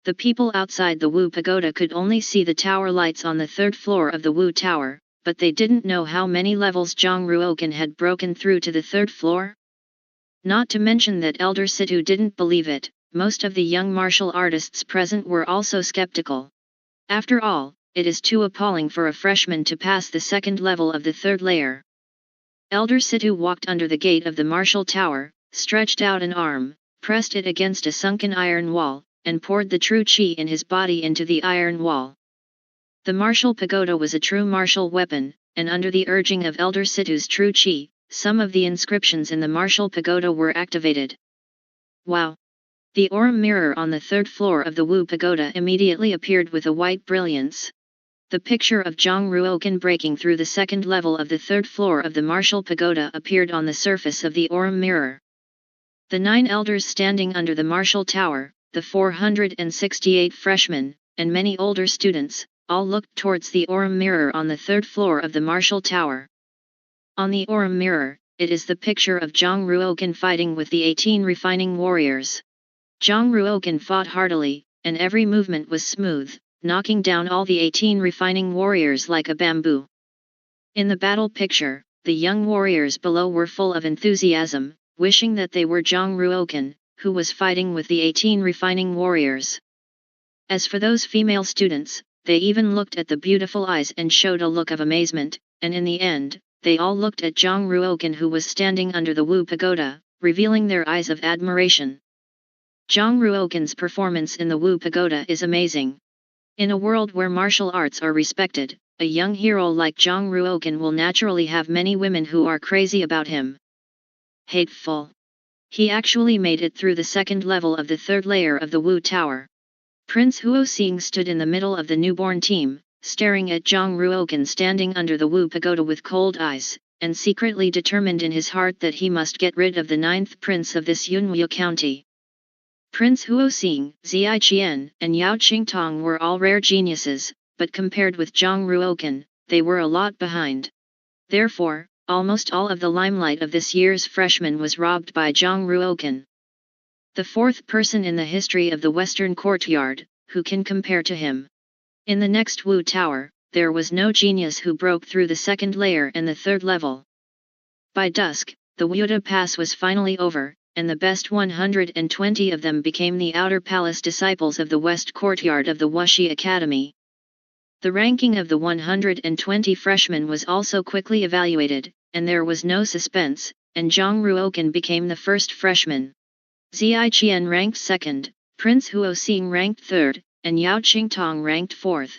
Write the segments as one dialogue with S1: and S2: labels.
S1: The people outside the Wu Pagoda could only see the tower lights on the third floor of the Wu Tower, but they didn't know how many levels Zhang Ruoken had broken through to the third floor. Not to mention that Elder Situ didn't believe it. Most of the young martial artists present were also skeptical. After all, it is too appalling for a freshman to pass the second level of the third layer. Elder Situ walked under the gate of the martial tower, stretched out an arm, pressed it against a sunken iron wall, and poured the true qi in his body into the iron wall. The martial pagoda was a true martial weapon, and under the urging of Elder Situ's true qi, some of the inscriptions in the martial pagoda were activated. Wow! The Aurum mirror on the third floor of the Wu Pagoda immediately appeared with a white brilliance. The picture of Zhang Ruoken breaking through the second level of the third floor of the martial pagoda appeared on the surface of the Aurum mirror. The 9 elders standing under the martial tower, the 468 freshmen, and many older students, all looked towards the Aurum mirror on the third floor of the martial tower. On the Aurum mirror, it is the picture of Zhang Ruoken fighting with the 18 refining warriors. Zhang Ruoken fought heartily, and every movement was smooth, knocking down all the 18 refining warriors like a bamboo. In the battle picture, the young warriors below were full of enthusiasm, wishing that they were Zhang Ruoken, who was fighting with the 18 refining warriors. As for those female students, they even looked at the beautiful eyes and showed a look of amazement, and in the end, they all looked at Zhang Ruoken who was standing under the Wu Pagoda, revealing their eyes of admiration. Zhang Ruoken's performance in the Wu Pagoda is amazing. In a world where martial arts are respected, a young hero like Zhang Ruoken will naturally have many women who are crazy about him. Hateful. He actually made it through the second level of the third layer of the Wu Tower. Prince Huoxing stood in the middle of the newborn team, staring at Zhang Ruoken standing under the Wu Pagoda with cold eyes, and secretly determined in his heart that he must get rid of the 9th prince of this Yunwu county. Prince Huoxing, Ziyiqian, and Yao Qingtong were all rare geniuses, but compared with Zhang Ruoken, they were a lot behind. Therefore, almost all of the limelight of this year's freshman was robbed by Zhang Ruoken. The 4th person in the history of the Western Courtyard, who can compare to him. In the next Wu Tower, there was no genius who broke through the second layer and the third level. By dusk, the Wuda Pass was finally over, and the best 120 of them became the Outer Palace disciples of the West Courtyard of the Wuxi Academy. The ranking of the 120 freshmen was also quickly evaluated, and there was no suspense, and Zhang Ruoken became the first freshman. Ziyiqian ranked 2nd, Prince Huoxing ranked 3rd, and Yao Qingtong ranked 4th.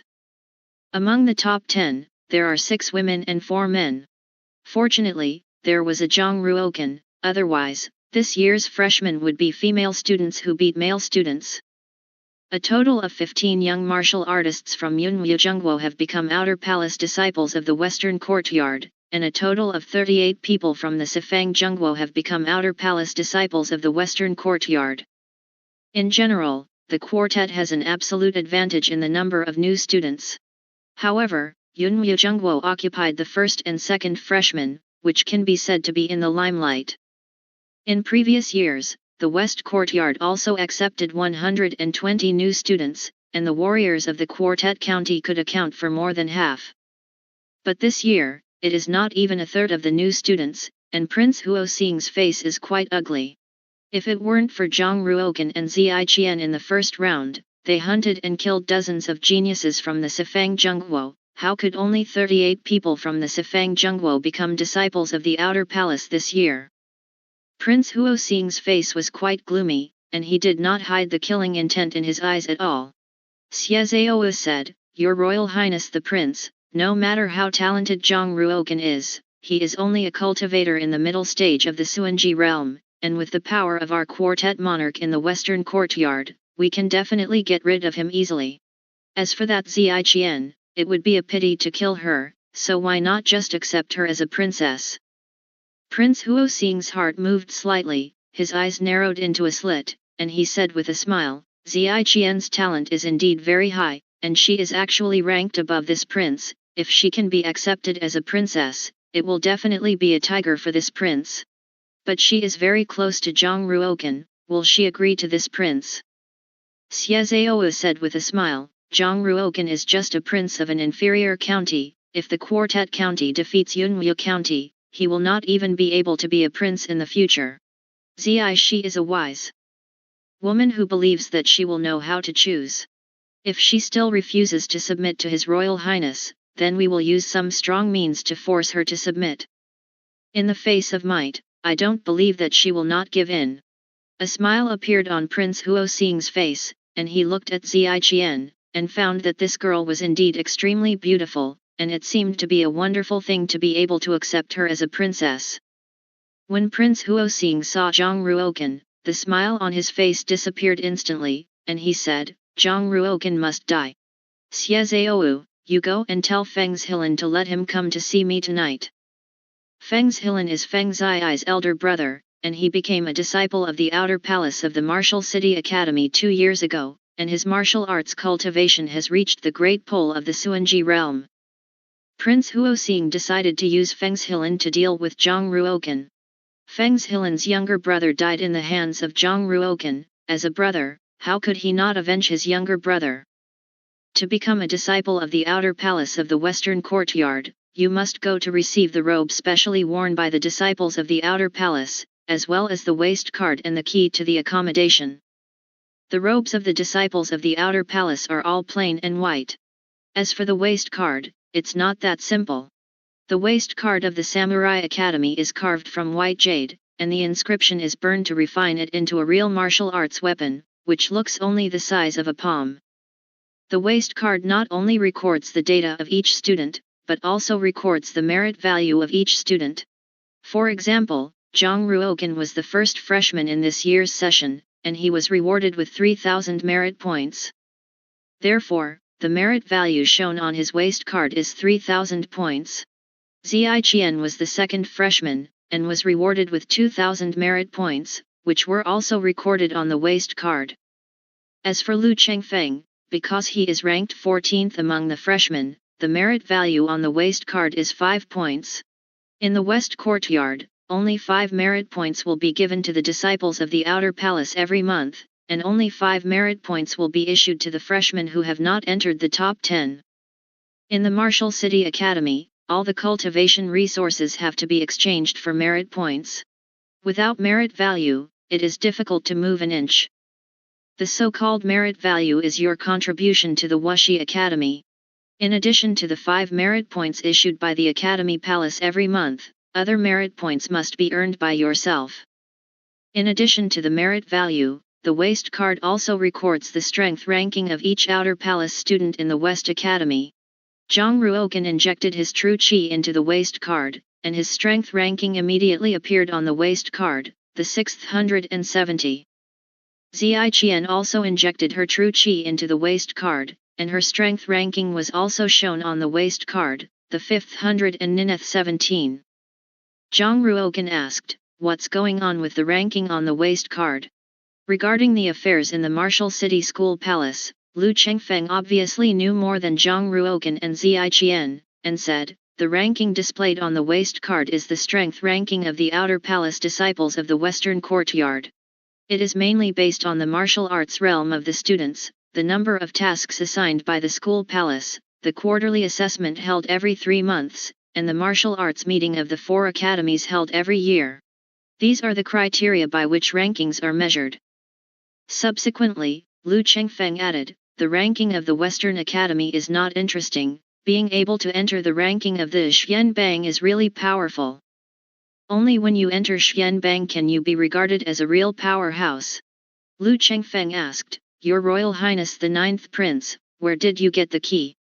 S1: Among the top 10, there are 6 women and 4 men. Fortunately, there was a Zhang Ruoken, otherwise, this year's freshmen would be female students who beat male students. A total of 15 young martial artists from Yunwu Zhengguo have become Outer Palace disciples of the Western Courtyard, and a total of 38 people from the Sifang Zhengguo have become Outer Palace disciples of the Western Courtyard. In general, the quartet has an absolute advantage in the number of new students. However, Yunwu Zhengguo occupied the 1st and 2nd freshmen, which can be said to be in the limelight. In previous years, the West Courtyard also accepted 120 new students, and the warriors of the Quartet County could account for more than half. But this year, it is not even a third of the new students, and Prince Huoxing's face is quite ugly. If it weren't for Zhang Ruoken and Ziyiqian in the first round, they hunted and killed dozens of geniuses from the Sifang Zhengguo. How could only 38 people from the Sifang Zhengguo become disciples of the Outer Palace this year? Prince Huoxing's face was quite gloomy, and he did not hide the killing intent in his eyes at all. Xie Zhaowu said, "Your Royal Highness the Prince, no matter how talented Zhang Ruoken is, he is only a cultivator in the middle stage of the Suanji realm, and with the power of our quartet monarch in the Western Courtyard, we can definitely get rid of him easily. As for that Ziyiqian, it would be a pity to kill her, so why not just accept her as a princess?" Prince Huoxing's heart moved slightly, his eyes narrowed into a slit, and he said with a smile, "Ziyiqian's talent is indeed very high, and she is actually ranked above this prince. If she can be accepted as a princess, it will definitely be a tiger for this prince. But she is very close to Zhang Ruoken, will she agree to this prince?" Xie Xie Zhaou said with a smile, Zhang Ruokan is just a prince of an inferior county. If the Quartet County defeats Yunwu County, he will not even be able to be a prince in the future. Zai Shi is a wise woman who believes that she will know how to choose. If she still refuses to submit to His Royal Highness, then we will use some strong means to force her to submit. In the face of might, I don't believe that she will not give in. A smile appeared on Prince Huoxing's face, and he looked at Zai Qian, and found that this girl was indeed extremely beautiful, and it seemed to be a wonderful thing to be able to accept her as a princess. When Prince Huoxing saw Zhang Ruokan, the smile on his face disappeared instantly, and he said, Zhang Ruokan must die. Xie Zhaou, you go and tell Feng Zhilan to let him come to see me tonight. Feng Zhilan is Feng Ziyi's elder brother, and he became a disciple of the Outer Palace of the Martial City Academy 2 years ago, and his martial arts cultivation has reached the great pole of the Suanji realm. Prince Huoxing decided to use Feng Zhilan to deal with Zhang Ruokan. Feng Zhilan's younger brother died in the hands of Zhang Ruokan. As a brother, how could he not avenge his younger brother? To become a disciple of the Outer Palace of the Western Courtyard, you must go to receive the robe specially worn by the disciples of the Outer Palace, as well as the waist card and the key to the accommodation. The robes of the disciples of the Outer Palace are all plain and white. As for the waist card, it's not that simple. The waist card of the Samurai Academy is carved from white jade, and the inscription is burned to refine it into a real martial arts weapon, which looks only the size of a palm. The waist card not only records the data of each student, but also records the merit value of each student. For example, Zhang Ruokan was the first freshman in this year's session, and he was rewarded with 3,000 merit points. Therefore, the merit value shown on his waist card is 3,000 points. Zai Qian was the second freshman, and was rewarded with 2,000 merit points, which were also recorded on the waist card. As for Lu Chengfeng, because he is ranked 14th among the freshmen, the merit value on the waist card is 5 points. In the West Courtyard, only 5 merit points will be given to the disciples of the Outer Palace every month, and only 5 merit points will be issued to the freshmen who have not entered the top 10. In the Martial City Academy, all the cultivation resources have to be exchanged for merit points. Without merit value, it is difficult to move an inch. The so-called merit value is your contribution to the Wuxi Academy. In addition to the 5 merit points issued by the Academy Palace every month, other merit points must be earned by yourself. In addition to the merit value, the waist card also records the strength ranking of each Outer Palace student in the West Academy. Zhang Ruokan injected his true qi into the waist card, and his strength ranking immediately appeared on the waist card, the 670. Zai Qian also injected her true qi into the waist card, and her strength ranking was also shown on the waist card, the 517. Zhang Ruokan asked, "What's going on with the ranking on the waist card?" Regarding the affairs in the Martial City School Palace, Lu Chengfeng obviously knew more than Zhang Ruokan and Zai Qian, and said, "The ranking displayed on the waist card is the strength ranking of the Outer Palace disciples of the Western Courtyard. It is mainly based on the martial arts realm of the students, the number of tasks assigned by the school palace, the quarterly assessment held every 3 months, and the martial arts meeting of the 4 academies held every year. These are the criteria by which rankings are measured." Subsequently, Lu Chengfeng added, "The ranking of the Western Academy is not interesting, being able to enter the ranking of the Xianbang is really powerful. Only when you enter Xianbang can you be regarded as a real powerhouse." Lu Chengfeng asked, "Your Royal Highness the 9th Prince, where did you get the key?"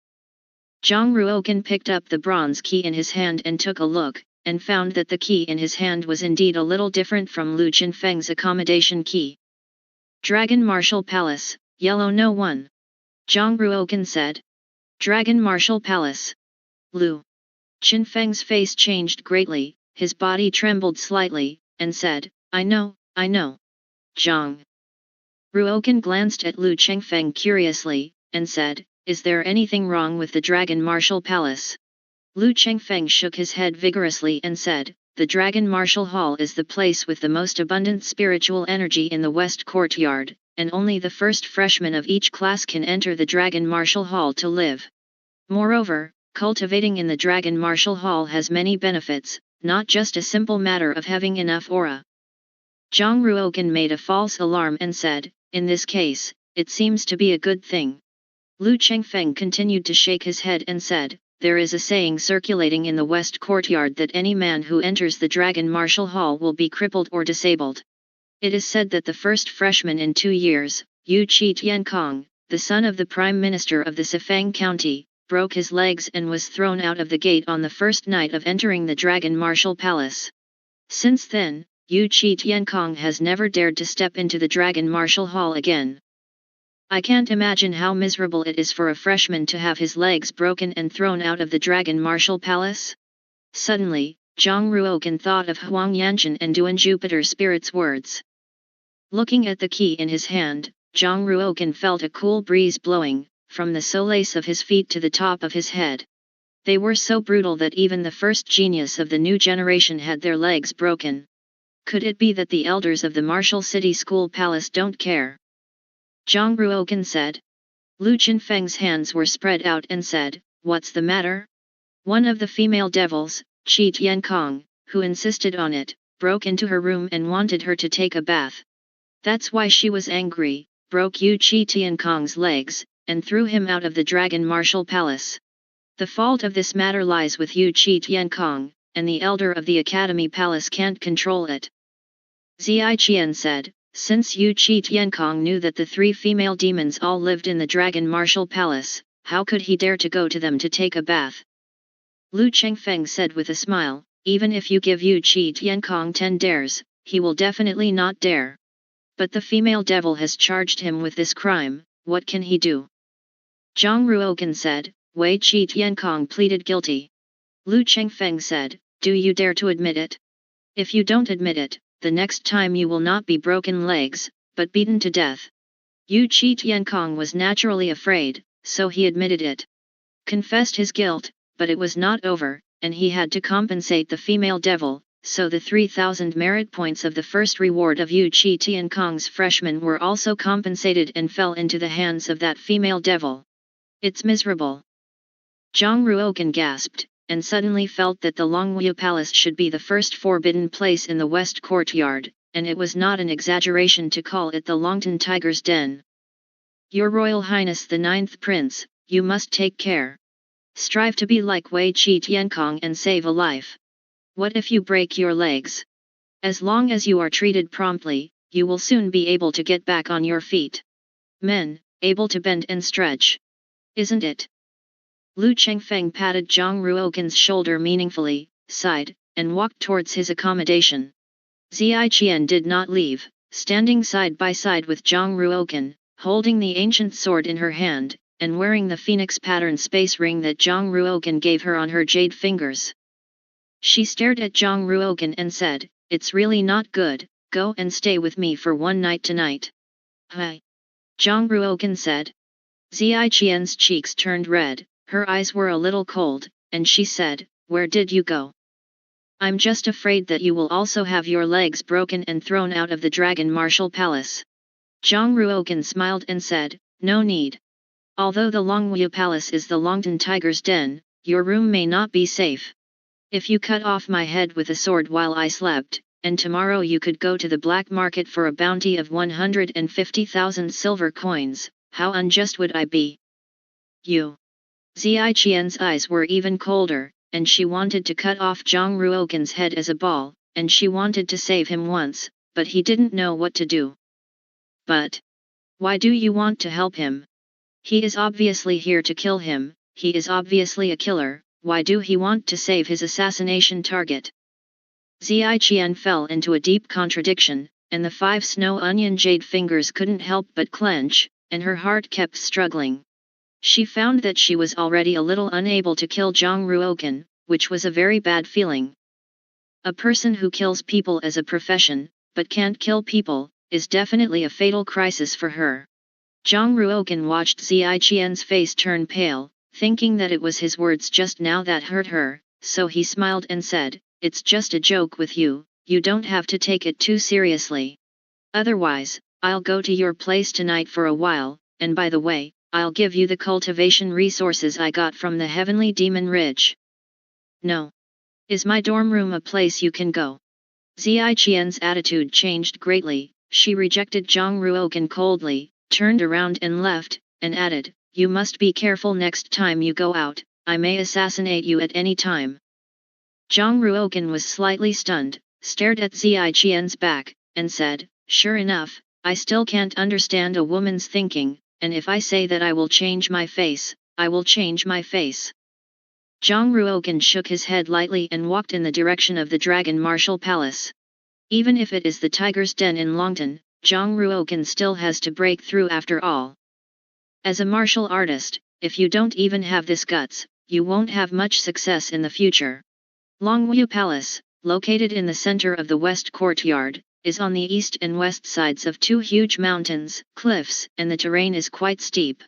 S1: Zhang Ruokan picked up the bronze key in his hand and took a look, and found that the key in his hand was indeed a little different from Lu Chengfeng's accommodation key. "Dragon Martial Palace, Yellow No 1. Zhang Ruokan said. "Dragon Martial Palace." Lu Chengfeng's face changed greatly, his body trembled slightly, and said, I know. Zhang Ruokan glanced at Lu Chengfeng curiously, and said, "Is there anything wrong with the Dragon Martial Palace?" Lu Chengfeng shook his head vigorously and said, "The Dragon Martial Hall is the place with the most abundant spiritual energy in the West Courtyard, and only the first freshman of each class can enter the Dragon Martial Hall to live. Moreover, cultivating in the Dragon Martial Hall has many benefits, not just a simple matter of having enough aura. Zhang Ruoken made a false alarm and said, "In this case, it seems to be a good thing." Lu Chengfeng continued to shake his head and said, "There is a saying circulating in the West Courtyard that any man who enters the Dragon Martial Hall will be crippled or disabled. It is said that the first freshman in 2 years, Yu Qi Tiankong, the son of the Prime Minister of the Sifang County, broke his legs and was thrown out of the gate on the first night of entering the Dragon Martial Palace. Since then, Yu Qi Tiankong has never dared to step into the Dragon Martial Hall again. I can't imagine how miserable it is for a freshman to have his legs broken and thrown out of the Dragon Martial Palace." Suddenly, Zhang Ruoken thought of Huang Yanchen and Duan Jupiter Spirit's words. Looking at the key in his hand, Zhang Ruoken felt a cool breeze blowing, from the solace of his feet to the top of his head. They were so brutal that even the first genius of the new generation had their legs broken. Could it be that the elders of the Martial City School Palace don't care? Zhang Ruoken said. Lu Chenfeng's hands were spread out and said, "What's the matter?" One of the female devils, Qi Tiankong, who insisted on it, broke into her room and wanted her to take a bath. That's why she was angry, broke Yu Qi Tiankong's legs, and threw him out of the Dragon Martial Palace. The fault of this matter lies with Yu Qi Tiankong, and the elder of the Academy Palace can't control it. Ziai Qian said, "Since Yu Qi Tiankong knew that the 3 female demons all lived in the Dragon Martial Palace, how could he dare to go to them to take a bath?" Lu Chengfeng said with a smile, "Even if you give Yu Qi Tiankong 10 dares, he will definitely not dare. But the female devil has charged him with this crime, what can he do?" Zhang Ruoken said, "Wei Qi Tiankong pleaded guilty." Lu Chengfeng said, "Do you dare to admit it? If you don't admit it, the next time you will not be broken legs, but beaten to death." Yu Qi Tiankong was naturally afraid, so he admitted it. Confessed his guilt, but it was not over, and he had to compensate the female devil, so the 3,000 merit points of the first reward of Yu Qi Tiankong's freshmen were also compensated and fell into the hands of that female devil. "It's miserable." Zhang Ruoken gasped, and suddenly felt that the Longwu Palace should be the first forbidden place in the West Courtyard, and it was not an exaggeration to call it the Longtan Tiger's Den. "Your Royal Highness the 9th Prince, you must take care. Strive to be like Wei Qi Tiankong and save a life. What if you break your legs? As long as you are treated promptly, you will soon be able to get back on your feet. Men, able to bend and stretch. Isn't it?" Lu Chengfeng patted Zhang Ruoken's shoulder meaningfully, sighed, and walked towards his accommodation. Ziai Qian did not leave, standing side by side with Zhang Ruoken, holding the ancient sword in her hand, and wearing the phoenix pattern space ring that Zhang Ruoken gave her on her jade fingers. She stared at Zhang Ruoken and said, "It's really not good, go and stay with me for 1 night tonight." "Hi." Zhang Ruoken said. Ziai Qian's cheeks turned red, her eyes were a little cold, and she said, "Where did you go?" "I'm just afraid that you will also have your legs broken and thrown out of the Dragon Martial Palace." Zhang Ruoken smiled and said, "No need. Although the Longwu Palace is the Longtan Tiger's Den, your room may not be safe. If you cut off my head with a sword while I slept, and tomorrow you could go to the black market for a bounty of 150,000 silver coins, how unjust would I be?" "You." Ziai Qian's eyes were even colder, and she wanted to cut off Zhang Ruoken's head as a ball, and she wanted to save him once, but he didn't know what to do. "But why do you want to help him? He is obviously here to kill him, he is obviously a killer, why do he want to save his assassination target?" Ziai Qian fell into a deep contradiction, and the 5 snow onion jade fingers couldn't help but clench, and her heart kept struggling. She found that she was already a little unable to kill Zhang Ruoken, which was a very bad feeling. A person who kills people as a profession, but can't kill people, is definitely a fatal crisis for her. Zhang Ruoken watched Ziai Qian's face turn pale, thinking that it was his words just now that hurt her, so he smiled and said, "It's just a joke with you, you don't have to take it too seriously. Otherwise, I'll go to your place tonight for a while, and by the way, I'll give you the cultivation resources I got from the Heavenly Demon Ridge. No. Is my dorm room a place you can go? Ziyiqian's attitude changed greatly. She rejected Zhang Ruogan coldly, turned around and left, and added, "You must be careful next time you go out, I may assassinate you at any time." Zhang Ruogan was slightly stunned, stared at Ziyiqian's back, and said, "Sure enough, I still can't understand a woman's thinking, and if I say that I will change my face, I will change my face." Zhang Ruogan shook his head lightly and walked in the direction of the Dragon Martial Palace. Even if it is the Tiger's Den in Longtan, Zhang Ruogan still has to break through after all. As a martial artist, if you don't even have this guts, you won't have much success in the future. Longwu Palace, located in the center of the west courtyard, is on the east and west sides of two huge mountains, cliffs, and the terrain is quite steep.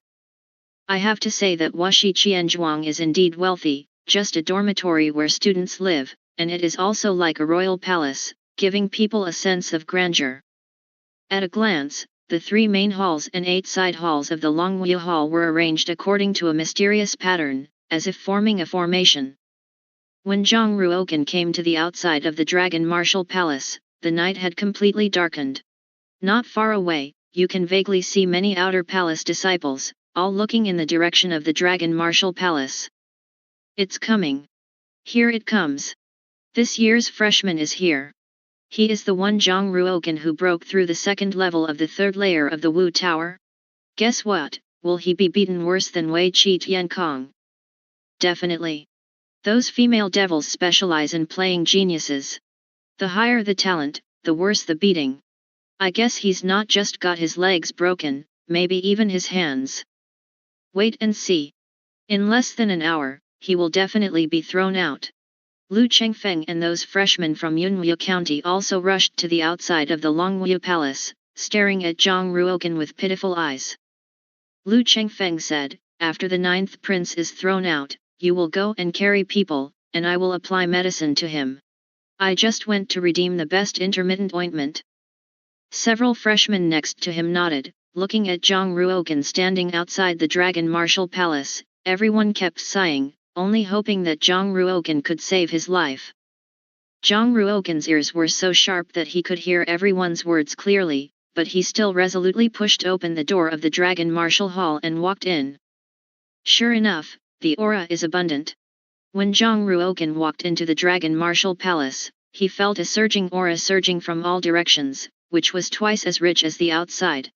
S1: I have to say that Washi Qianzhuang is indeed wealthy, just a dormitory where students live, and it is also like a royal palace, giving people a sense of grandeur. At a glance, the 3 main halls and 8 side halls of the Longwu Hall were arranged according to a mysterious pattern, as if forming a formation. When Zhang Ruogan came to the outside of the Dragon Martial Palace, the night had completely darkened. Not far away, you can vaguely see many outer palace disciples, all looking in the direction of the Dragon Martial Palace. It's coming. Here it comes. This year's freshman is here. He is the one Zhang Ruogan who broke through the second level of the third layer of the Wu Tower. Guess what, will he be beaten worse than Wei Qi Tiankong? Definitely. Those female devils specialize in playing geniuses. The higher the talent, the worse the beating. I guess he's not just got his legs broken, maybe even his hands. Wait and see. In less than an hour, he will definitely be thrown out. Lu Chengfeng and those freshmen from Yunwu County also rushed to the outside of the Longwu Palace, staring at Zhang Ruogan with pitiful eyes. Lu Chengfeng said, "After the 9th prince is thrown out, you will go and carry people, and I will apply medicine to him. I just went to redeem the best intermittent ointment." Several freshmen next to him nodded, looking at Zhang Ruogan standing outside the Dragon Martial Palace. Everyone kept sighing, only hoping that Zhang Ruogan could save his life. Zhang Ruogan's ears were so sharp that he could hear everyone's words clearly, but he still resolutely pushed open the door of the Dragon Martial Hall and walked in. Sure enough, the aura is abundant. When Zhang Ruogan walked into the Dragon Martial Palace, he felt a surging aura surging from all directions, which was twice as rich as the outside.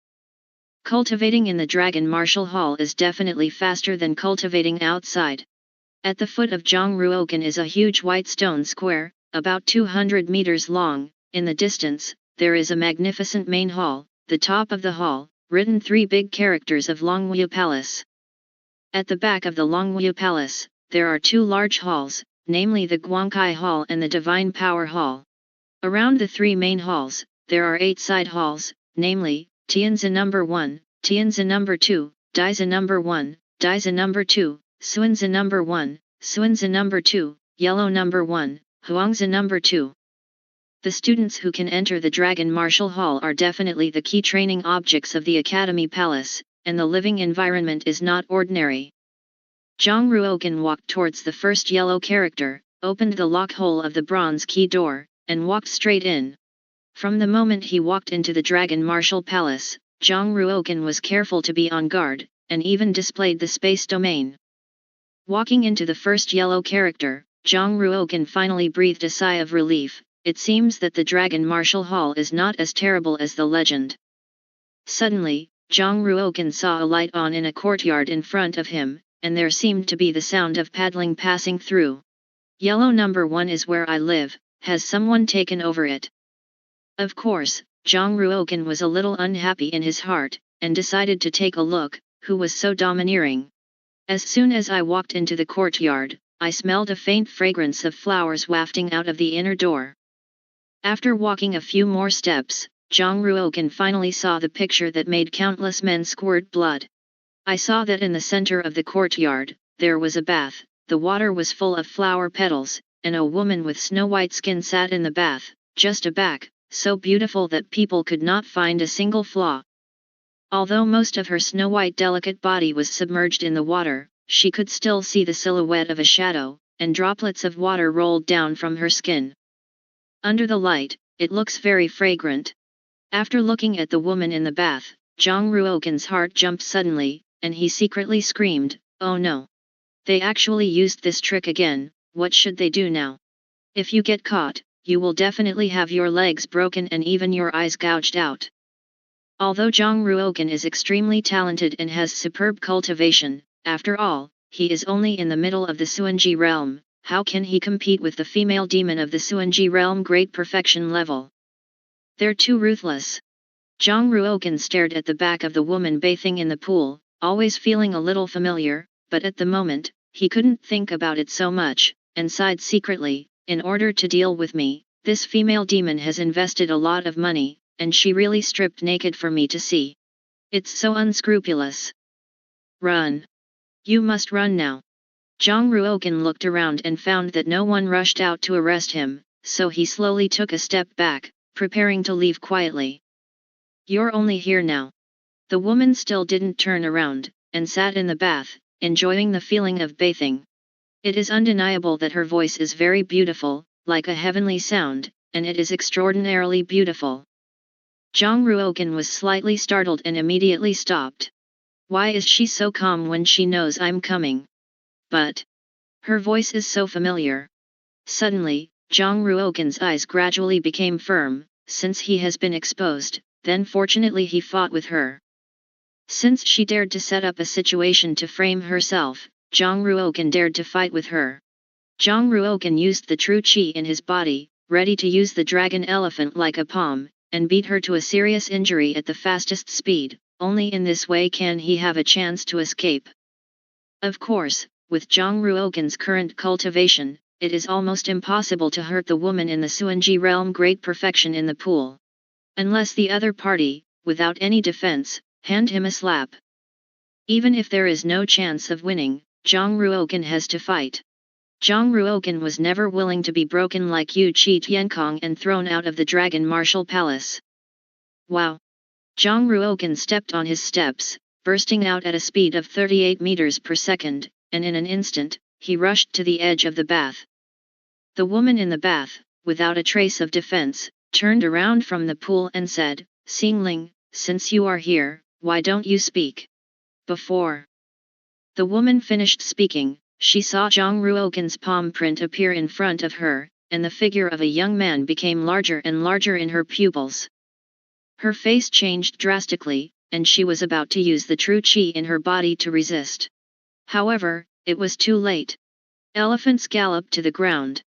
S1: Cultivating in the Dragon Martial Hall is definitely faster than cultivating outside. At the foot of Zhang Ruogan is a huge white stone square, about 200 meters long. In the distance, there is a magnificent main hall, the top of the hall, written 3 big characters of Longwu Palace. At the back of the Longwu Palace, there are 2 large halls, namely the Guangkai Hall and the Divine Power Hall. Around the 3 main halls, there are 8 side halls, namely, Tianzi number 1, Tianzi number 2, Daizi number 1, Daizi number 2, Suanzi number 1, Suanzi number 2, Yellow number 1, Huangzi number 2. The students who can enter the Dragon Martial Hall are definitely the key training objects of the Academy Palace, and the living environment is not ordinary. Zhang Ruogan walked towards the first yellow character, opened the lock hole of the bronze key door, and walked straight in. From the moment he walked into the Dragon Martial Palace, Zhang Ruogan was careful to be on guard, and even displayed the space domain. Walking into the first yellow character, Zhang Ruogan finally breathed a sigh of relief. It seems that the Dragon Martial Hall is not as terrible as the legend. Suddenly, Zhang Ruogan saw a light on in a courtyard in front of him, and there seemed to be the sound of paddling passing through. Yellow number 1 is where I live, has someone taken over it? Of course, Zhang Ruogan was a little unhappy in his heart, and decided to take a look, who was so domineering. As soon as I walked into the courtyard, I smelled a faint fragrance of flowers wafting out of the inner door. After walking a few more steps, Zhang Ruogan finally saw the picture that made countless men squirt blood. I saw that in the center of the courtyard, there was a bath, the water was full of flower petals, and a woman with snow-white skin sat in the bath, just aback, so beautiful that people could not find a single flaw. Although most of her snow-white delicate body was submerged in the water, she could still see the silhouette of a shadow, and droplets of water rolled down from her skin. Under the light, it looks very fragrant. After looking at the woman in the bath, Jong Ruokan's heart jumped suddenly, and he secretly screamed, "Oh no! They actually used this trick again, what should they do now? If you get caught, you will definitely have your legs broken and even your eyes gouged out." Although Jong Ruokan is extremely talented and has superb cultivation, after all, he is only in the middle of the Suanji realm. How can he compete with the female demon of the Suanji realm great perfection level? They're too ruthless. Jong Ruokan stared at the back of the woman bathing in the pool, always feeling a little familiar, but at the moment, he couldn't think about it so much, and sighed secretly, in order to deal with me, this female demon has invested a lot of money, and she really stripped naked for me to see. It's so unscrupulous. Run. You must run now. Jong Ruokan looked around and found that no one rushed out to arrest him, so he slowly took a step back, preparing to leave quietly. You're only here now. The woman still didn't turn around, and sat in the bath, enjoying the feeling of bathing. It is undeniable that her voice is very beautiful, like a heavenly sound, and it is extraordinarily beautiful. Jong Ruokan was slightly startled and immediately stopped. Why is she so calm when she knows I'm coming? But her voice is so familiar. Suddenly, Jong Ruokan's eyes gradually became firm, since he has been exposed, then fortunately he fought with her. Since she dared to set up a situation to frame herself, Jong Ruokan dared to fight with her. Jong Ruokan used the true chi in his body, ready to use the dragon elephant like a palm, and beat her to a serious injury at the fastest speed. Only in this way can he have a chance to escape. Of course, with Jong Ruokan's current cultivation, it is almost impossible to hurt the woman in the Suanji realm great perfection in the pool. Unless the other party, without any defense, hand him a slap. Even if there is no chance of winning, Jong Ruokan has to fight. Jong Ruokan was never willing to be broken like Yu Chi Tienkong and thrown out of the Dragon Martial Palace. Wow! Jong Ruokan stepped on his steps, bursting out at a speed of 38 meters per second, and in an instant, he rushed to the edge of the bath. The woman in the bath, without a trace of defense, turned around from the pool and said, "Xingling, since you are here, why don't you speak?" Before the woman finished speaking, she saw Jong Ruokan's palm print appear in front of her, and the figure of a young man became larger and larger in her pupils. Her face changed drastically, and she was about to use the true chi in her body to resist. However, it was too late. Elephants galloped to the ground.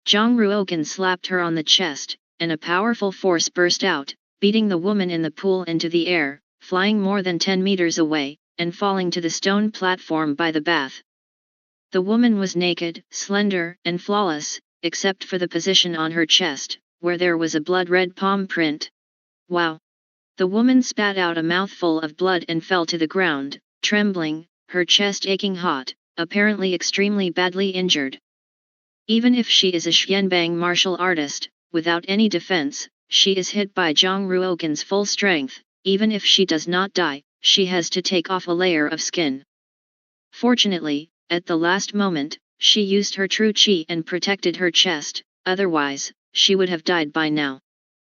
S1: Jong Ruokan slapped her on the chest, and a powerful force burst out, beating the woman in the pool into the air, flying more than 10 meters away, and falling to the stone platform by the bath. The woman was naked, slender, and flawless, except for the position on her chest, where there was a blood-red palm print. Wow! The woman spat out a mouthful of blood and fell to the ground, trembling, her chest aching hot, apparently extremely badly injured. Even if she is a Xianbang martial artist, without any defense, she is hit by Jong Ruokan's full strength. Even if she does not die, she has to take off a layer of skin. Fortunately, at the last moment, she used her true chi and protected her chest, otherwise, she would have died by now.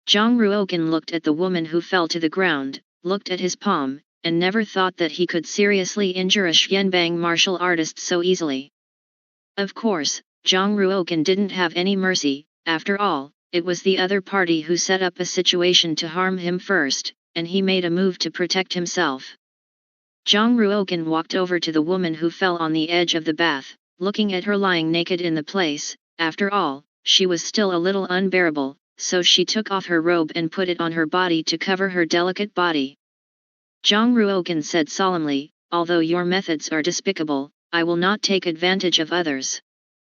S1: Jong Ruokan looked at the woman who fell to the ground, looked at his palm, and never thought that he could seriously injure a Xianbang martial artist so easily. Of course, Jong Ruokan didn't have any mercy. After all, it was the other party who set up a situation to harm him first, and he made a move to protect himself. Jong Ruokan walked over to the woman who fell on the edge of the bath, looking at her lying naked in the place. After all, she was still a little unbearable, so she took off her robe and put it on her body to cover her delicate body. Jong Ruokan said solemnly, "Although your methods are despicable, I will not take advantage of others."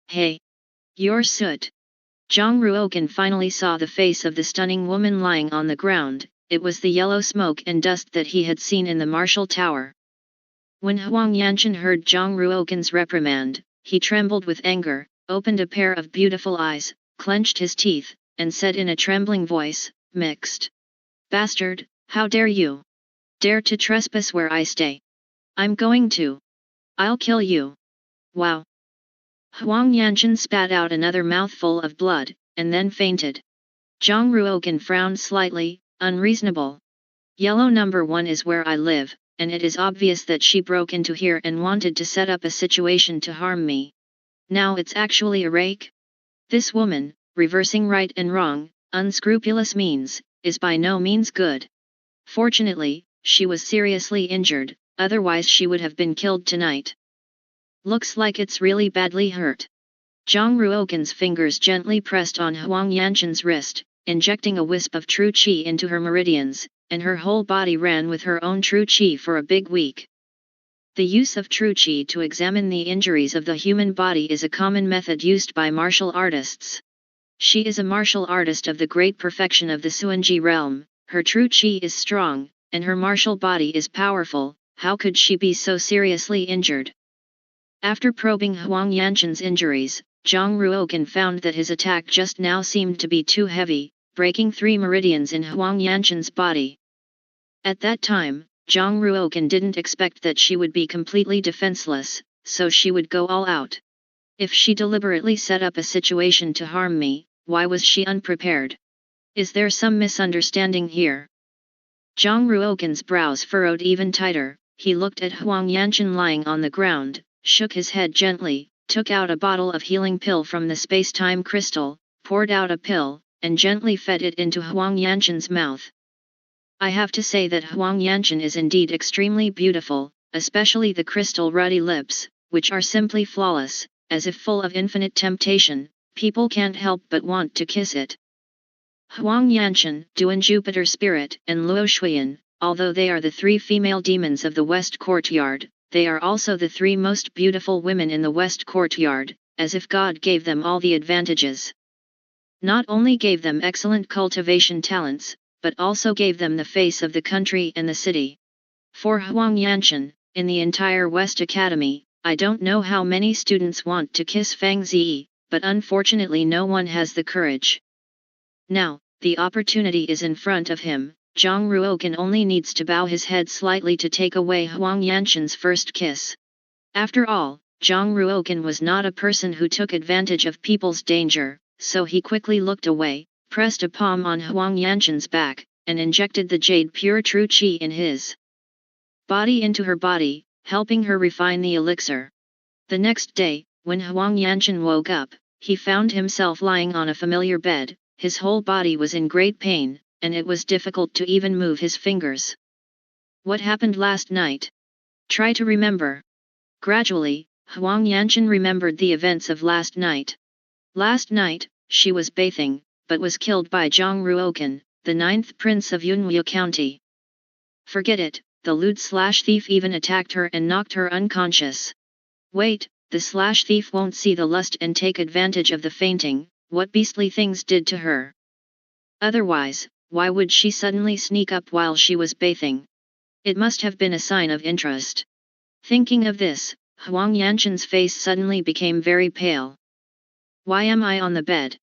S1: "Hey! You're soot!" Jong Ruokan finally saw the face of the stunning woman lying on the ground. It was the yellow smoke and dust that he had seen in the martial tower. When Huang Yanchen heard Jong Ruokan's reprimand, he trembled with anger, opened a pair of beautiful eyes, clenched his teeth, and said in a trembling voice, Mixed. Bastard, how dare you? Dare to trespass where I stay? I'm going to. I'll kill you. Wow. Huang Yanchen spat out another mouthful of blood, and then fainted. Zhang Ruogan frowned slightly, unreasonable. Yellow number 1 is where I live, and it is obvious that she broke into here and wanted to set up a situation to harm me. Now it's actually a rake? This woman, reversing right and wrong, unscrupulous means, is by no means good. Fortunately, she was seriously injured, otherwise she would have been killed tonight. Looks like it's really badly hurt. Zhang Ruogan's fingers gently pressed on Huang Yanchen's wrist, injecting a wisp of true qi into her meridians, and her whole body ran with her own true qi for a big week. The use of true qi to examine the injuries of the human body is a common method used by martial artists. She is a martial artist of the great perfection of the Suanji realm, her true qi is strong, and her martial body is powerful. How could she be so seriously injured? After probing Huang Yanchen's injuries, Zhang Ruogan found that his attack just now seemed to be too heavy, breaking 3 meridians in Huang Yanchen's body. At that time, Zhang Ruogan didn't expect that she would be completely defenseless, so she would go all out. If she deliberately set up a situation to harm me, why was she unprepared? Is there some misunderstanding here? Zhang Ruogan's brows furrowed even tighter. He looked at Huang Yanchen lying on the ground, shook his head gently, took out a bottle of healing pill from the space-time crystal, poured out a pill, and gently fed it into Huang Yanchen's mouth. I have to say that Huang Yanchen is indeed extremely beautiful, especially the crystal ruddy lips, which are simply flawless, as if full of infinite temptation. People can't help but want to kiss it. Huang Yanchen, Duan Jupiter Spirit, and Luo Shuyan, although they are the 3 female demons of the West Courtyard, they are also the 3 most beautiful women in the West Courtyard, as if God gave them all the advantages. Not only gave them excellent cultivation talents, but also gave them the face of the country and the city. For Huang Yanchen, in the entire West Academy, I don't know how many students want to kiss Fang Ziyi, but unfortunately no one has the courage. Now, the opportunity is in front of him. Zhang Ruogan only needs to bow his head slightly to take away Huang Yanchen's first kiss. After all, Zhang Ruogan was not a person who took advantage of people's danger, so he quickly looked away, pressed a palm on Huang Yanchen's back, and injected the jade pure true qi in his body into her body, helping her refine the elixir. The next day, when Huang Yanchen woke up, he found himself lying on a familiar bed. His whole body was in great pain, and it was difficult to even move his fingers. What happened last night? Try to remember. Gradually, Huang Yanchen remembered the events of last night. Last night, she was bathing, but was killed by Zhang Ruogan, the 9th prince of Yunwu County. Forget it, the lewd-thief even attacked her and knocked her unconscious. Wait, the thief won't see the lust and take advantage of the fainting. What beastly things did to her? Otherwise, why would she suddenly sneak up while she was bathing? It must have been a sign of interest. Thinking of this, Huang Yanchen's face suddenly became very pale. Why am I on the bed?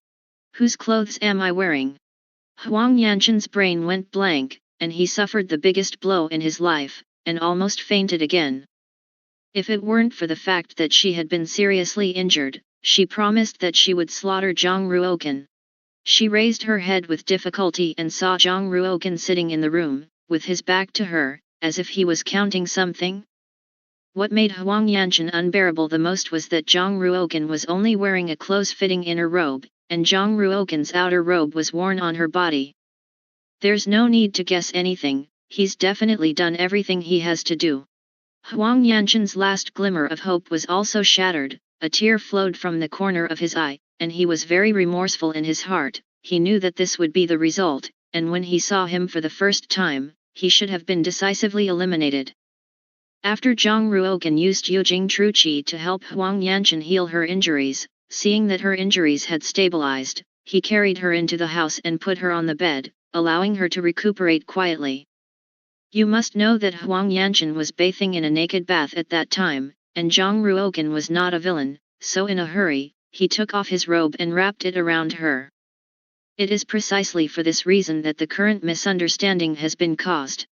S1: Whose clothes am I wearing? Huang Yanchen's brain went blank, and he suffered the biggest blow in his life, and almost fainted again. If it weren't for the fact that she had been seriously injured, she promised that she would slaughter Zhang Ruogan. She raised her head with difficulty and saw Zhang Ruogan sitting in the room, with his back to her, as if he was counting something. What made Huang Yanchen unbearable the most was that Zhang Ruogan was only wearing a close-fitting inner robe, and Zhang Ruogan's outer robe was worn on her body. There's no need to guess anything, he's definitely done everything he has to do. Huang Yanchen's last glimmer of hope was also shattered. A tear flowed from the corner of his eye, and he was very remorseful in his heart. He knew that this would be the result, and when he saw him for the first time, he should have been decisively eliminated. After Zhang Ruogan used Yujing True Qi to help Huang Yanchen heal her injuries, seeing that her injuries had stabilized, he carried her into the house and put her on the bed, allowing her to recuperate quietly. You must know that Huang Yanchen was bathing in a naked bath at that time, and Zhang Ruogan was not a villain, so in a hurry, he took off his robe and wrapped it around her. It is precisely for this reason that the current misunderstanding has been caused.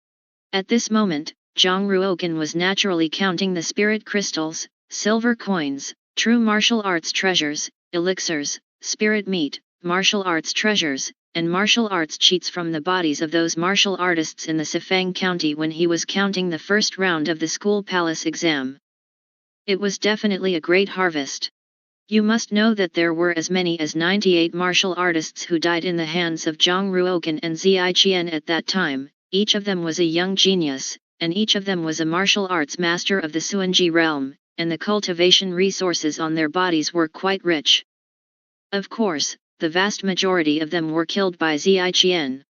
S1: At this moment, Zhang Ruoken was naturally counting the spirit crystals, silver coins, true martial arts treasures, elixirs, spirit meat, martial arts treasures, and martial arts cheats from the bodies of those martial artists in the Sifang County when he was counting the first round of the school palace exam. It was definitely a great harvest. You must know that there were as many as 98 martial artists who died in the hands of Zhang Ruoken and Ziyi Qian at that time. Each of them was a young genius, and each of them was a martial arts master of the Suanji realm, and the cultivation resources on their bodies were quite rich. Of course, the vast majority of them were killed by Ziyi Qian.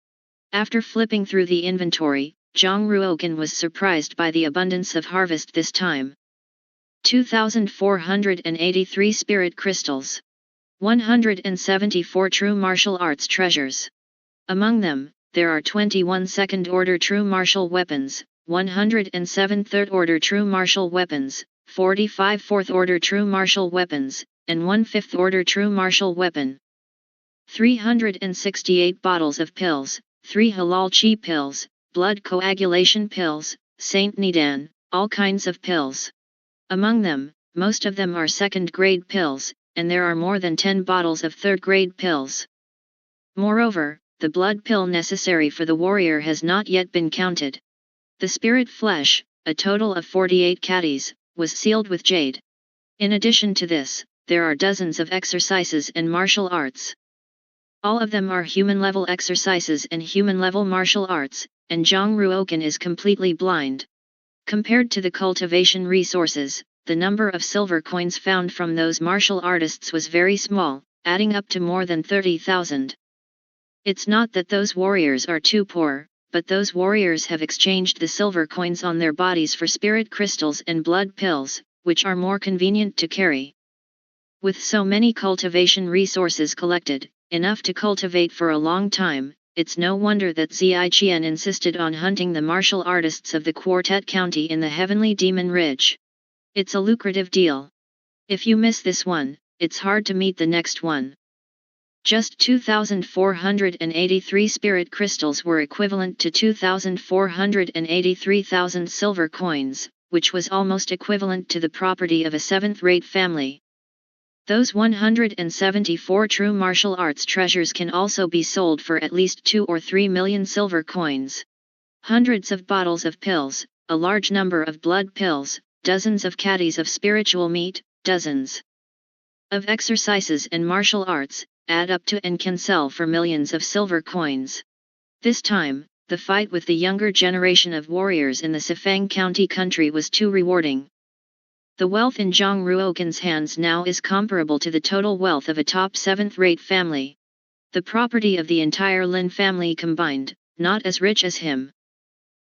S1: After flipping through the inventory, Zhang Ruoken was surprised by the abundance of harvest this time. 2,483 spirit crystals. 174 true martial arts treasures. Among them, there are 21 second-order true martial weapons, 107 third-order true martial weapons, 45 fourth-order true martial weapons, and 1 fifth-order true martial weapon. 368 bottles of pills, 3 halal chi pills, blood coagulation pills, Saint Nidan, all kinds of pills. Among them, most of them are second-grade pills, and there are more than 10 bottles of third-grade pills. Moreover, the blood pill necessary for the warrior has not yet been counted. The spirit flesh, a total of 48 catties, was sealed with jade. In addition to this, there are dozens of exercises and martial arts. All of them are human-level exercises and human-level martial arts, and Zhang Ruoken is completely blind. Compared to the cultivation resources, the number of silver coins found from those martial artists was very small, adding up to more than 30,000. It's not that those warriors are too poor, but those warriors have exchanged the silver coins on their bodies for spirit crystals and blood pills, which are more convenient to carry. With so many cultivation resources collected, enough to cultivate for a long time, it's no wonder that Ziyi Qian insisted on hunting the martial artists of the Quartet County in the Heavenly Demon Ridge. It's a lucrative deal. If you miss this one, it's hard to meet the next one. Just 2,483 spirit crystals were equivalent to 2,483,000 silver coins, which was almost equivalent to the property of a seventh-rate family. Those 174 true martial arts treasures can also be sold for at least 2 or 3 million silver coins. Hundreds of bottles of pills, a large number of blood pills, dozens of catties of spiritual meat, dozens of exercises and martial arts, add up to and can sell for millions of silver coins. This time, the fight with the younger generation of warriors in the Sifang County country was too rewarding. The wealth in Zhang Ruoken's hands now is comparable to the total wealth of a top seventh-rate family. The property of the entire Lin family combined, not as rich as him.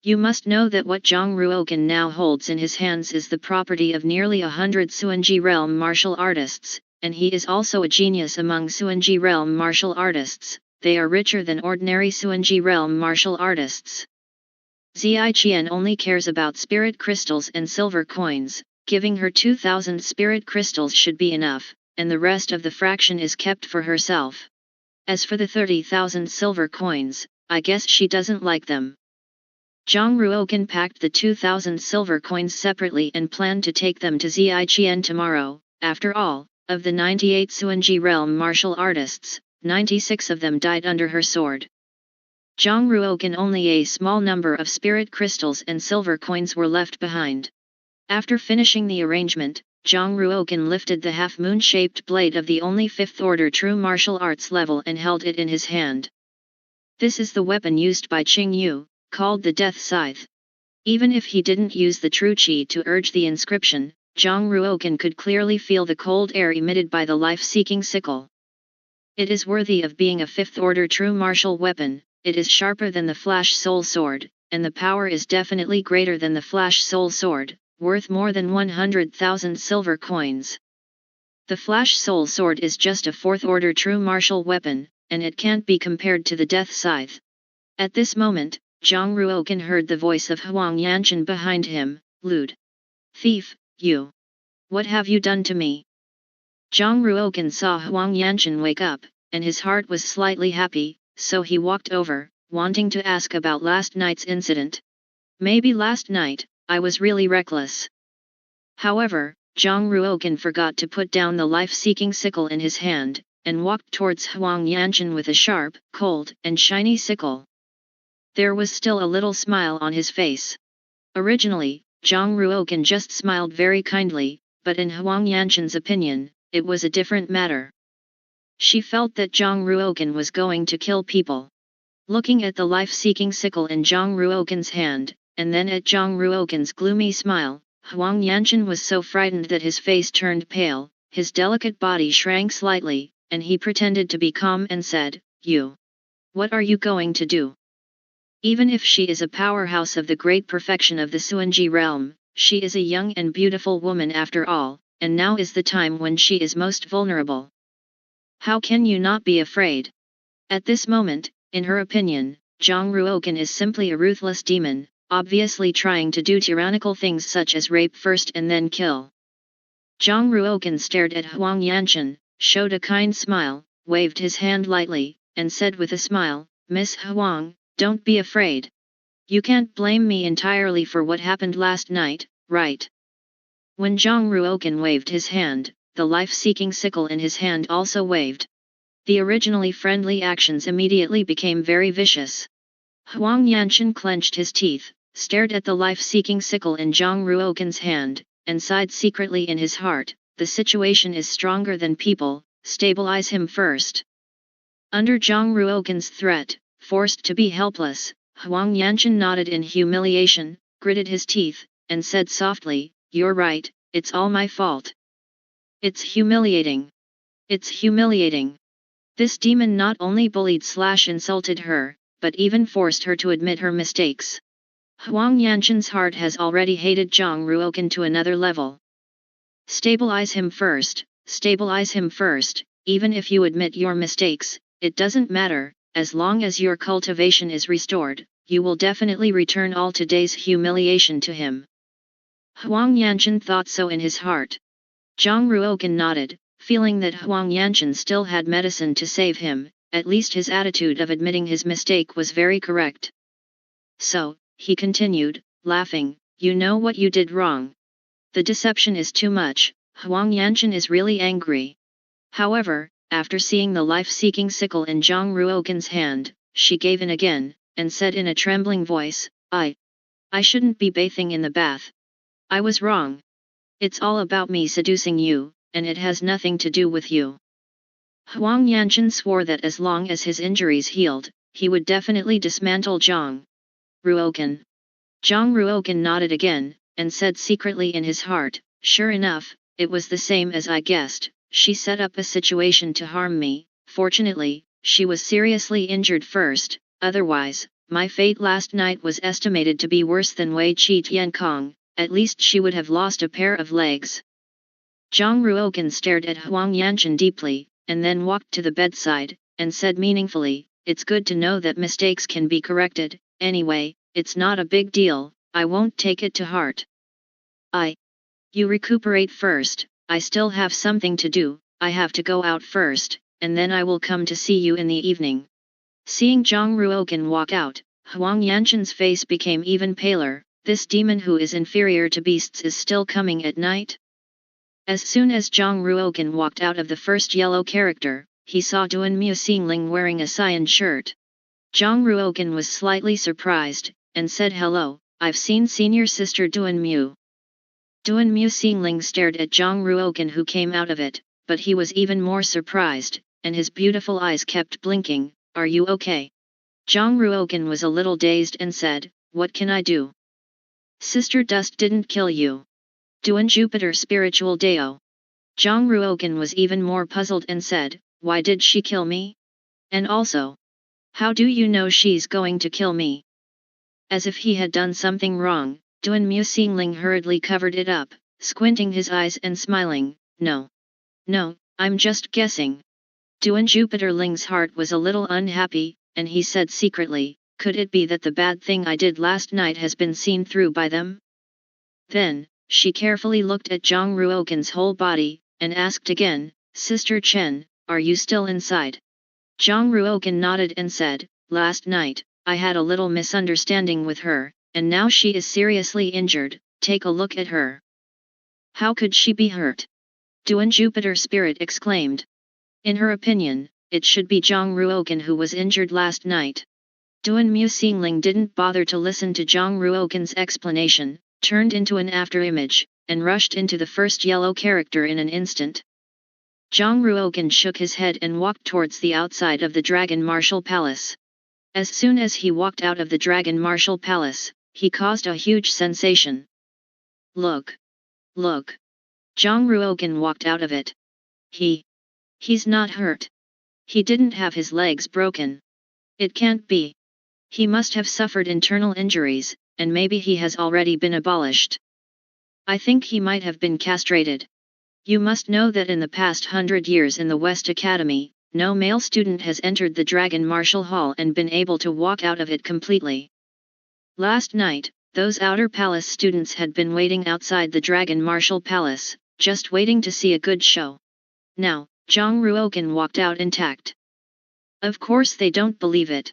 S1: You must know that what Zhang Ruoken now holds in his hands is the property of nearly 100 Suanji realm martial artists, and he is also a genius among Suanji realm martial artists. They are richer than ordinary Suanji realm martial artists. Ziyi Qian only cares about spirit crystals and silver coins. Giving her 2,000 spirit crystals should be enough, and the rest of the fraction is kept for herself. As for the 30,000 silver coins, I guess she doesn't like them. Zhang Ruoken packed the 2,000 silver coins separately and planned to take them to Ziyi Qian tomorrow. After all, of the 98 Suanji realm martial artists, 96 of them died under her sword. Zhang Ruoken only a small number of spirit crystals and silver coins were left behind. After finishing the arrangement, Zhang Ruoken lifted the half-moon-shaped blade of the only fifth-order true martial arts level and held it in his hand. This is the weapon used by Qing Yu, called the Death Scythe. Even if he didn't use the true qi to urge the inscription, Zhang Ruoken could clearly feel the cold air emitted by the life-seeking sickle. It is worthy of being a fifth-order true martial weapon. It is sharper than the Flash Soul Sword, and the power is definitely greater than the Flash Soul Sword, worth more than 100,000 silver coins. The Flash Soul Sword is just a fourth-order true martial weapon, and it can't be compared to the Death Scythe. At this moment, Zhang Ruoken heard the voice of Huang Yanchen behind him, "Lewd thief, you! What have you done to me?" Zhang Ruoken saw Huang Yanchen wake up, and his heart was slightly happy, so he walked over, wanting to ask about last night's incident. Maybe last night, I was really reckless. However, Zhang Ruogan forgot to put down the life-seeking sickle in his hand, and walked towards Huang Yanchen with a sharp, cold, and shiny sickle. There was still a little smile on his face. Originally, Zhang Ruogan just smiled very kindly, but in Huang Yanchen's opinion, it was a different matter. She felt that Zhang Ruogan was going to kill people. Looking at the life-seeking sickle in Zhang Ruogan's hand, and then at Zhang Ruogan's gloomy smile, Huang Yanchen was so frightened that his face turned pale, his delicate body shrank slightly, and he pretended to be calm and said, "You. What are you going to do?" Even if she is a powerhouse of the great perfection of the Suanji realm, she is a young and beautiful woman after all, and now is the time when she is most vulnerable. How can you not be afraid? At this moment, in her opinion, Zhang Ruogan is simply a ruthless demon, obviously trying to do tyrannical things such as rape first and then kill. Zhang Ruogan stared at Huang Yanchen, showed a kind smile, waved his hand lightly, and said with a smile, "Miss Huang, don't be afraid. You can't blame me entirely for what happened last night, right?" When Zhang Ruogan waved his hand, the life-seeking sickle in his hand also waved. The originally friendly actions immediately became very vicious. Huang Yanchen clenched his teeth, stared at the life-seeking sickle in Zhang Ruogan's hand, and sighed secretly in his heart, "The situation is stronger than people, stabilize him first." Under Zhang Ruogan's threat, forced to be helpless, Huang Yanchen nodded in humiliation, gritted his teeth, and said softly, "You're right, it's all my fault. It's humiliating. It's humiliating." This demon not only bullied/insulted her, but even forced her to admit her mistakes. Huang Yanchen's heart has already hated Zhang Ruogan to another level. Stabilize him first, even if you admit your mistakes, it doesn't matter, as long as your cultivation is restored, you will definitely return all today's humiliation to him. Huang Yanchen thought so in his heart. Zhang Ruogan nodded, feeling that Huang Yanchen still had medicine to save him, at least his attitude of admitting his mistake was very correct. "So," he continued, laughing, "you know what you did wrong. The deception is too much." Huang Yanchen is really angry. However, after seeing the life-seeking sickle in Zhang Ruogan's hand, she gave in again, and said in a trembling voice, I shouldn't be bathing in the bath. I was wrong. It's all about me seducing you, and it has nothing to do with you." Huang Yanchen swore that as long as his injuries healed, he would definitely dismantle Zhang Ruogan. Zhang Ruogan nodded again, and said secretly in his heart, "Sure enough, it was the same as I guessed, she set up a situation to harm me. Fortunately, she was seriously injured first, otherwise, my fate last night was estimated to be worse than Wei Qi Tiankong, at least she would have lost a pair of legs." Zhang Ruogan stared at Huang Yanchen deeply, and then walked to the bedside, and said meaningfully, "It's good to know that mistakes can be corrected, anyway, it's not a big deal, I won't take it to heart. You recuperate first, I still have something to do, I have to go out first, and then I will come to see you in the evening." Seeing Zhang Ruogan walk out, Huang Yanchen's face became even paler. This demon who is inferior to beasts is still coming at night? As soon as Zhang Ruogan walked out of the first yellow character, he saw Duan Mu Xingling wearing a cyan shirt. Zhang Ruogan was slightly surprised, and said, "Hello, I've seen senior sister Duan Mu." Duan Mu Xingling stared at Zhang Ruogan who came out of it, but he was even more surprised, and his beautiful eyes kept blinking. "Are you okay?" Zhang Ruogan was a little dazed and said, "What can I do? Sister Dust didn't kill you. Duan Jupiter Spiritual Deo." Zhang Ruogan was even more puzzled and said, "Why did she kill me? And also, how do you know she's going to kill me?" As if he had done something wrong, Duan Mu Xingling hurriedly covered it up, squinting his eyes and smiling, No, I'm just guessing." Duan Jupiter Ling's heart was a little unhappy, and he said secretly, "Could it be that the bad thing I did last night has been seen through by them?" Then, she carefully looked at Zhang Ruogan's whole body, and asked again, "Sister Chen, are you still inside?" Zhang Ruoken nodded and said, "Last night, I had a little misunderstanding with her, and now she is seriously injured. Take a look at her." "How could she be hurt?" Duan Jupiter Spirit exclaimed. In her opinion, it should be Zhang Ruoken who was injured last night. Duan Mu Xingling didn't bother to listen to Zhang Ruoken's explanation, turned into an afterimage, and rushed into the first yellow character in an instant. Zhang Ruoken shook his head and walked towards the outside of the Dragon Martial Palace. As soon as he walked out of the Dragon Martial Palace, he caused a huge sensation. "Look! Look!" Zhang Ruoken walked out of it. He's not hurt. He didn't have his legs broken. It can't be. He must have suffered internal injuries, and maybe he has already been abolished. I think he might have been castrated. You must know that in the past 100 years in the West Academy, no male student has entered the Dragon Martial Hall and been able to walk out of it completely. Last night, those outer palace students had been waiting outside the Dragon Martial Palace, just waiting to see a good show. Now, Zhang Ruoken walked out intact. Of course they don't believe it.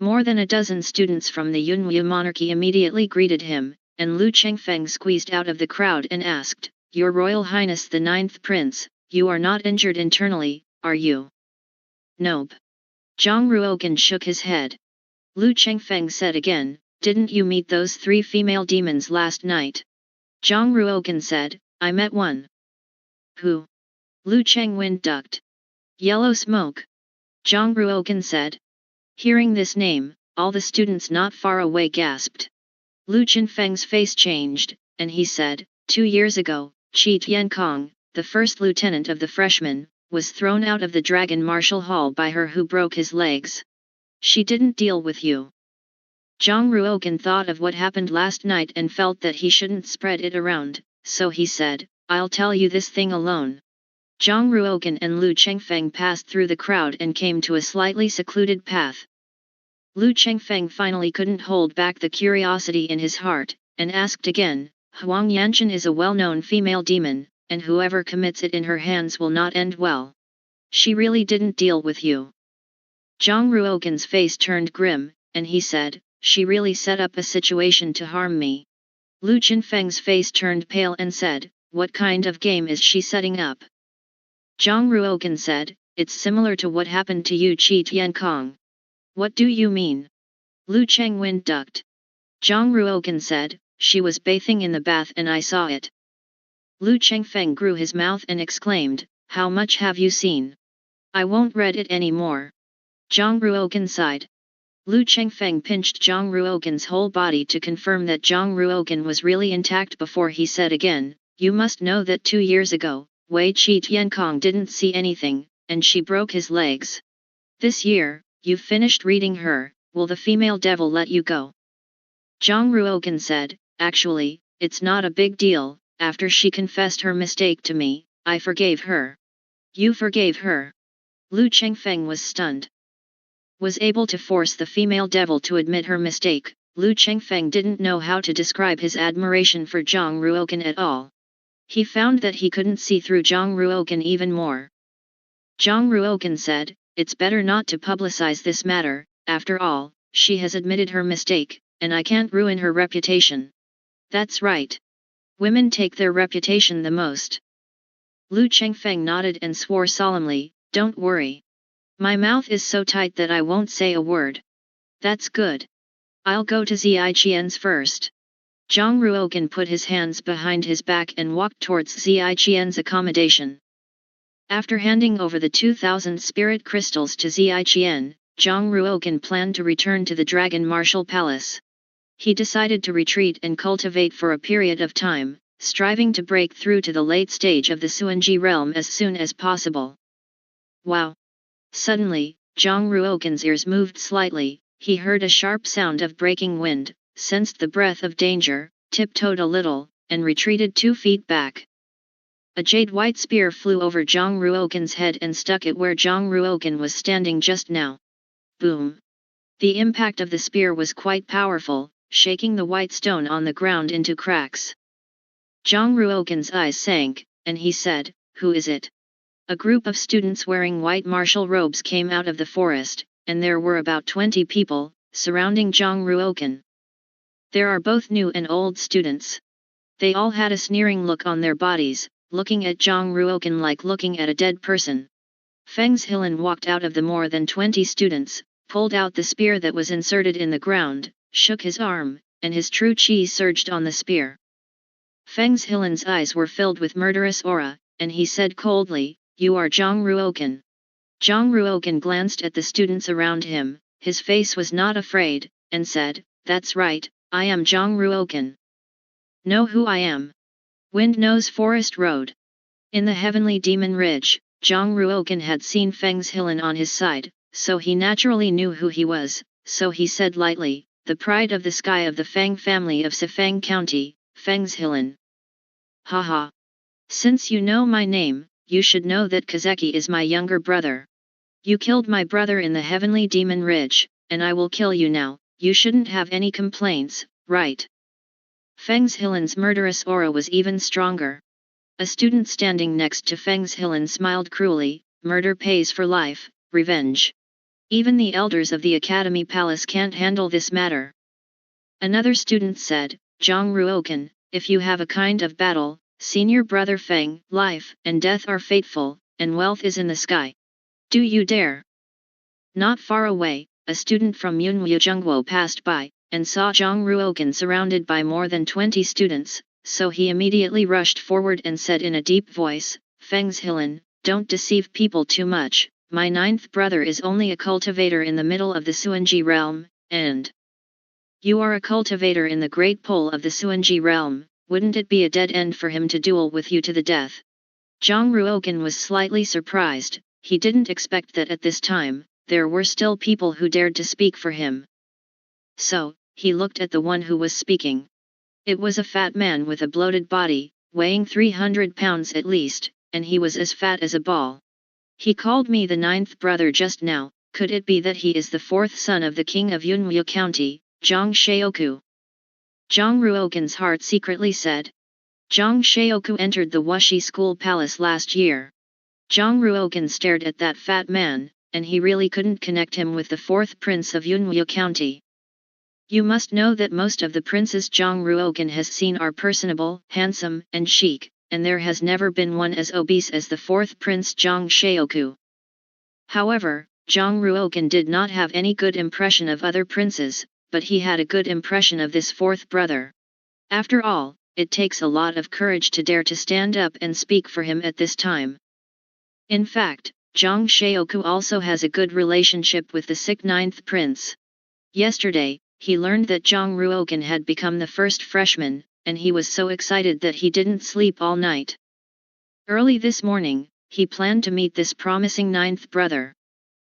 S1: More than a dozen students from the Yunwu monarchy immediately greeted him, and Lu Chengfeng squeezed out of the crowd and asked, "Your Royal Highness the Ninth Prince, you are not injured internally, are you?" "Nope." Zhang Ruoken shook his head. Lu Chengfeng said again, "Didn't you meet those 3 female demons last night?" Zhang Ruoken said, "I met one." "Who?" Lu Chengwen ducked. "Yellow Smoke." Zhang Ruoken said. Hearing this name, all the students not far away gasped. Lu Chenfeng's face changed, and he said, 2 years ago, Qi Tiankong, the first lieutenant of the freshmen, was thrown out of the Dragon Martial Hall by her who broke his legs. She didn't deal with you." Zhang Ruoken thought of what happened last night and felt that he shouldn't spread it around, so he said, "I'll tell you this thing alone." Zhang Ruoken and Lu Chengfeng passed through the crowd and came to a slightly secluded path. Lu Chengfeng finally couldn't hold back the curiosity in his heart, and asked again, "Huang Yanchen is a well-known female demon, and whoever commits it in her hands will not end well. She really didn't deal with you?" Zhang Ruoken's face turned grim, and he said, "She really set up a situation to harm me." Lu Chengfeng's face turned pale and said, "What kind of game is she setting up?" Zhang Ruoken said, "It's similar to what happened to you Qi Tiankong." "What do you mean?" Lu Chengwen ducked. Zhang Ruoken said, "She was bathing in the bath and I saw it." Lu Chengfeng grew his mouth and exclaimed, "How much have you seen? I won't read it anymore." Zhang Ruoken sighed. Lu Chengfeng pinched Zhang Ruoken's whole body to confirm that Zhang Ruoken was really intact before he said again, "You must know that 2 years ago, Wei Qi Tiankong didn't see anything, and she broke his legs. This year, you've finished reading her, will the female devil let you go?" Zhang Ruoken said, "Actually, it's not a big deal, after she confessed her mistake to me, I forgave her." "You forgave her?" Lu Chengfeng was stunned. Was able to force the female devil to admit her mistake. Lu Chengfeng didn't know how to describe his admiration for Zhang Ruoken at all. He found that he couldn't see through Zhang Ruoken even more. Zhang Ruoken said, "It's better not to publicize this matter, after all, she has admitted her mistake, and I can't ruin her reputation." "That's right. Women take their reputation the most." Lu Chengfeng nodded and swore solemnly, "Don't worry. My mouth is so tight that I won't say a word." "That's good. I'll go to Ziyiqian's first." Zhang Ruoken put his hands behind his back and walked towards Ziyiqian's accommodation. After handing over the 2,000 spirit crystals to Ziyiqian, Zhang Ruoken planned to return to the Dragon Martial Palace. He decided to retreat and cultivate for a period of time, striving to break through to the late stage of the Suanji realm as soon as possible. Wow! Suddenly, Zhang Ruoken's ears moved slightly, he heard a sharp sound of breaking wind, sensed the breath of danger, tiptoed a little, and retreated 2 feet back. A jade-white spear flew over Zhang Ruoken's head and stuck it where Zhang Ruoken was standing just now. Boom! The impact of the spear was quite powerful, shaking the white stone on the ground into cracks. Zhang Ruoken's eyes sank, and he said, "Who is it?" A group of students wearing white martial robes came out of the forest, and there were about 20 people, surrounding Zhang Ruoken. There are both new and old students. They all had a sneering look on their bodies, looking at Zhang Ruoken like looking at a dead person. Feng Zhilan walked out of the more than 20 students, pulled out the spear that was inserted in the ground, shook his arm, and his true chi surged on the spear. Feng Zhilan's eyes were filled with murderous aura, and he said coldly, "You are Zhang Ruoken." Zhang Ruoken glanced at the students around him, his face was not afraid, and said, "That's right, I am Zhang Ruoken. Know who I am? Wind Nose Forest Road." In the Heavenly Demon Ridge, Zhang Ruoken had seen Feng Zhilan on his side, so he naturally knew who he was, so he said lightly, "The pride of the sky of the Feng family of Sifang County, Feng Zhilan." "Haha. Since you know my name, you should know that Kazeki is my younger brother. You killed my brother in the Heavenly Demon Ridge, and I will kill you now, you shouldn't have any complaints, right?" Feng Zhilan's murderous aura was even stronger. A student standing next to Feng Zhilan smiled cruelly, "Murder pays for life, revenge. Even the elders of the Academy Palace can't handle this matter." Another student said, "Zhang Ruoken, if you have a kind of battle, senior brother Feng, life and death are fateful, and wealth is in the sky. Do you dare?" Not far away, a student from Yunwu Zhengguo passed by, and saw Zhang Ruoken surrounded by more than 20 students, so he immediately rushed forward and said in a deep voice, "Feng Zhilan, don't deceive people too much, my ninth brother is only a cultivator in the middle of the Suanji realm, and you are a cultivator in the great pole of the Suanji realm, wouldn't it be a dead end for him to duel with you to the death?" Zhang Ruoken was slightly surprised, he didn't expect that at this time, there were still people who dared to speak for him. So, he looked at the one who was speaking. It was a fat man with a bloated body, weighing 300 pounds at least, and he was as fat as a ball. "He called me the ninth brother just now, could it be that he is the fourth son of the king of Yunwu County, Zhang Shaoku?" Zhang Ruoken's heart secretly said. Zhang Shaoku entered the Wuxi school palace last year. Zhang Ruoken stared at that fat man, and he really couldn't connect him with the fourth prince of Yunwu County. You must know that most of the princes Zhang Ruoken has seen are personable, handsome, and chic, and there has never been one as obese as the fourth prince Zhang Shaoku. However, Zhang Ruoken did not have any good impression of other princes, but he had a good impression of this fourth brother. After all, it takes a lot of courage to dare to stand up and speak for him at this time. In fact, Zhang Shaoku also has a good relationship with the sick ninth prince. Yesterday, he learned that Zhang Ruoken had become the first freshman, and he was so excited that he didn't sleep all night. Early this morning, he planned to meet this promising ninth brother.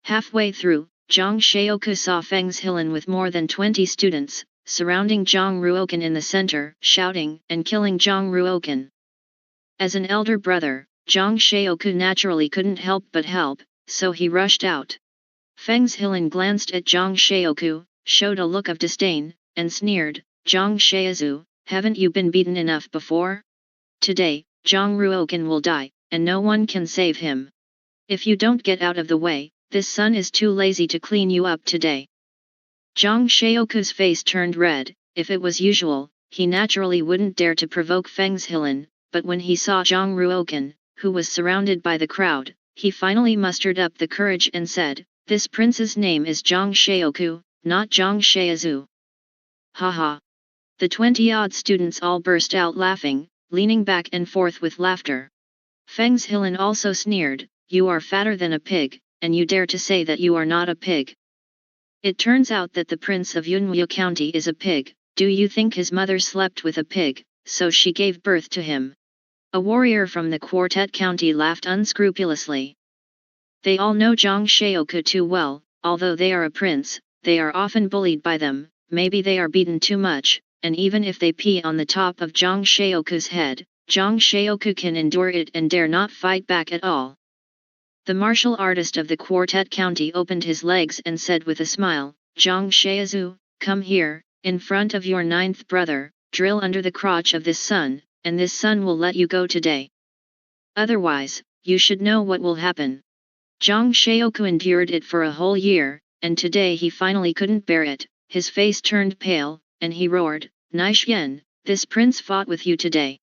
S1: Halfway through, Zhang Shaoku saw Feng Zhilan with more than 20 students, surrounding Zhang Ruoken in the center, shouting and killing Zhang Ruoken. As an elder brother, Zhang Shaoku naturally couldn't help but help, so he rushed out. Feng Zhilan glanced at Zhang Shaoku, showed a look of disdain, and sneered, "Zhang Shaozu, haven't you been beaten enough before? Today, Zhang Ruoken will die, and no one can save him. If you don't get out of the way, this sun is too lazy to clean you up today." Zhang Shaoku's face turned red. If it was usual, he naturally wouldn't dare to provoke Feng Zhilan, but when he saw Zhang Ruoken, who was surrounded by the crowd, he finally mustered up the courage and said, "This prince's name is Zhang Shaoku, not Zhang Shaozu." Haha. The 20-odd students all burst out laughing, leaning back and forth with laughter. Feng Zhilan also sneered, "You are fatter than a pig, and you dare to say that you are not a pig. It turns out that the prince of Yunwu County is a pig. Do you think his mother slept with a pig, so she gave birth to him?" A warrior from the Quartet County laughed unscrupulously. They all know Zhang Shaoku too well, although they are a prince, they are often bullied by them, maybe they are beaten too much, and even if they pee on the top of Zhang Shaoku's head, Zhang Shaoku can endure it and dare not fight back at all. The martial artist of the Quartet County opened his legs and said with a smile, "Zhang Shaozu, come here, in front of your ninth brother, drill under the crotch of this sun, and this sun will let you go today. Otherwise, you should know what will happen. Zhang Shaoku endured it for a whole year, and today he finally couldn't bear it. His face turned pale, and he roared, Naixuan, this prince fought with you today.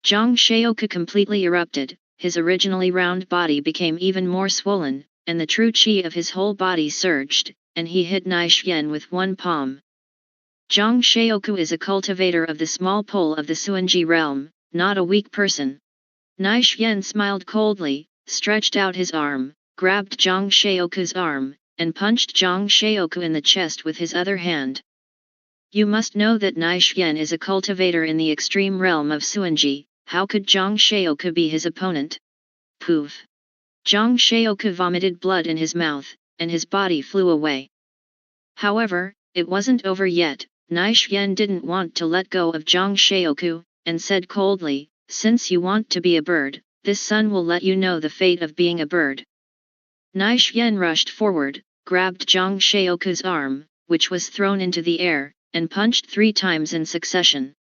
S1: Zhang Shaoku completely erupted, his originally round body became even more swollen, and the true qi of his whole body surged, and he hit Naixuan with one palm. Zhang Shaoku is a cultivator of the small pole of the Suanji realm, not a weak person. Naixuan smiled coldly, stretched out his arm, grabbed Zhang Shaoku's arm, and punched Zhang Shaoku in the chest with his other hand. You must know that Naixuan is a cultivator in the extreme realm of Suanji. How could Zhang Shaoku be his opponent? Poof! Zhang Shaoku vomited blood in his mouth, and his body flew away. However, it wasn't over yet. Naixuan didn't want to let go of Zhang Shaoku, and said coldly, since you want to be a bird, this sun will let you know the fate of being a bird. Naixuan rushed forward, grabbed Zhang Shaoku's arm, which was thrown into the air, and punched 3 times in succession.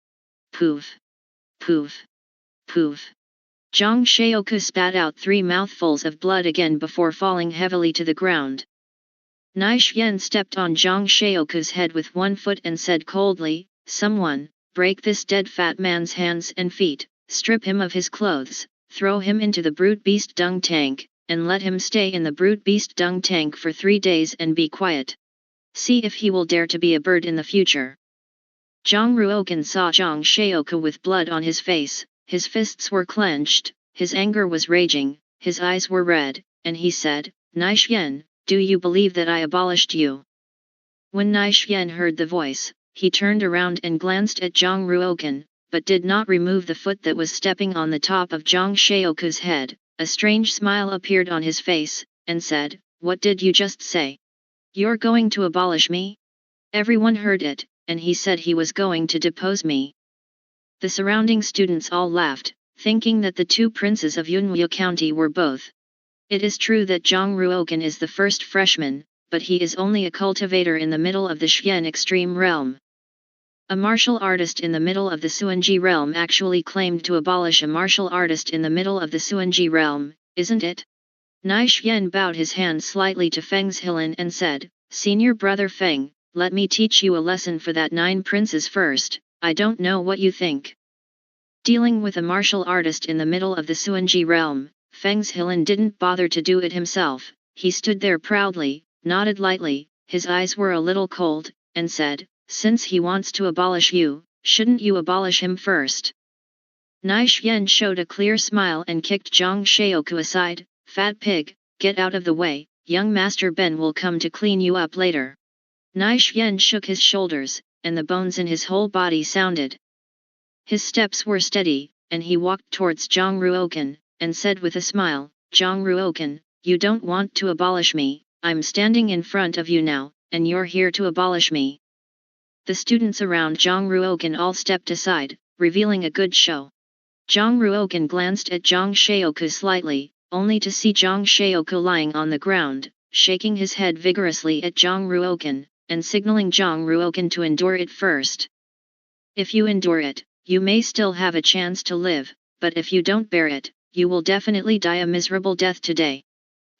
S1: Poof! Poof! Poof! Zhang Shaoku spat out 3 mouthfuls of blood again before falling heavily to the ground. Naixuan stepped on Zhang Shaoku's head with one foot and said coldly, someone, break this dead fat man's hands and feet, strip him of his clothes, throw him into the brute beast dung tank, and let him stay in the brute beast dung tank for 3 days and be quiet. See if he will dare to be a bird in the future. Zhang Ruokan saw Zhang Shaoku with blood on his face, his fists were clenched, his anger was raging, his eyes were red, and he said, Naixuan, do you believe that I abolished you? When Naixuan heard the voice, he turned around and glanced at Zhang Ruokan, but did not remove the foot that was stepping on the top of Zhang Shaoku's head. A strange smile appeared on his face, and said, what did you just say? You're going to abolish me? Everyone heard it, and he said he was going to depose me. The surrounding students all laughed, thinking that the 2 princes of Yunwu County were both. It is true that Zhang Ruokan is the first freshman, but he is only a cultivator in the middle of the Xian extreme realm. A martial artist in the middle of the Suanji realm actually claimed to abolish a martial artist in the middle of the Suanji realm, isn't it? Naixuan bowed his hand slightly to Feng's Hilin and said, Senior brother Feng, let me teach you a lesson for that 9 princes first. I don't know what you think. Dealing with a martial artist in the middle of the Suanji realm, Feng's Hilin didn't bother to do it himself. He stood there proudly, nodded lightly, his eyes were a little cold, and said, since he wants to abolish you, shouldn't you abolish him first? Naixuan showed a clear smile and kicked Zhang Shaoku aside, fat pig, get out of the way, young Master Ben will come to clean you up later. Naixuan shook his shoulders, and the bones in his whole body sounded. His steps were steady, and he walked towards Zhang Ruokan, and said with a smile, Zhang Ruokan, you don't want to abolish me, I'm standing in front of you now, and you're here to abolish me. The students around Zhang Ruokan all stepped aside, revealing a good show. Zhang Ruokan glanced at Zhang Shaoku slightly, only to see Zhang Shaoku lying on the ground, shaking his head vigorously at Zhang Ruokan, and signaling Zhang Ruokan to endure it first. If you endure it, you may still have a chance to live, but if you don't bear it, you will definitely die a miserable death today.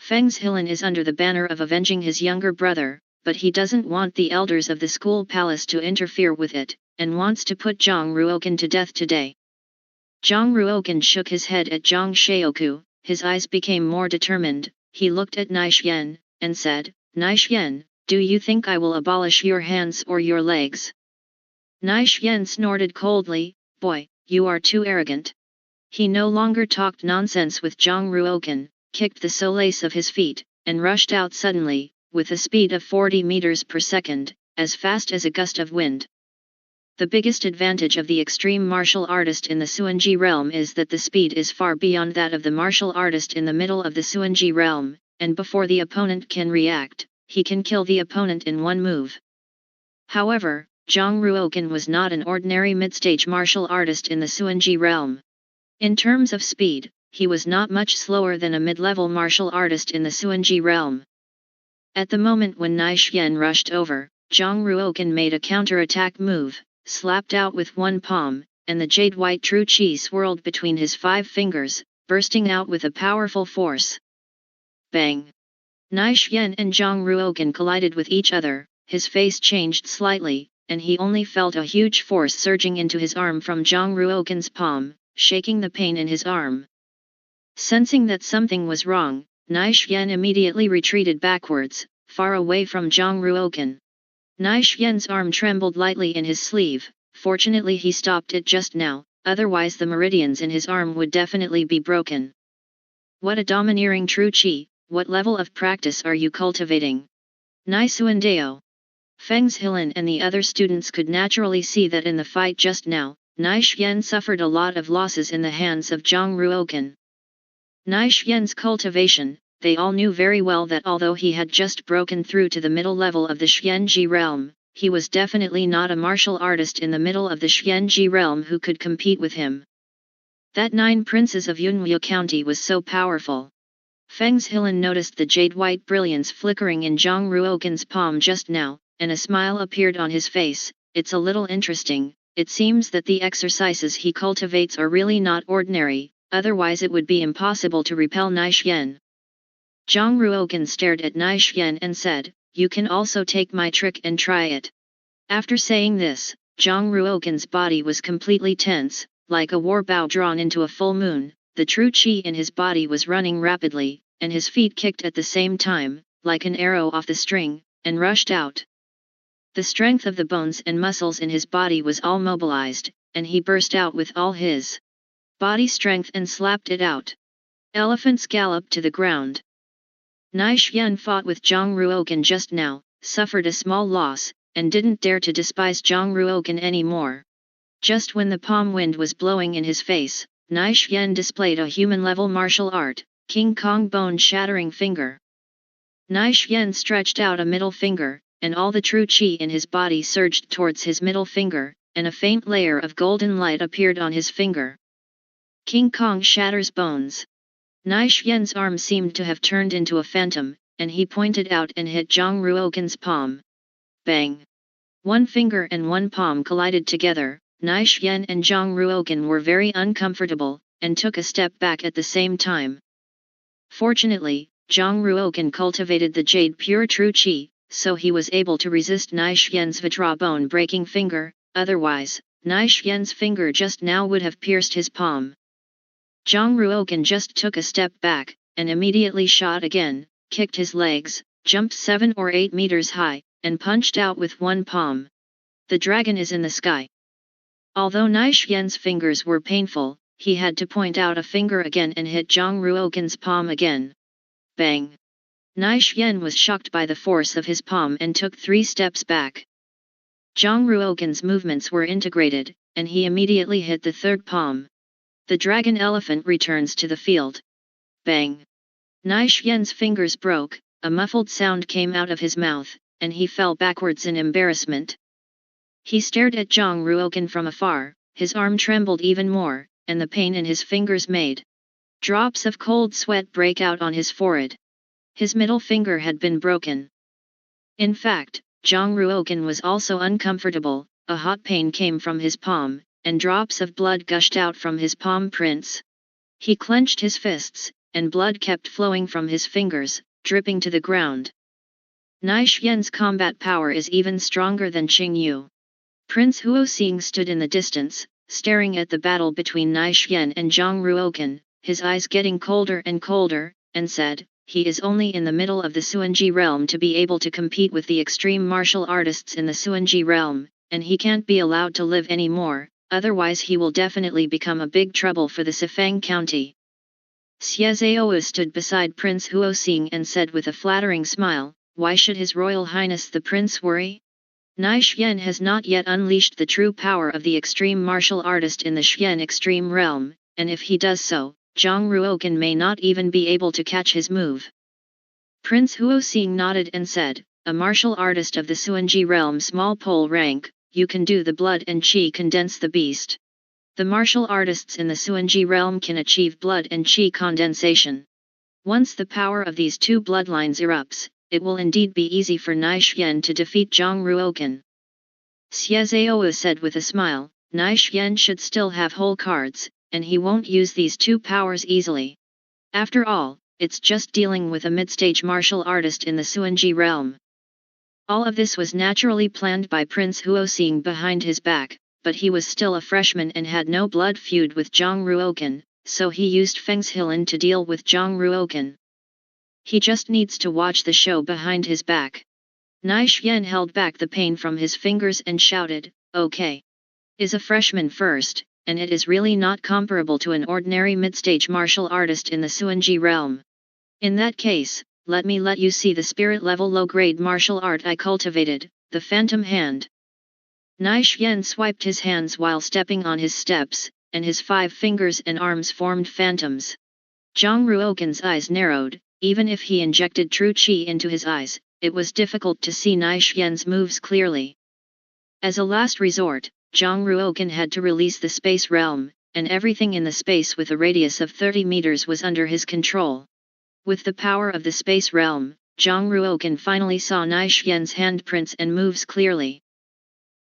S1: Feng's Hilin is under the banner of avenging his younger brother, but he doesn't want the elders of the school palace to interfere with it, and wants to put Zhang Ruokan to death today. Zhang Ruokan shook his head at Zhang Shaoku, his eyes became more determined, he looked at Naixuan, and said, Naixuan, do you think I will abolish your hands or your legs? Naixuan snorted coldly, boy, you are too arrogant. He no longer talked nonsense with Zhang Ruokan, kicked the solace of his feet, and rushed out suddenly, with a speed of 40 meters per second, as fast as a gust of wind. The biggest advantage of the extreme martial artist in the Suanji realm is that the speed is far beyond that of the martial artist in the middle of the Suanji realm, and before the opponent can react, he can kill the opponent in one move. However, Zhang Ruokan was not an ordinary mid-stage martial artist in the Suanji realm. In terms of speed, he was not much slower than a mid-level martial artist in the Suanji realm. At the moment when Naixuan rushed over, Zhang Ruokan made a counter-attack move, slapped out with one palm, and the jade-white true qi swirled between his 5 fingers, bursting out with a powerful force. Bang! Nai Xian and Zhang Ruogan collided with each other, his face changed slightly, and he only felt a huge force surging into his arm from Zhang Ruogan's palm, shaking the pain in his arm. Sensing that something was wrong, Nai Xian immediately retreated backwards, far away from Zhang Ruogan. Nai Xian's arm trembled lightly in his sleeve. Fortunately he stopped it just now, otherwise the meridians in his arm would definitely be broken. What a domineering true qi, what level of practice are you cultivating? Nai Suandao. Feng Zhilin and the other students could naturally see that in the fight just now, Nai Xian suffered a lot of losses in the hands of Zhang Ruogan. Nai Xian's cultivation, they all knew very well that although he had just broken through to the middle level of the Xianji realm, he was definitely not a martial artist in the middle of the Xianji realm who could compete with him. That 9 princes of Yunwu County was so powerful. Feng Zhilin noticed the jade-white brilliance flickering in Zhang Ruogan's palm just now, and a smile appeared on his face. It's a little interesting, it seems that the exercises he cultivates are really not ordinary, otherwise it would be impossible to repel Nai Xian. Zhang Ruogan stared at Nai Xian and said, "You can also take my trick and try it." After saying this, Zhang Ruogan's body was completely tense, like a war bow drawn into a full moon. The true qi in his body was running rapidly, and his feet kicked at the same time, like an arrow off the string, and rushed out. The strength of the bones and muscles in his body was all mobilized, and he burst out with all his body strength and slapped it out. Elephants galloped to the ground. Nai Xian fought with Zhang Ruogan just now, suffered a small loss, and didn't dare to despise Zhang Ruogan anymore. Just when the palm wind was blowing in his face, Nai Xian displayed a human-level martial art, King Kong bone-shattering finger. Nai Xian stretched out a middle finger, and all the true qi in his body surged towards his middle finger, and a faint layer of golden light appeared on his finger. King Kong shatters bones. Nai Xian's arm seemed to have turned into a phantom, and he pointed out and hit Zhang Ruogan's palm. Bang! One finger and one palm collided together. Nai Xian and Zhang Ruogan were very uncomfortable, and took a step back at the same time. Fortunately, Zhang Ruogan cultivated the jade pure true qi, so he was able to resist Nai Xian's Vajra bone-breaking finger, otherwise, Nai Xian's finger just now would have pierced his palm. Zhang Ruogan just took a step back, and immediately shot again, kicked his legs, jumped 7 or 8 meters high, and punched out with one palm. The dragon is in the sky. Although Nai Xian's fingers were painful, he had to point out a finger again and hit Zhang Ruogan's palm again. Bang! Nai Xian was shocked by the force of his palm and took 3 steps back. Zhang Ruogan's movements were integrated, and he immediately hit the 3rd palm. The dragon elephant returns to the field. Bang! Nai Xian's fingers broke, a muffled sound came out of his mouth, and he fell backwards in embarrassment. He stared at Zhang Ruogan from afar, his arm trembled even more, and the pain in his fingers made drops of cold sweat break out on his forehead. His middle finger had been broken. In fact, Zhang Ruogan was also uncomfortable, a hot pain came from his palm, and drops of blood gushed out from his palm prints. He clenched his fists, and blood kept flowing from his fingers, dripping to the ground. Nai Xian's combat power is even stronger than Qing Yu. Prince Huoxing stood in the distance, staring at the battle between Nai Xian and Zhang Ruogan, his eyes getting colder and colder, and said, "He is only in the middle of the Suanji realm to be able to compete with the extreme martial artists in the Suanji realm, and he can't be allowed to live anymore, otherwise he will definitely become a big trouble for the Sifang County." Xie Zhaoyu stood beside Prince Huoxing and said with a flattering smile, "Why should His Royal Highness the Prince worry? Nai Xian has not yet unleashed the true power of the extreme martial artist in the Xian extreme realm, and if he does so, Zhang Ruogan may not even be able to catch his move." Prince Huoxing nodded and said, "A martial artist of the Suanji realm small pole rank, you can do the blood and qi condense the beast. The martial artists in the Suanji realm can achieve blood and qi condensation. Once the power of these 2 bloodlines erupts, it will indeed be easy for Nai Xian to defeat Zhang Ruogan." Xie Zhaoyu said with a smile, "Nai Xian should still have whole cards, and he won't use these two powers easily. After all, it's just dealing with a mid-stage martial artist in the Suanji realm. All of this was naturally planned by Prince Huoxing behind his back, but he was still a freshman and had no blood feud with Zhang Ruoken, so he used Fengshilin to deal with Zhang Ruoken. He just needs to watch the show behind his back. Naixuan held back the pain from his fingers and shouted, "Okay. Is a freshman first, and it is really not comparable to an ordinary mid-stage martial artist in the Suanji realm. In that case, let me let you see the spirit-level low-grade martial art I cultivated, the Phantom Hand." Naixuan swiped his hands while stepping on his steps, and his 5 fingers and arms formed phantoms. Zhang Ruoken's eyes narrowed. Even if he injected true qi into his eyes, it was difficult to see Naixuan's moves clearly. As a last resort, Zhang Ruoken had to release the space realm, and everything in the space with a radius of 30 meters was under his control. With the power of the space realm, Zhang Ruoken finally saw Naixuan's handprints and moves clearly.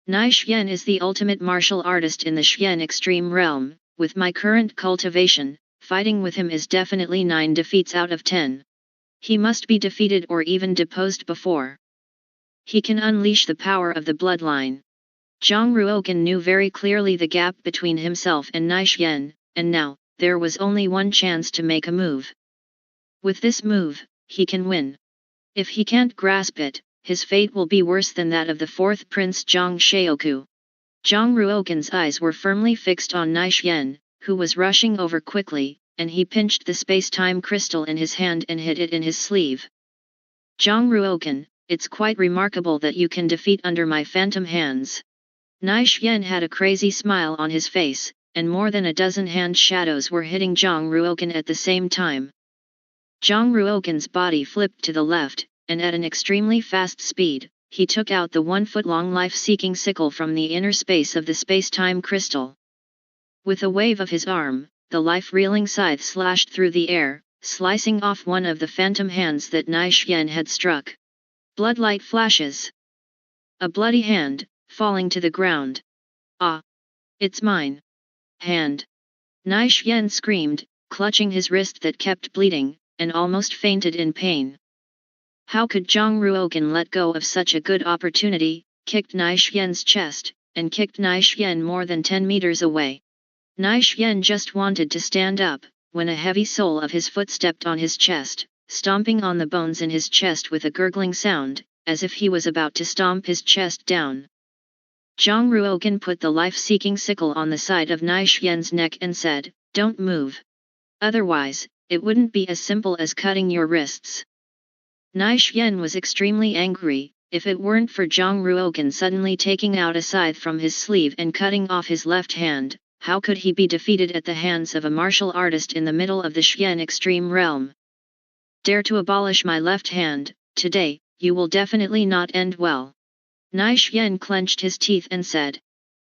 S1: Naixuan is the ultimate martial artist in the Xuan extreme realm. With my current cultivation, fighting with him is definitely 9 defeats out of 10. He must be defeated or even deposed before he can unleash the power of the bloodline. Zhang Ruoken knew very clearly the gap between himself and Naixuan, and now, there was only one chance to make a move. With this move, he can win. If he can't grasp it, his fate will be worse than that of the 4th Prince Zhang Shaoku. Zhang Ruoken's eyes were firmly fixed on Naixuan, who was rushing over quickly, and he pinched the space-time crystal in his hand and hid it in his sleeve. "Zhang Ruoken, it's quite remarkable that you can defeat under my phantom hands." Naixuan had a crazy smile on his face, and more than a dozen hand shadows were hitting Zhang Ruoken at the same time. Zhang Ruoken's body flipped to the left, and at an extremely fast speed, he took out the 1-foot-long life-seeking sickle from the inner space of the space-time crystal. With a wave of his arm, the life-reeling scythe slashed through the air, slicing off one of the phantom hands that Naixuan had struck. Bloodlight flashes. A bloody hand, falling to the ground. "Ah! It's mine hand!" Naixuan screamed, clutching his wrist that kept bleeding, and almost fainted in pain. How could Zhang Ruoken let go of such a good opportunity? Kicked Naixuan's chest, and kicked Naixuan more than 10 meters away. Naixuan just wanted to stand up, when a heavy sole of his foot stepped on his chest, stomping on the bones in his chest with a gurgling sound, as if he was about to stomp his chest down. Zhang Ruoken put the life-seeking sickle on the side of Naixuan's neck and said, "Don't move. Otherwise, it wouldn't be as simple as cutting your wrists." Naixuan was extremely angry. If it weren't for Zhang Ruoken suddenly taking out a scythe from his sleeve and cutting off his left hand, how could he be defeated at the hands of a martial artist in the middle of the Xuan extreme realm? "Dare to abolish my left hand, today, you will definitely not end well." Naixuan clenched his teeth and said.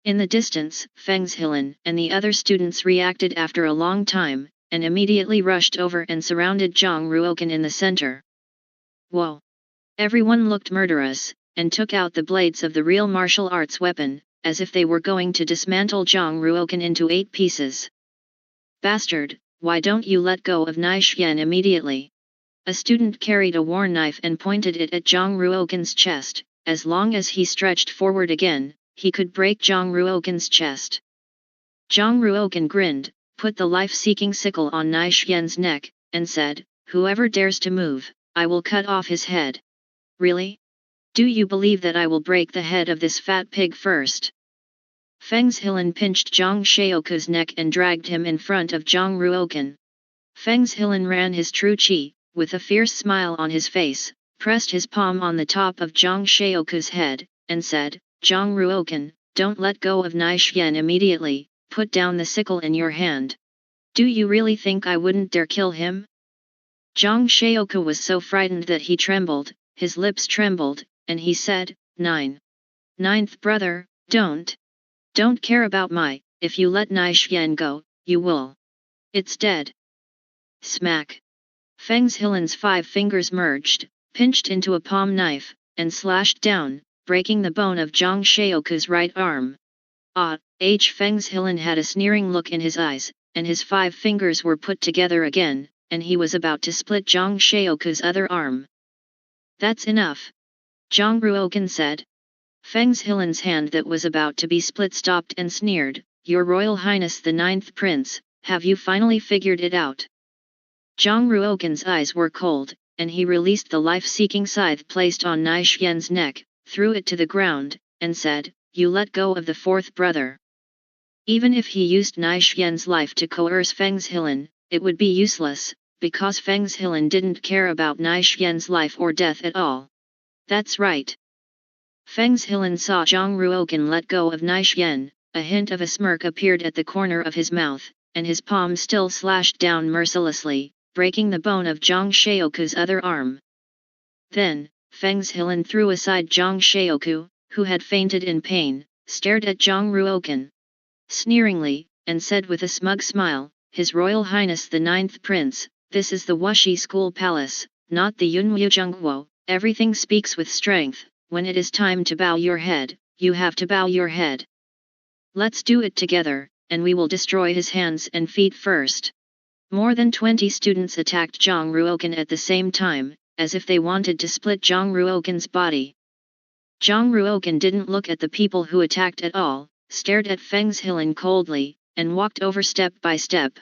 S1: In the distance, Fengshilin and the other students reacted after a long time, and immediately rushed over and surrounded Zhang Ruoken in the center. Whoa! Everyone looked murderous, and took out the blades of the real martial arts weapon, as if they were going to dismantle Zhang Ruoken into 8 pieces. "Bastard, why don't you let go of Naixuan immediately?" A student carried a worn knife and pointed it at Zhang Ruoken's chest. As long as he stretched forward again, he could break Zhang Ruoken's chest. Zhang Ruoken grinned, put the life-seeking sickle on Naixuan's neck, and said, "Whoever dares to move, I will cut off his head." "Really? Do you believe that I will break the head of this fat pig first?" Fengshilin pinched Zhang Shaoku's neck and dragged him in front of Zhang Ruoken. Fengshilin ran his true qi, with a fierce smile on his face, pressed his palm on the top of Zhang Shaoku's head, and said, "Zhang Ruoken, don't let go of Naixuan immediately, put down the sickle in your hand. Do you really think I wouldn't dare kill him?" Zhang Shaoku was so frightened that he trembled, his lips trembled, and he said, Ninth brother, don't care about if you let Naixuan go, you will. It's dead." Smack! Fengshilin's 5 fingers merged, pinched into a palm knife, and slashed down, breaking the bone of Zhang Shaoku's right arm. Fengshilin had a sneering look in his eyes, and his 5 fingers were put together again, and he was about to split Zhang Shaoku's other arm. "That's enough," Zhang Ruokan said. Feng Zhilan's hand that was about to be split stopped and sneered, "Your Royal Highness the 9th Prince, have you finally figured it out?" Zhang Ruokan's eyes were cold, and he released the life-seeking scythe placed on Nai Xian's neck, threw it to the ground, and said, "You let go of the 4th brother." Even if he used Nai Xian's life to coerce Feng Zhilan, it would be useless, because Feng Zhilan didn't care about Nai Xian's life or death at all. "That's right." Feng Zhilan saw Zhang Ruokan let go of Nai Xian, a hint of a smirk appeared at the corner of his mouth, and his palm still slashed down mercilessly, breaking the bone of Zhang Shaoku's other arm. Then, Feng Zhilan threw aside Zhang Shaoku, who had fainted in pain, stared at Zhang Ruokan sneeringly, and said with a smug smile, "His Royal Highness the 9th Prince, this is the Wuxi School Palace, not the Yunwu Zhongguo. Everything speaks with strength. When it is time to bow your head, you have to bow your head. Let's do it together, and we will destroy his hands and feet first." More than 20 students attacked Zhang Ruokan at the same time, as if they wanted to split Zhang Ruokan's body. Zhang Ruokan didn't look at the people who attacked at all, stared at Feng Zhilan coldly, and walked over step by step.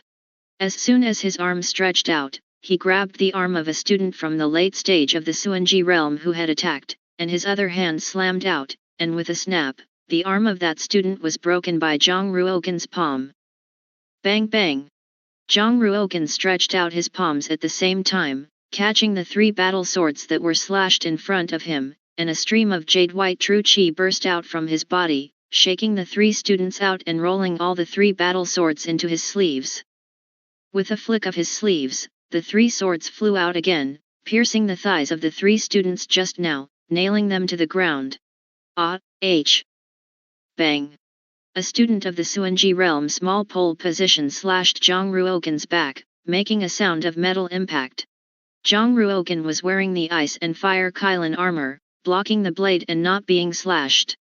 S1: As soon as his arm stretched out, he grabbed the arm of a student from the late stage of the Suanji realm who had attacked, and his other hand slammed out, and with a snap, the arm of that student was broken by Zhang Ruokan's palm. Bang bang! Zhang Ruokan stretched out his palms at the same time, catching the 3 battle swords that were slashed in front of him, and a stream of jade-white true qi burst out from his body, shaking the 3 students out and rolling all the 3 battle swords into his sleeves. With a flick of his sleeves, the 3 swords flew out again, piercing the thighs of the 3 students just now, nailing them to the ground. Bang! A student of the Suanji realm small pole position slashed Zhang Ruokan's back, making a sound of metal impact. Zhang Ruokan was wearing the ice and fire Kylin armor, blocking the blade and not being slashed.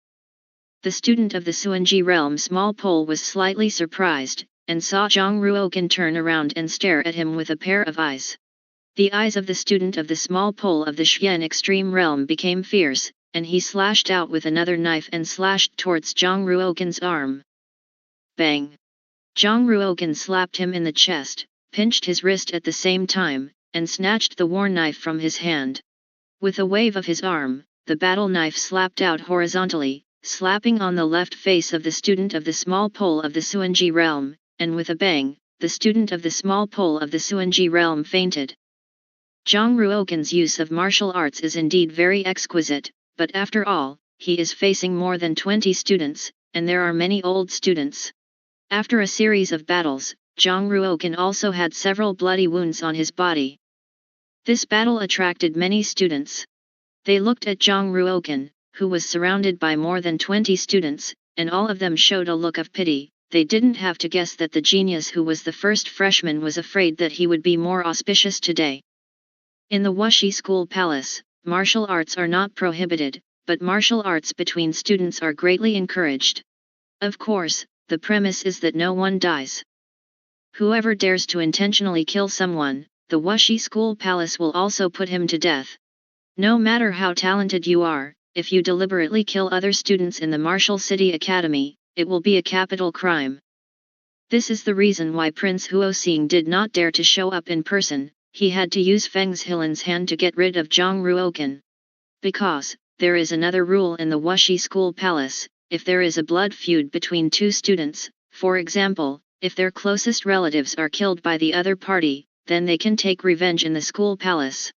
S1: The student of the Suanji realm small pole was slightly surprised, and saw Zhang Ruokan turn around and stare at him with a pair of eyes. The eyes of the student of the small pole of the Xian extreme realm became fierce, and he slashed out with another knife and slashed towards Zhang Ruokan's arm. Bang! Zhang Ruokan slapped him in the chest, pinched his wrist at the same time, and snatched the war knife from his hand. With a wave of his arm, the battle knife slapped out horizontally, slapping on the left face of the student of the small pole of the Suanji realm, and with a bang, the student of the small pole of the Suanji realm fainted. Zhang Ruokan's use of martial arts is indeed very exquisite, but after all, he is facing more than 20 students, and there are many old students. After a series of battles, Zhang Ruokan also had several bloody wounds on his body. This battle attracted many students. They looked at Zhang Ruokan, who was surrounded by more than 20 students, and all of them showed a look of pity. They didn't have to guess that the genius who was the first freshman was afraid that he would be more auspicious today. In the Wuxi School Palace, martial arts are not prohibited, but martial arts between students are greatly encouraged. Of course, the premise is that no one dies. Whoever dares to intentionally kill someone, the Wuxi School Palace will also put him to death. No matter how talented you are, if you deliberately kill other students in the Martial City Academy, it will be a capital crime. This is the reason why Prince Huoxing did not dare to show up in person. He had to use Feng Zhilan's hand to get rid of Zhang Ruokan. Because, there is another rule in the Wuxi School Palace: if there is a blood feud between 2 students, for example, if their closest relatives are killed by the other party, then they can take revenge in the school palace.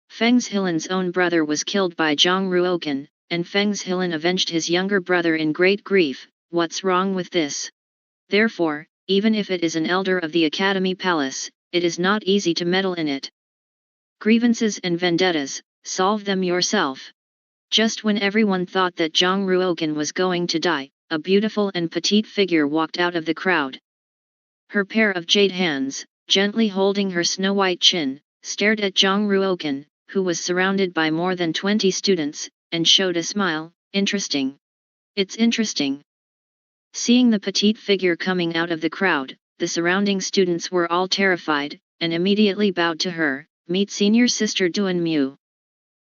S1: Feng Zhilan's own brother was killed by Zhang Ruokan, and Feng Zhilan avenged his younger brother in great grief. What's wrong with this? Therefore, even if it is an elder of the Academy Palace, it is not easy to meddle in it. Grievances and vendettas, solve them yourself. Just when everyone thought that Zhang Ruokan was going to die, a beautiful and petite figure walked out of the crowd. Her pair of jade hands, gently holding her snow-white chin, stared at Zhang Ruokan, who was surrounded by more than 20 students, and showed a smile. Interesting. It's interesting. Seeing the petite figure coming out of the crowd, the surrounding students were all terrified, and immediately bowed to her. Meet senior sister Duan Mu.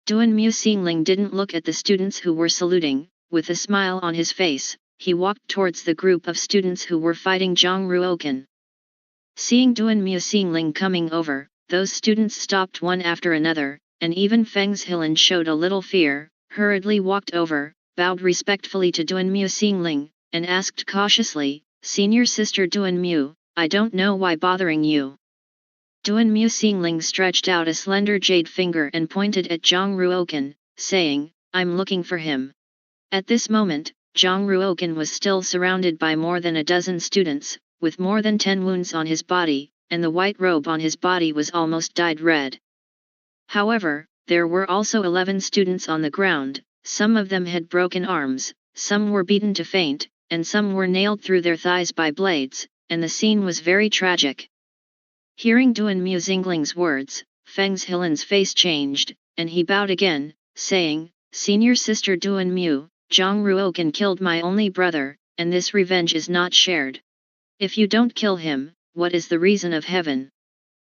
S1: Duan Mu Xingling didn't look at the students who were saluting. With a smile on his face, he walked towards the group of students who were fighting Zhang Ruoken. Seeing Duan Mu Xingling coming over, those students stopped one after another, and even Feng Zhilan showed a little fear, hurriedly walked over, bowed respectfully to Duan Mu Xingling, and asked cautiously, "Senior sister Duan Mu, I don't know why bothering you." Duan Mu Xingling stretched out a slender jade finger and pointed at Zhang Ruoken, saying, "I'm looking for him." At this moment, Zhang Ruoken was still surrounded by more than a dozen students, with more than 10 wounds on his body, and the white robe on his body was almost dyed red. However, there were also 11 students on the ground. Some of them had broken arms, some were beaten to faint, and some were nailed through their thighs by blades, and the scene was very tragic. Hearing Duan Mu Xingling's words, Feng Zhilan's face changed, and he bowed again, saying, "Senior sister Duan Mu, Zhang Ruoken killed my only brother, and this revenge is not shared. If you don't kill him, what is the reason of heaven?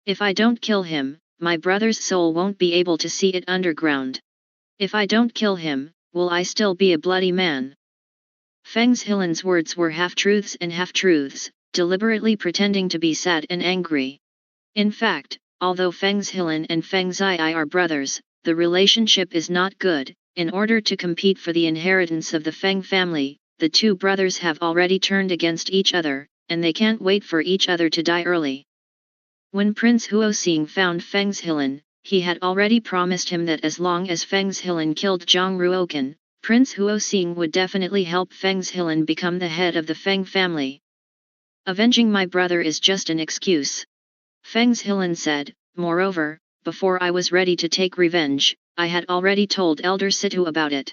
S1: If I don't kill him, my brother's soul won't be able to see it underground. If I don't kill him, will I still be a bloody man?" Feng Zhilan's words were half-truths and half-truths, deliberately pretending to be sad and angry. In fact, although Feng Zhilan and Feng Zii are brothers, the relationship is not good. In order to compete for the inheritance of the Feng family, the two brothers have already turned against each other, and they can't wait for each other to die early. When Prince Huoxing found Feng Zhilan, he had already promised him that as long as Feng Zhilan killed Zhang Ruoken, Prince Huoxing would definitely help Feng Zhilan become the head of the Feng family. "Avenging my brother is just an excuse," Feng Zhilan said. "Moreover, before I was ready to take revenge, I had already told Elder Situ about it."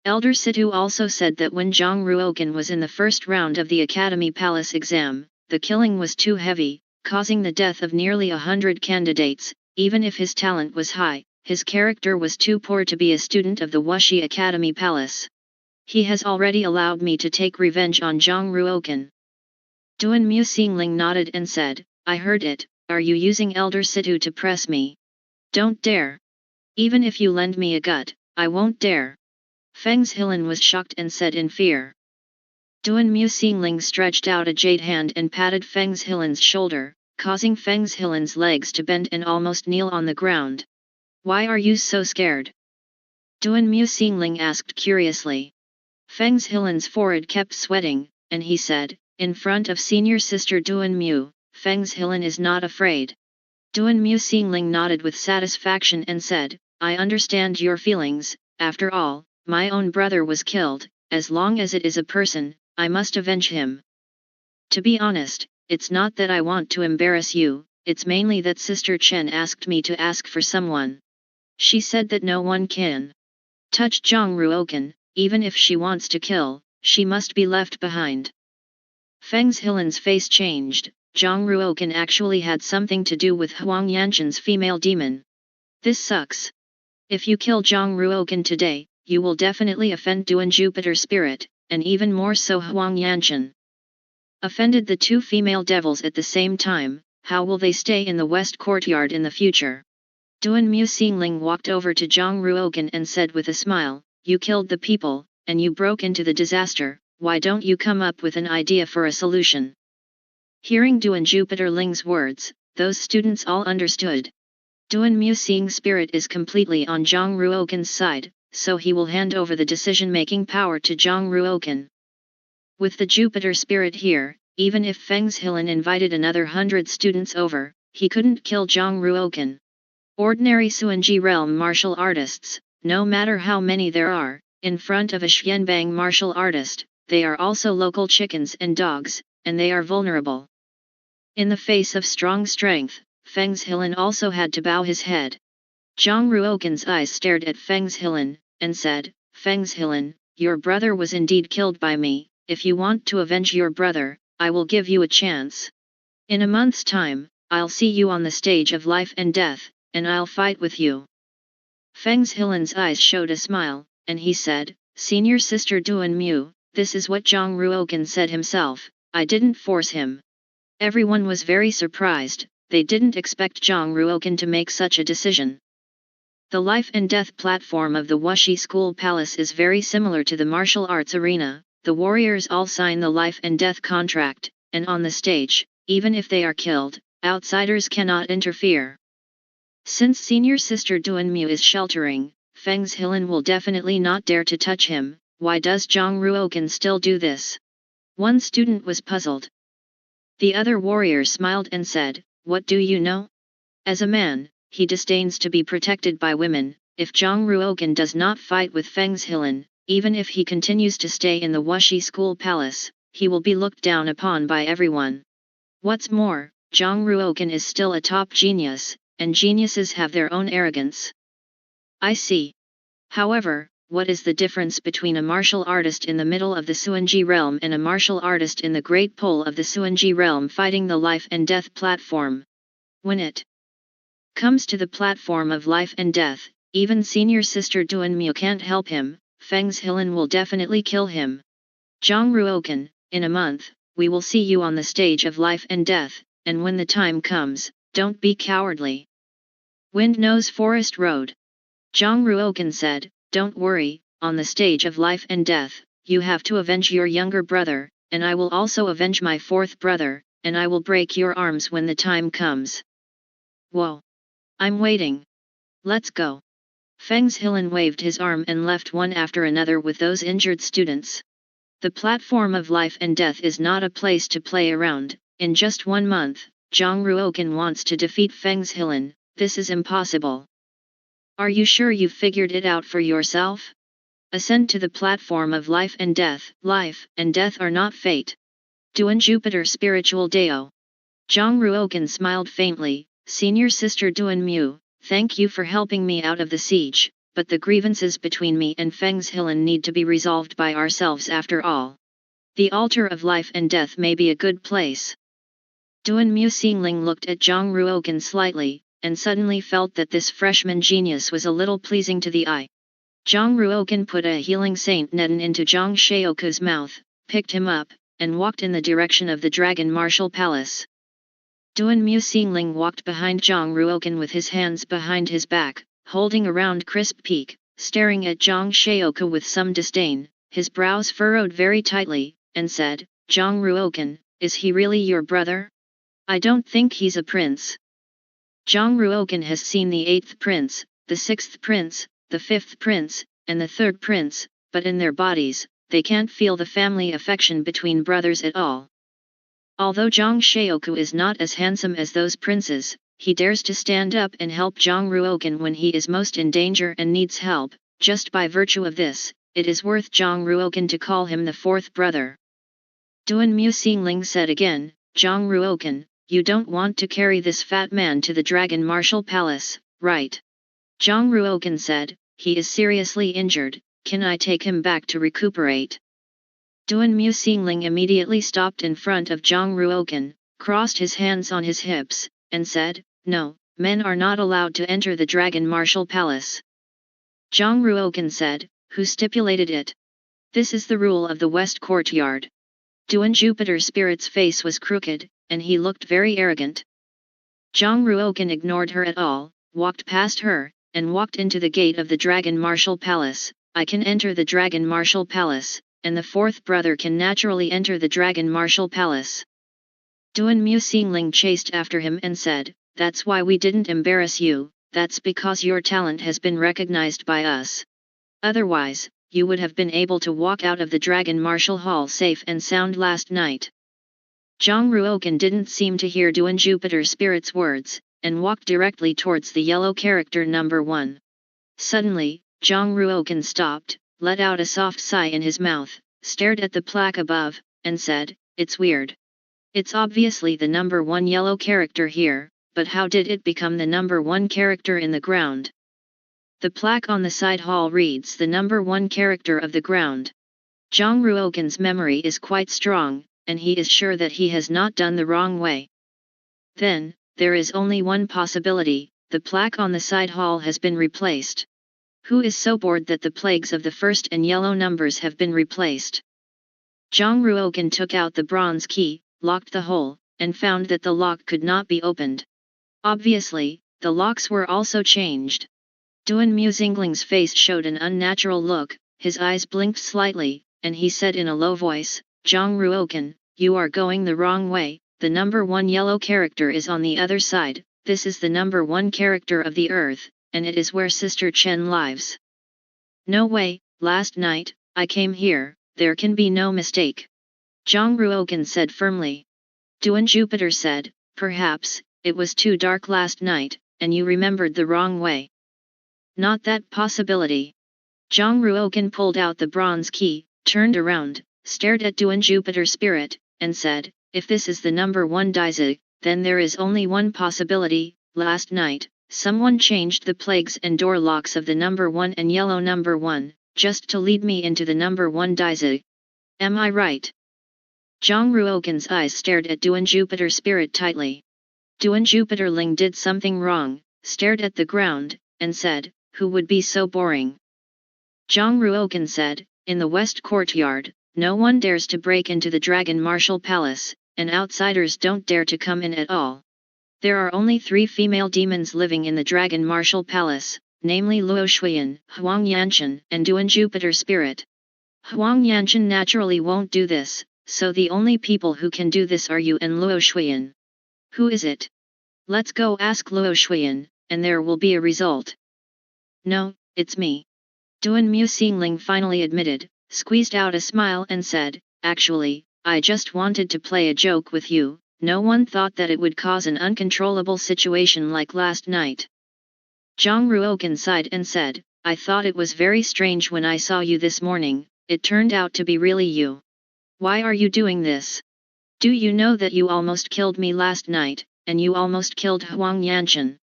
S1: Elder Situ also said that when Zhang Ruoken was in the first round of the Academy Palace exam, the killing was too heavy, causing the death of nearly 100 candidates. Even if his talent was high, his character was too poor to be a student of the Wuxi Academy Palace. He has already allowed me to take revenge on Zhang Ruoken. Duan Mu Xingling nodded and said, "I heard it. Are you using Elder Situ to press me? Don't dare. Even if you lend me a gut, I won't dare." Feng Zhilan was shocked and said in fear. Duan Mu Xingling stretched out a jade hand and patted Feng Zhilan's shoulder, causing Feng Zhilan's legs to bend and almost kneel on the ground. "Why are you so scared?" Duan Mu Xingling asked curiously. Feng Zhilan's forehead kept sweating, and he said, "In front of senior sister Duan Mu, Feng Zhilan is not afraid." Duan Mu Xingling nodded with satisfaction and said, "I understand your feelings. After all, my own brother was killed. As long as it is a person, I must avenge him. To be honest, it's not that I want to embarrass you, it's mainly that Sister Chen asked me to ask for someone. She said that no one can touch Zhang Ruoken, even if she wants to kill, she must be left behind." Feng Zhilan's face changed. Zhang Ruoken actually had something to do with Huang Yanshan's female demon. This sucks. If you kill Zhang Ruoken today, you will definitely offend Duan Jupiter Spirit, and even more so Huang Yanshan. Offended the two female devils at the same time, how will they stay in the West Courtyard in the future? Duan Mu Xingling walked over to Zhang Ruoken and said with a smile, "You killed the people, and you broke into the disaster, why don't you come up with an idea for a solution?" Hearing Duan Jupiter Ling's words, those students all understood. Duan Mu Xing's spirit is completely on Zhang Ruoken's side, so he will hand over the decision-making power to Zhang Ruoken. With the Jupiter spirit here, even if Feng Zhilan invited another 100 students over, he couldn't kill Zhang Ruoken. Ordinary Suanji realm martial artists, no matter how many there are, in front of a Xianbang martial artist, they are also local chickens and dogs, and they are vulnerable. In the face of strong strength, Feng Zhilan also had to bow his head. Zhang Ruoken's eyes stared at Feng Zhilan, and said, "Feng Zhilan, your brother was indeed killed by me. If you want to avenge your brother, I will give you a chance. In a month's time, I'll see you on the stage of life and death, and I'll fight with you." Feng Zhilan's eyes showed a smile, and he said, "Senior sister Duan Mu, this is what Zhang Ruoken said himself, I didn't force him. Everyone was very surprised, they didn't expect Zhang Ruoken to make such a decision. The life and death platform of the Wuxi School Palace is very similar to the martial arts arena. The warriors all sign the life and death contract, and on the stage, even if they are killed, outsiders cannot interfere. Since senior sister Duanmu is sheltering, Feng Zhilin will definitely not dare to touch him. Why does Zhang Ruoken still do this? One student was puzzled. The other warrior smiled and said, "What do you know? As a man, he disdains to be protected by women. If Zhang Ruoken does not fight with Feng Zhilin, even if he continues to stay in the Wuxi School Palace, he will be looked down upon by everyone. What's more, Zhang Ruoken is still a top genius, and geniuses have their own arrogance." I see. However, what is the difference between a martial artist in the middle of the Suanji realm and a martial artist in the great pole of the Suanji realm fighting the life and death platform? When it comes to the platform of life and death, even senior sister Duanmu can't help him. Feng Zhilin will definitely kill him. Zhang Ruoken, in a month, we will see you on the stage of life and death, and when the time comes, don't be cowardly. Wind Nose Forest Road. Zhang Ruoken said, "Don't worry, on the stage of life and death, you have to avenge your younger brother, and I will also avenge my fourth brother, and I will break your arms when the time comes." Whoa! I'm waiting. Let's go. Feng Zhilin waved his arm and left one after another with those injured students. The platform of life and death is not a place to play around. In just 1 month, Zhang Ruoken wants to defeat Feng Zhilin. This is impossible. Are you sure you've figured it out for yourself? Ascend to the platform of life and death. Life and death are not fate. Duan Jupiter Spiritual Dao. Zhang Ruoken smiled faintly. "Senior sister Duanmu, thank you for helping me out of the siege, but the grievances between me and Feng Zhilin need to be resolved by ourselves after all. The altar of life and death may be a good place." Duanmu Xingling looked at Zhang Ruoken slightly, and suddenly felt that this freshman genius was a little pleasing to the eye. Zhang Ruoken put a healing Saint Neden into Zhang Shaoku's mouth, picked him up, and walked in the direction of the Dragon Martial Palace. Duanmu Xingling walked behind Zhang Ruoken with his hands behind his back, holding a round crisp peak, staring at Zhang Shaoku with some disdain, his brows furrowed very tightly, and said, "Zhang Ruoken, is he really your brother? I don't think he's a prince." Zhang Ruoken has seen the 8th prince, the 6th prince, the 5th prince, and the 3rd prince, but in their bodies, they can't feel the family affection between brothers at all. Although Zhang Shaoku is not as handsome as those princes, he dares to stand up and help Zhang Ruoken when he is most in danger and needs help. Just by virtue of this, it is worth Zhang Ruoken to call him the 4th brother. Duanmu Xingling said again, "Zhang Ruoken, you don't want to carry this fat man to the Dragon Martial Palace, right?" Zhang Ruoken said, "He is seriously injured, can I take him back to recuperate?" Duanmu Xingling immediately stopped in front of Zhang Ruoken, crossed his hands on his hips, and said, "No, men are not allowed to enter the Dragon Martial Palace." Zhang Ruoken said, "Who stipulated it? This is the rule of the West Courtyard." Duan Jupiter Spirit's face was crooked, and he looked very arrogant. Zhang Ruoken ignored her at all, walked past her, and walked into the gate of the Dragon Martial Palace. "I can enter the Dragon Martial Palace, and the 4th brother can naturally enter the Dragon Martial Palace." Duanmu Xingling chased after him and said, "That's why we didn't embarrass you, that's because your talent has been recognized by us. Otherwise, you would have been able to walk out of the Dragon Martial Hall safe and sound last night." Zhang Ruoken didn't seem to hear Duan Jupiter Spirit's words, and walked directly towards the yellow character number 1. Suddenly, Zhang Ruoken stopped, let out a soft sigh in his mouth, stared at the plaque above, and said, "It's weird. It's obviously the number 1 yellow character here, but how did it become the number 1 character in the ground?" The plaque on the side hall reads the number 1 character of the ground. Zhang Ruoken's memory is quite strong, and he is sure that he has not done the wrong way. Then, there is only one possibility, the plaque on the side hall has been replaced. Who is so bored that the plagues of the first and yellow numbers have been replaced? Zhang Ruoken took out the bronze key, locked the hole, and found that the lock could not be opened. Obviously, the locks were also changed. Duan Musingling's face showed an unnatural look, his eyes blinked slightly, and he said in a low voice, Zhang Ruokan, you are going the wrong way, the number 1 yellow character is on the other side, this is the number 1 character of the earth, and it is where Sister Chen lives. No way, last night, I came here, there can be no mistake. Zhang Ruokan said firmly. Duan Jupiter said, perhaps, it was too dark last night, and you remembered the wrong way. Not that possibility. Zhang Ruokan pulled out the bronze key, turned around, stared at Duan Jupiter Spirit, and said, if this is the number 1 Daizhi, then there is only one possibility, last night, someone changed the plagues and door locks of the number 1 and yellow number 1, just to lead me into the number 1 Daizhi. Am I right? Zhang Ruokan's eyes stared at Duan Jupiter Spirit tightly. Duan Jupiter Ling did something wrong, stared at the ground, and said, who would be so boring? Zhang Ruokan said, in the west courtyard, no one dares to break into the Dragon Martial Palace, and outsiders don't dare to come in at all. There are only 3 female demons living in the Dragon Martial Palace, namely Luo Shuyan, Huang Yanchen, and Duan Jupiter Spirit. Huang Yanchen naturally won't do this, so the only people who can do this are you and Luo Shuyan. Who is it? Let's go ask Luo Shuyan, and there will be a result. No, it's me. Duan Muxingling finally admitted, squeezed out a smile and said, actually, I just wanted to play a joke with you, no one thought that it would cause an uncontrollable situation like last night. Zhang Ruokan sighed and said, I thought it was very strange when I saw you this morning, it turned out to be really you. Why are you doing this? Do you know that you almost killed me last night, and you almost killed Huang Yanchen?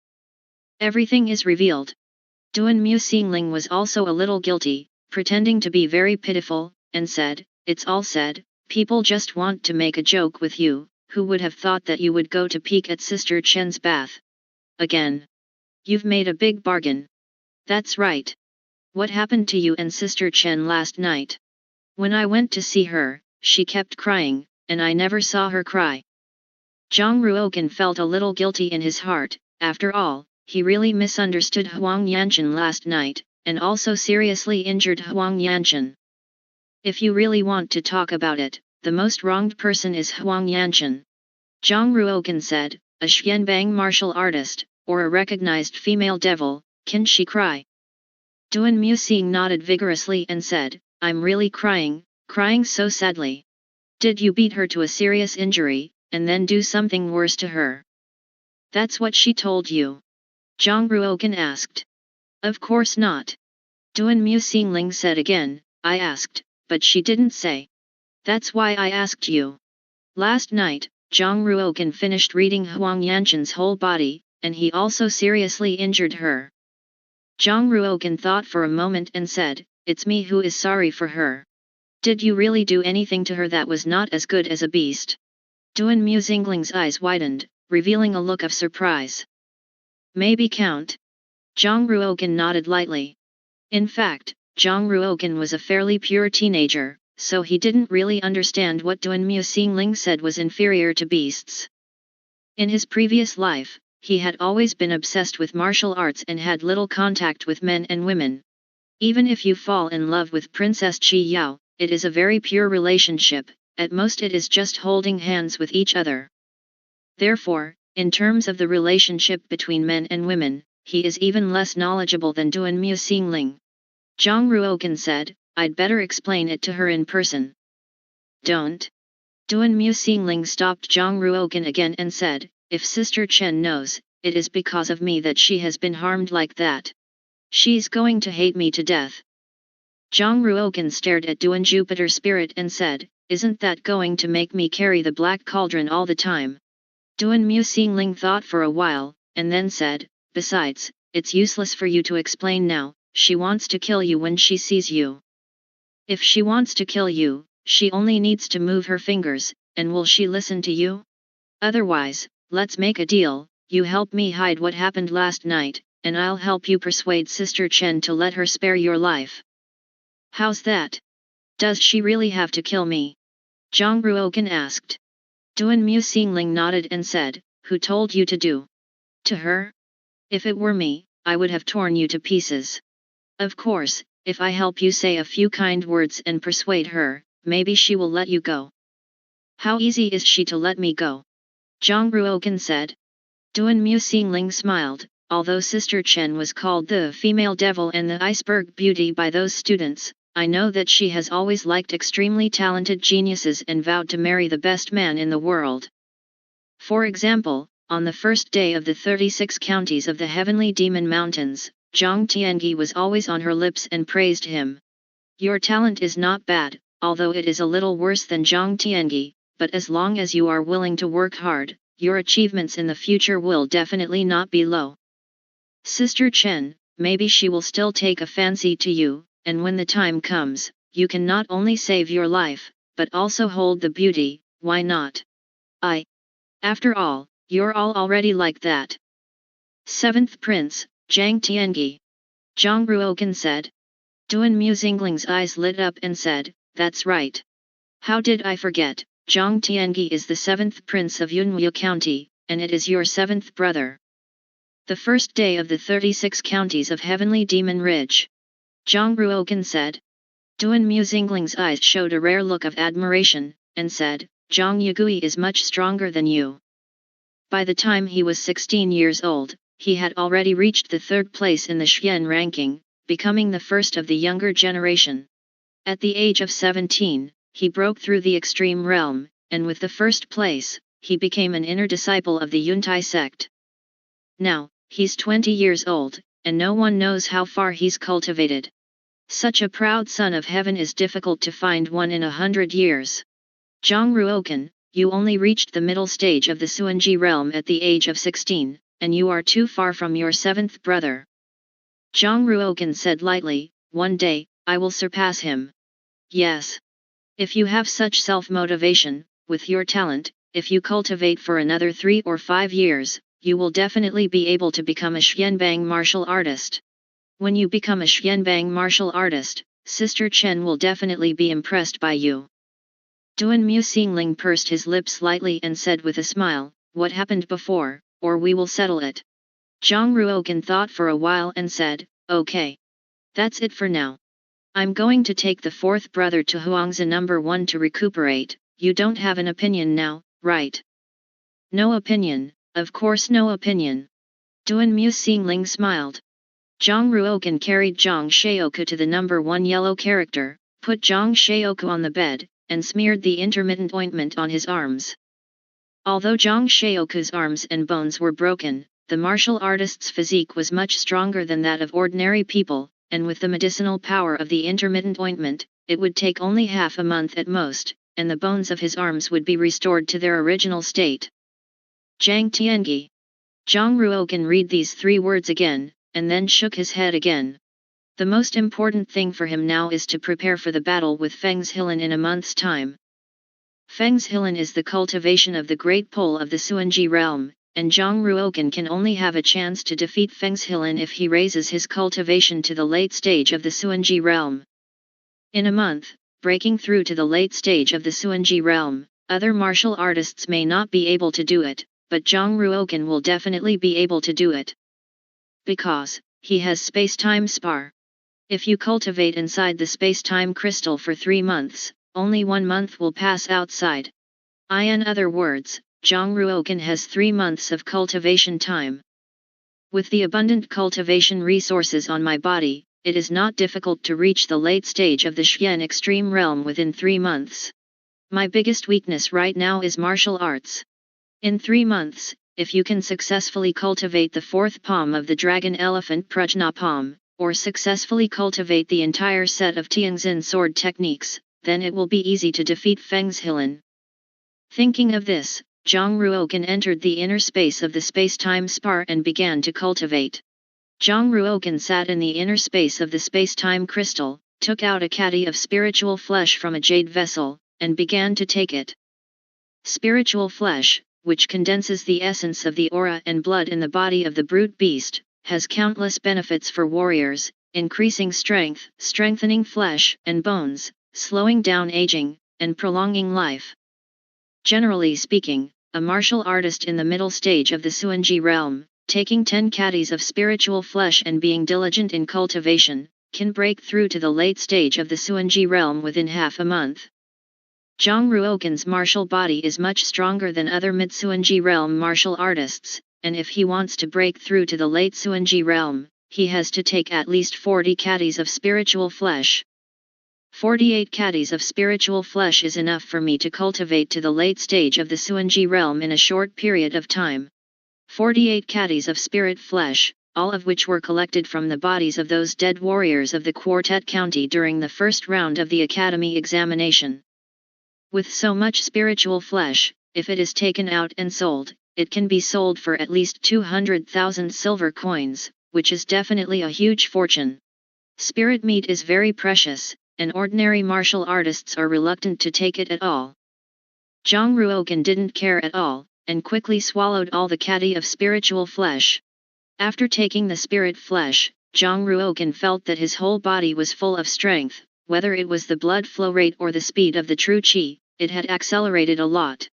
S1: Everything is revealed. Duan Muxingling was also a little guilty, pretending to be very pitiful, and said, it's all said, people just want to make a joke with you, who would have thought that you would go to peek at Sister Chen's bath? Again. You've made a big bargain. That's right. What happened to you and Sister Chen last night? When I went to see her, she kept crying, and I never saw her cry. Zhang Ruokan felt a little guilty in his heart, after all, he really misunderstood Huang Yanchen last night, and also seriously injured Huang Yanchen. If you really want to talk about it, the most wronged person is Huang Yanchen. Zhang Ruokan said, a Xianbang martial artist, or a recognized female devil, can she cry? Duan Muxing nodded vigorously and said, I'm really crying, crying so sadly. Did you beat her to a serious injury, and then do something worse to her? That's what she told you. Zhang Ruokan asked. Of course not. Duan Muxingling said again, I asked, but she didn't say. That's why I asked you. Last night, Zhang Ruokan finished reading Huang Yanchen's whole body, and he also seriously injured her. Zhang Ruokan thought for a moment and said, it's me who is sorry for her. Did you really do anything to her that was not as good as a beast? Duan Muxingling's eyes widened, revealing a look of surprise. Maybe count. Zhang Ruokan nodded lightly. In fact, Zhang Ruokan was a fairly pure teenager, so he didn't really understand what Duan Muxingling said was inferior to beasts. In his previous life, he had always been obsessed with martial arts and had little contact with men and women. Even if you fall in love with Princess Qi Yao, it is a very pure relationship, at most it is just holding hands with each other. Therefore, in terms of the relationship between men and women, he is even less knowledgeable than Duan Muxingling. Zhang Ruokan said, I'd better explain it to her in person. Don't. Duan Muxingling stopped Zhang Ruokan again and said, if Sister Chen knows, it is because of me that she has been harmed like that. She's going to hate me to death. Zhang Ruokan stared at Duan Jupiter Spirit and said, isn't that going to make me carry the black cauldron all the time? Duan Muxingling thought for a while, and then said, besides, it's useless for you to explain now, she wants to kill you when she sees you. If she wants to kill you, she only needs to move her fingers, and will she listen to you? Otherwise, let's make a deal, you help me hide what happened last night, and I'll help you persuade Sister Chen to let her spare your life. How's that? Does she really have to kill me? Zhang Ruokan asked. Duan Mu Xingling nodded and said, "Who told you to do?" "To her? If it were me, I would have torn you to pieces. Of course, if I help you say a few kind words and persuade her, maybe she will let you go." "How easy is she to let me go?" Zhang Ruogan said. Duan Mu Xingling smiled. Although Sister Chen was called the female devil and the iceberg beauty by those students, I know that she has always liked extremely talented geniuses and vowed to marry the best man in the world. For example, on the first day of the 36 counties of the heavenly demon mountains, Zhang Tiange was always on her lips and praised him. "Your talent is not bad, although it is a little worse than Zhang Tiange, but as long as you are willing to work hard, your achievements in the future will definitely not be low. Sister Chen, maybe she will still take a fancy to you, and when the time comes, you can not only save your life, but also hold the beauty, why not? After all, you're all already like that." "Seventh Prince, Zhang Tiange," Zhang Ruogan said. Duan Mu Xingling's eyes lit up and said, "That's right. How did I forget, Zhang Tiange is the 7th Prince of Yunwu County, and it is your 7th brother." "The first day of the 36 counties of Heavenly Demon Ridge," Zhang Ruogan said. Duan Mu Xingling's eyes showed a rare look of admiration, and said, "Zhang Yugui is much stronger than you." By the time he was 16 years old, he had already reached the 3rd place in the Xian ranking, becoming the first of the younger generation. At the age of 17, he broke through the extreme realm, and with the 1st place, he became an inner disciple of the Yuntai sect. Now, he's 20 years old, and no one knows how far he's cultivated. Such a proud son of heaven is difficult to find one in 100 years. Zhang Ruogan, you only reached the middle stage of the Suanji realm at the age of 16, and you are too far from your 7th brother. Zhang Ruogan said lightly, "One day, I will surpass him." Yes. If you have such self-motivation, with your talent, if you cultivate for another 3 or 5 years, you will definitely be able to become a Xianbang martial artist. When you become a Xianbang martial artist, Sister Chen will definitely be impressed by you. Duan Mu Xingling pursed his lips slightly and said with a smile, "What happened before, or we will settle it." Zhang Ruogan thought for a while and said, "Okay. That's it for now. I'm going to take the 4th brother to Huangzi number 1 to recuperate. You don't have an opinion now, right?" "No opinion, of course no opinion." Duan Mu Xingling smiled. Zhang Ruogan carried Zhang Shaoku to the number 1 yellow character, put Zhang Shaoku on the bed, and smeared the intermittent ointment on his arms. Although Zhang Shaoku's arms and bones were broken, the martial artist's physique was much stronger than that of ordinary people, and with the medicinal power of the intermittent ointment, it would take only half a month at most, and the bones of his arms would be restored to their original state. Zhang Tiange. Zhang Ruogan read these 3 words again, and then shook his head again. The most important thing for him now is to prepare for the battle with Fengzhilan in a month's time. Fengzhilan is the cultivation of the great pole of the Suanji realm, and Zhang Ruogan can only have a chance to defeat Fengzhilan if he raises his cultivation to the late stage of the Suanji realm. In a month, breaking through to the late stage of the Suanji realm, other martial artists may not be able to do it, but Zhang Ruogan will definitely be able to do it. Because he has space-time spar. If you cultivate inside the space-time crystal for 3 months, only 1 month will pass outside. In other words, Zhang Ruogan has 3 months of cultivation time. With the abundant cultivation resources on my body, it is not difficult to reach the late stage of the Xian extreme realm within 3 months. My biggest weakness right now is martial arts. In 3 months, if you can successfully cultivate the 4th palm of the dragon elephant Prajna palm, or successfully cultivate the entire set of Tianxin sword techniques, then it will be easy to defeat Fengzhilan. Thinking of this, Zhang Ruogan entered the inner space of the space-time spar and began to cultivate. Zhang Ruogan sat in the inner space of the space-time crystal, took out a caddy of spiritual flesh from a jade vessel, and began to take it. Spiritual flesh, which condenses the essence of the aura and blood in the body of the brute beast, has countless benefits for warriors, increasing strength, strengthening flesh and bones, slowing down aging, and prolonging life. Generally speaking, a martial artist in the middle stage of the Suanji realm, taking 10 caddies of spiritual flesh and being diligent in cultivation, can break through to the late stage of the Suanji realm within half a month. Zhang Ruogan's martial body is much stronger than other mid-Suanji realm martial artists, and if he wants to break through to the late Suanji realm, he has to take at least 40 caddies of spiritual flesh. 48 caddies of spiritual flesh is enough for me to cultivate to the late stage of the Suanji realm in a short period of time. 48 caddies of spirit flesh, all of which were collected from the bodies of those dead warriors of the Quartet County during the first round of the Academy examination. With so much spiritual flesh, if it is taken out and sold, it can be sold for at least 200,000 silver coins, which is definitely a huge fortune. Spirit meat is very precious, and ordinary martial artists are reluctant to take it at all. Zhang Ruogan didn't care at all, and quickly swallowed all the caddy of spiritual flesh. After taking the spirit flesh, Zhang Ruogan felt that his whole body was full of strength, whether it was the blood flow rate or the speed of the true qi, it had accelerated a lot.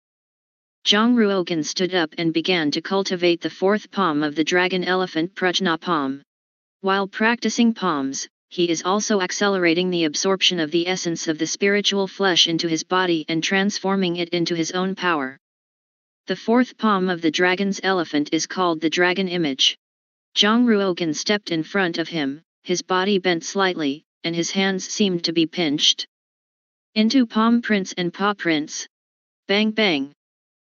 S1: Zhang Ruogan stood up and began to cultivate the fourth palm of the dragon elephant Prajna palm. While practicing palms, he is also accelerating the absorption of the essence of the spiritual flesh into his body and transforming it into his own power. The fourth palm of the dragon's elephant is called the dragon image. Zhang Ruogan stepped in front of him, his body bent slightly, and his hands seemed to be pinched into palm prints and paw prints. Bang bang!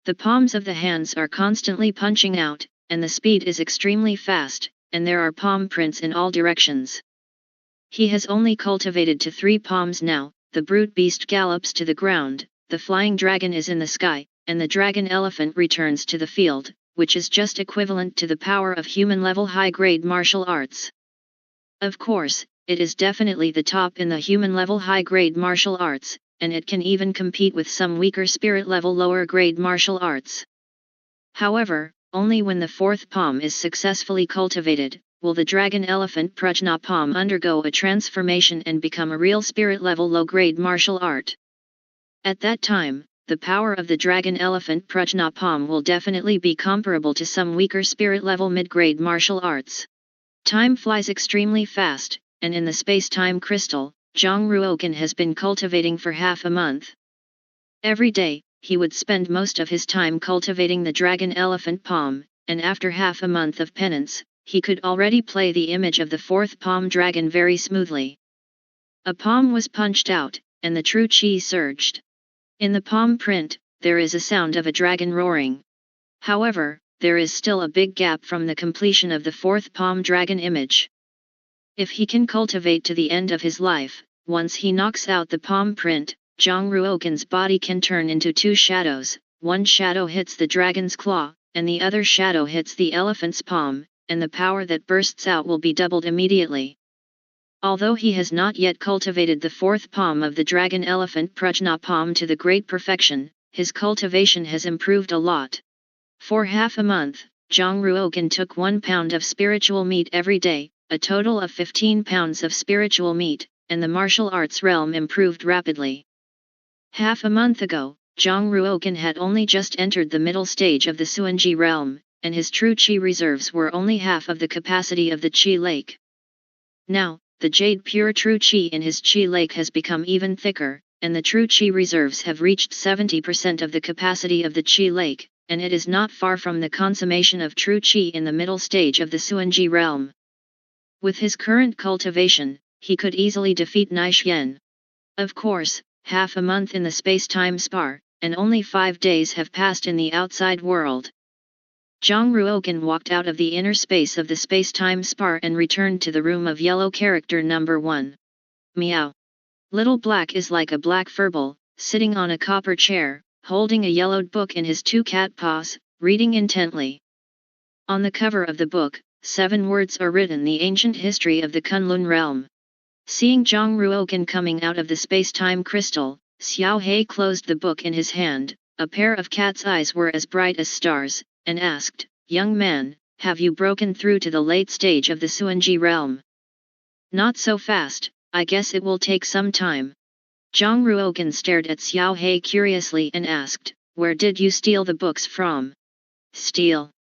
S1: The palms of the hands are constantly punching out, and the speed is extremely fast, and there are palm prints in all directions. He has only cultivated to 3 palms now, the brute beast gallops to the ground, the flying dragon is in the sky, and the dragon elephant returns to the field, which is just equivalent to the power of human-level high-grade martial arts. Of course, it is definitely the top in the human-level high-grade martial arts, and it can even compete with some weaker spirit-level lower-grade martial arts. However, only when the fourth palm is successfully cultivated, will the dragon elephant Prajna palm undergo a transformation and become a real spirit-level low-grade martial art. At that time, the power of the dragon elephant Prajna palm will definitely be comparable to some weaker spirit-level mid-grade martial arts. Time flies extremely fast, and in the space-time crystal, Zhang Ruogan has been cultivating for half a month. Every day, he would spend most of his time cultivating the dragon elephant palm, and after half a month of penance, he could already play the image of the fourth palm dragon very smoothly. A palm was punched out, and the true qi surged. In the palm print, there is a sound of a dragon roaring. However, there is still a big gap from the completion of the fourth palm dragon image. If he can cultivate to the end of his life, once he knocks out the palm print, Zhang Ruogan's body can turn into 2 shadows, one shadow hits the dragon's claw, and the other shadow hits the elephant's palm, and the power that bursts out will be doubled immediately. Although he has not yet cultivated the fourth palm of the dragon elephant Prajna palm to the great perfection, his cultivation has improved a lot. For half a month, Zhang Ruogan took 1 pound of spiritual meat every day, a total of 15 pounds of spiritual meat, and the martial arts realm improved rapidly. Half a month ago, Zhang Ruogan had only just entered the middle stage of the Suanji realm, and his true qi reserves were only half of the capacity of the qi lake. Now, the jade pure true qi in his qi lake has become even thicker, and the true qi reserves have reached 70% of the capacity of the qi lake, and it is not far from the consummation of true qi in the middle stage of the Suanji realm. With his current cultivation, he could easily defeat Naixuan. Of course, half a month in the space-time spar, and only 5 days have passed in the outside world. Zhang Ruogan walked out of the inner space of the space-time spar and returned to the room of yellow character number 1. Meow. Little Black is like a black furball, sitting on a copper chair, holding a yellowed book in his 2 cat paws, reading intently. On the cover of the book, 7 words are written: the ancient history of the Kunlun realm. Seeing Zhang Ruogan coming out of the space-time crystal, Xiao He closed the book in his hand. A pair of cat's eyes were as bright as stars, and asked, "Young man, have you broken through to the late stage of the Suanji realm?" "Not so fast, I guess it will take some time." Zhang Ruogan stared at Xiao He curiously and asked, where did you steal the books from? Steal?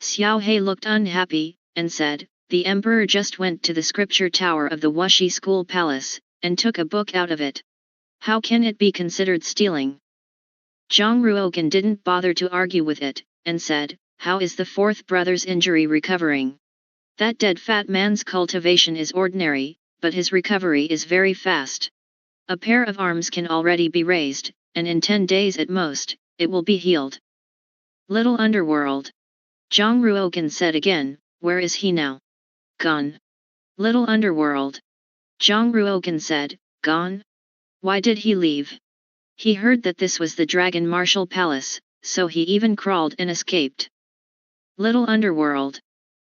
S1: Xiao He looked unhappy, and said, the emperor just went to the scripture tower of the Wuxi school palace, and took a book out of it. How can it be considered stealing? Zhang Ruogan didn't bother to argue with it, and said, how is the fourth brother's injury recovering? That dead fat man's cultivation is ordinary, but his recovery is very fast. A pair of arms can already be raised, and in 10 days at most, it will be healed. Little underworld. Zhang Ruogan said again, where is he now? Gone. Little underworld. Zhang Ruogan said, gone? Why did he leave? He heard that this was the Dragon Martial Palace, so he even crawled and escaped. Little underworld.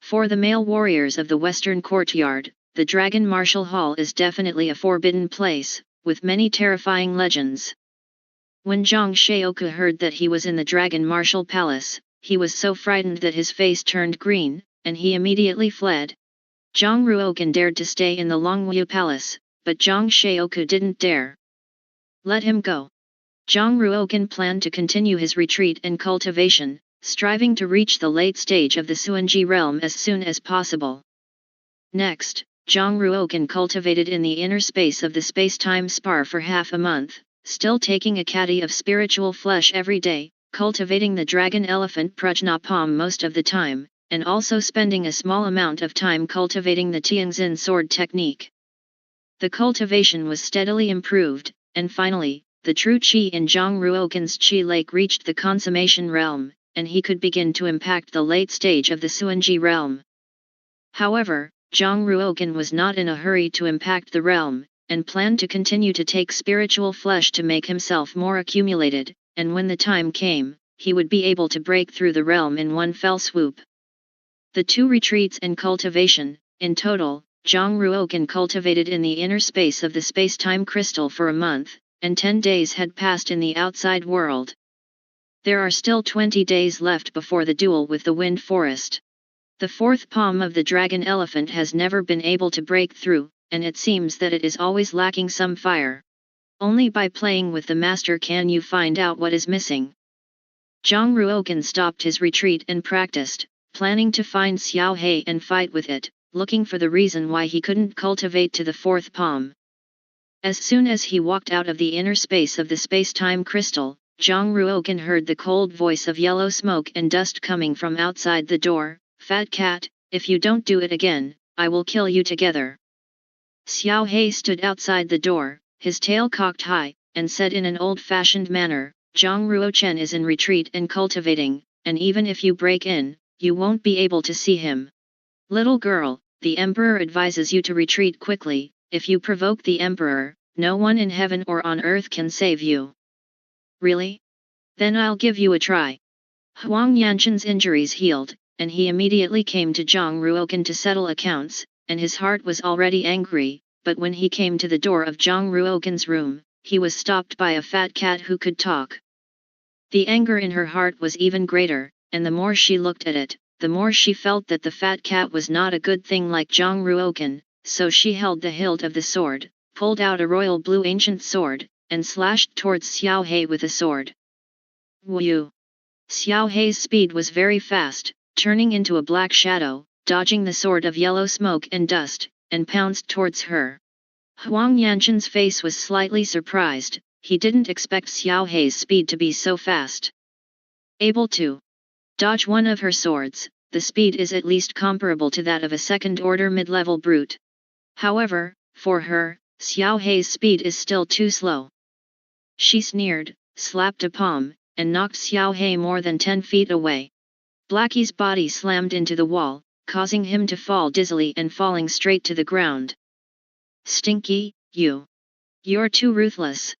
S1: For the male warriors of the Western Courtyard, the Dragon Martial Hall is definitely a forbidden place, with many terrifying legends. When Zhang Shaoku heard that he was in the Dragon Martial Palace, he was so frightened that his face turned green, and he immediately fled. Zhang Ruogan dared to stay in the Longwu Palace, but Zhang Shaoku didn't dare. Let him go. Zhang Ruogan planned to continue his retreat and cultivation, striving to reach the late stage of the Suanji realm as soon as possible. Next, Zhang Ruogan cultivated in the inner space of the space-time spar for half a month, still taking a caddy of spiritual flesh every day, cultivating the dragon elephant Prajna Palm most of the time, and also spending a small amount of time cultivating the Tianxin sword technique. The cultivation was steadily improved, and finally, the true qi in Zhang Ruogan's qi lake reached the consummation realm, and he could begin to impact the late stage of the Suanji realm. However, Zhang Ruogan was not in a hurry to impact the realm, and planned to continue to take spiritual flesh to make himself more accumulated, and when the time came, he would be able to break through the realm in one fell swoop. The 2 retreats and cultivation, in total, Zhang Ruogan cultivated in the inner space of the space-time crystal for a month, and 10 days had passed in the outside world. There are still 20 days left before the duel with the Wind Forest. The 4th palm of the dragon elephant has never been able to break through, and it seems that it is always lacking some fire. Only by playing with the master can you find out what is missing. Zhang Ruogan stopped his retreat and practiced, planning to find Xiao He and fight with it, looking for the reason why he couldn't cultivate to the 4th palm. As soon as he walked out of the inner space of the space-time crystal, Zhang Ruogan heard the cold voice of yellow smoke and dust coming from outside the door. Fat cat, if you don't do it again, I will kill you together. Xiao He stood outside the door, his tail cocked high, and said in an old-fashioned manner, Zhang Ruochen is in retreat and cultivating, and even if you break in, you won't be able to see him. Little girl, the emperor advises you to retreat quickly. If you provoke the emperor, no one in heaven or on earth can save you. Really? Then I'll give you a try. Huang Yanshan's injuries healed, and he immediately came to Zhang Ruogan to settle accounts, and his heart was already angry, but when he came to the door of Zhang Ruogan's room, he was stopped by a fat cat who could talk. The anger in her heart was even greater, and the more she looked at it, the more she felt that the fat cat was not a good thing like Zhang Ruogan, so she held the hilt of the sword, pulled out a royal blue ancient sword, and slashed towards Xiao He with a sword. Woo! Xiao He's speed was very fast, turning into a black shadow, dodging the sword of yellow smoke and dust, and pounced towards her. Huang Yanshan's face was slightly surprised, he didn't expect Xiao He's speed to be so fast. Able to dodge one of her swords, the speed is at least comparable to that of a second-order mid-level brute. However, for her, Xiao He's speed is still too slow. She sneered, slapped a palm, and knocked Xiao He more than 10 feet away. Blackie's body slammed into the wall, causing him to fall dizzily and falling straight to the ground. Stinky, you're too ruthless.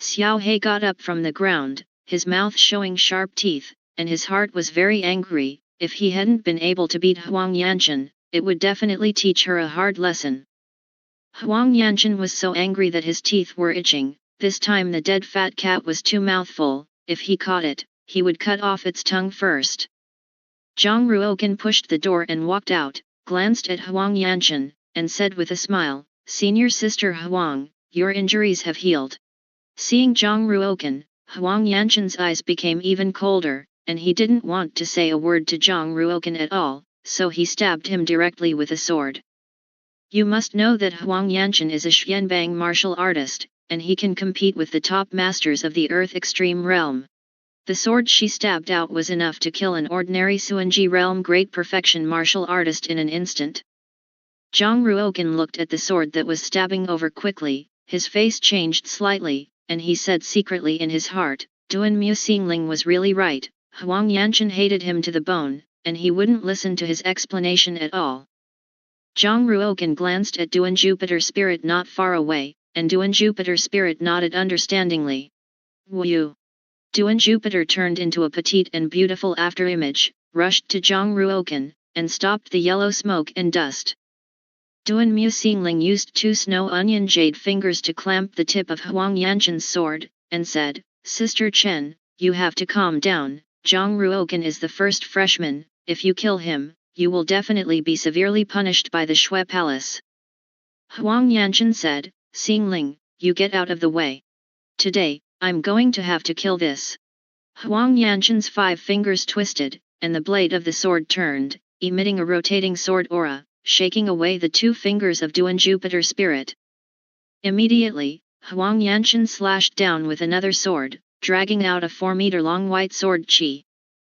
S1: Xiao He got up from the ground, his mouth showing sharp teeth, and his heart was very angry. If he hadn't been able to beat Huang Yanshan, it would definitely teach her a hard lesson. Huang Yanshan was so angry that his teeth were itching. This time the dead fat cat was too mouthful. If he caught it, he would cut off its tongue first. Zhang Ruogan pushed the door and walked out, glanced at Huang Yanshan, and said with a smile, Senior Sister Huang, your injuries have healed. Seeing Zhang Ruogan, Huang Yanqin's eyes became even colder, and he didn't want to say a word to Zhang Ruoken at all, so he stabbed him directly with a sword. You must know that Huang Yanqin is a Xuanbang martial artist, and he can compete with the top masters of the Earth Extreme Realm. The sword she stabbed out was enough to kill an ordinary Suanji Realm Great Perfection martial artist in an instant. Zhang Ruoken looked at the sword that was stabbing over quickly, his face changed slightly, and he said secretly in his heart, Duan Mu Xingling was really right, Huang Yanqin hated him to the bone, and he wouldn't listen to his explanation at all. Zhang Ruoken glanced at Duan Jupiter Spirit not far away, and Duan Jupiter Spirit nodded understandingly. Wu! Duan Jupiter turned into a petite and beautiful afterimage, rushed to Zhang Ruoken, and stopped the yellow smoke and dust. Duan Mu Xingling used 2 snow onion jade fingers to clamp the tip of Huang Yanqin's sword, and said, Sister Chen, you have to calm down, Zhang Ruoken is the first freshman, if you kill him, you will definitely be severely punished by the Shui Palace. Huang Yanqin said, Xingling, you get out of the way. Today, I'm going to have to kill this. Huang Yanqin's 5 fingers twisted, and the blade of the sword turned, emitting a rotating sword aura, shaking away the 2 fingers of Duan Jupiter Spirit. Immediately, Huang Yanqin slashed down with another sword, dragging out a 4-meter-long white sword chi.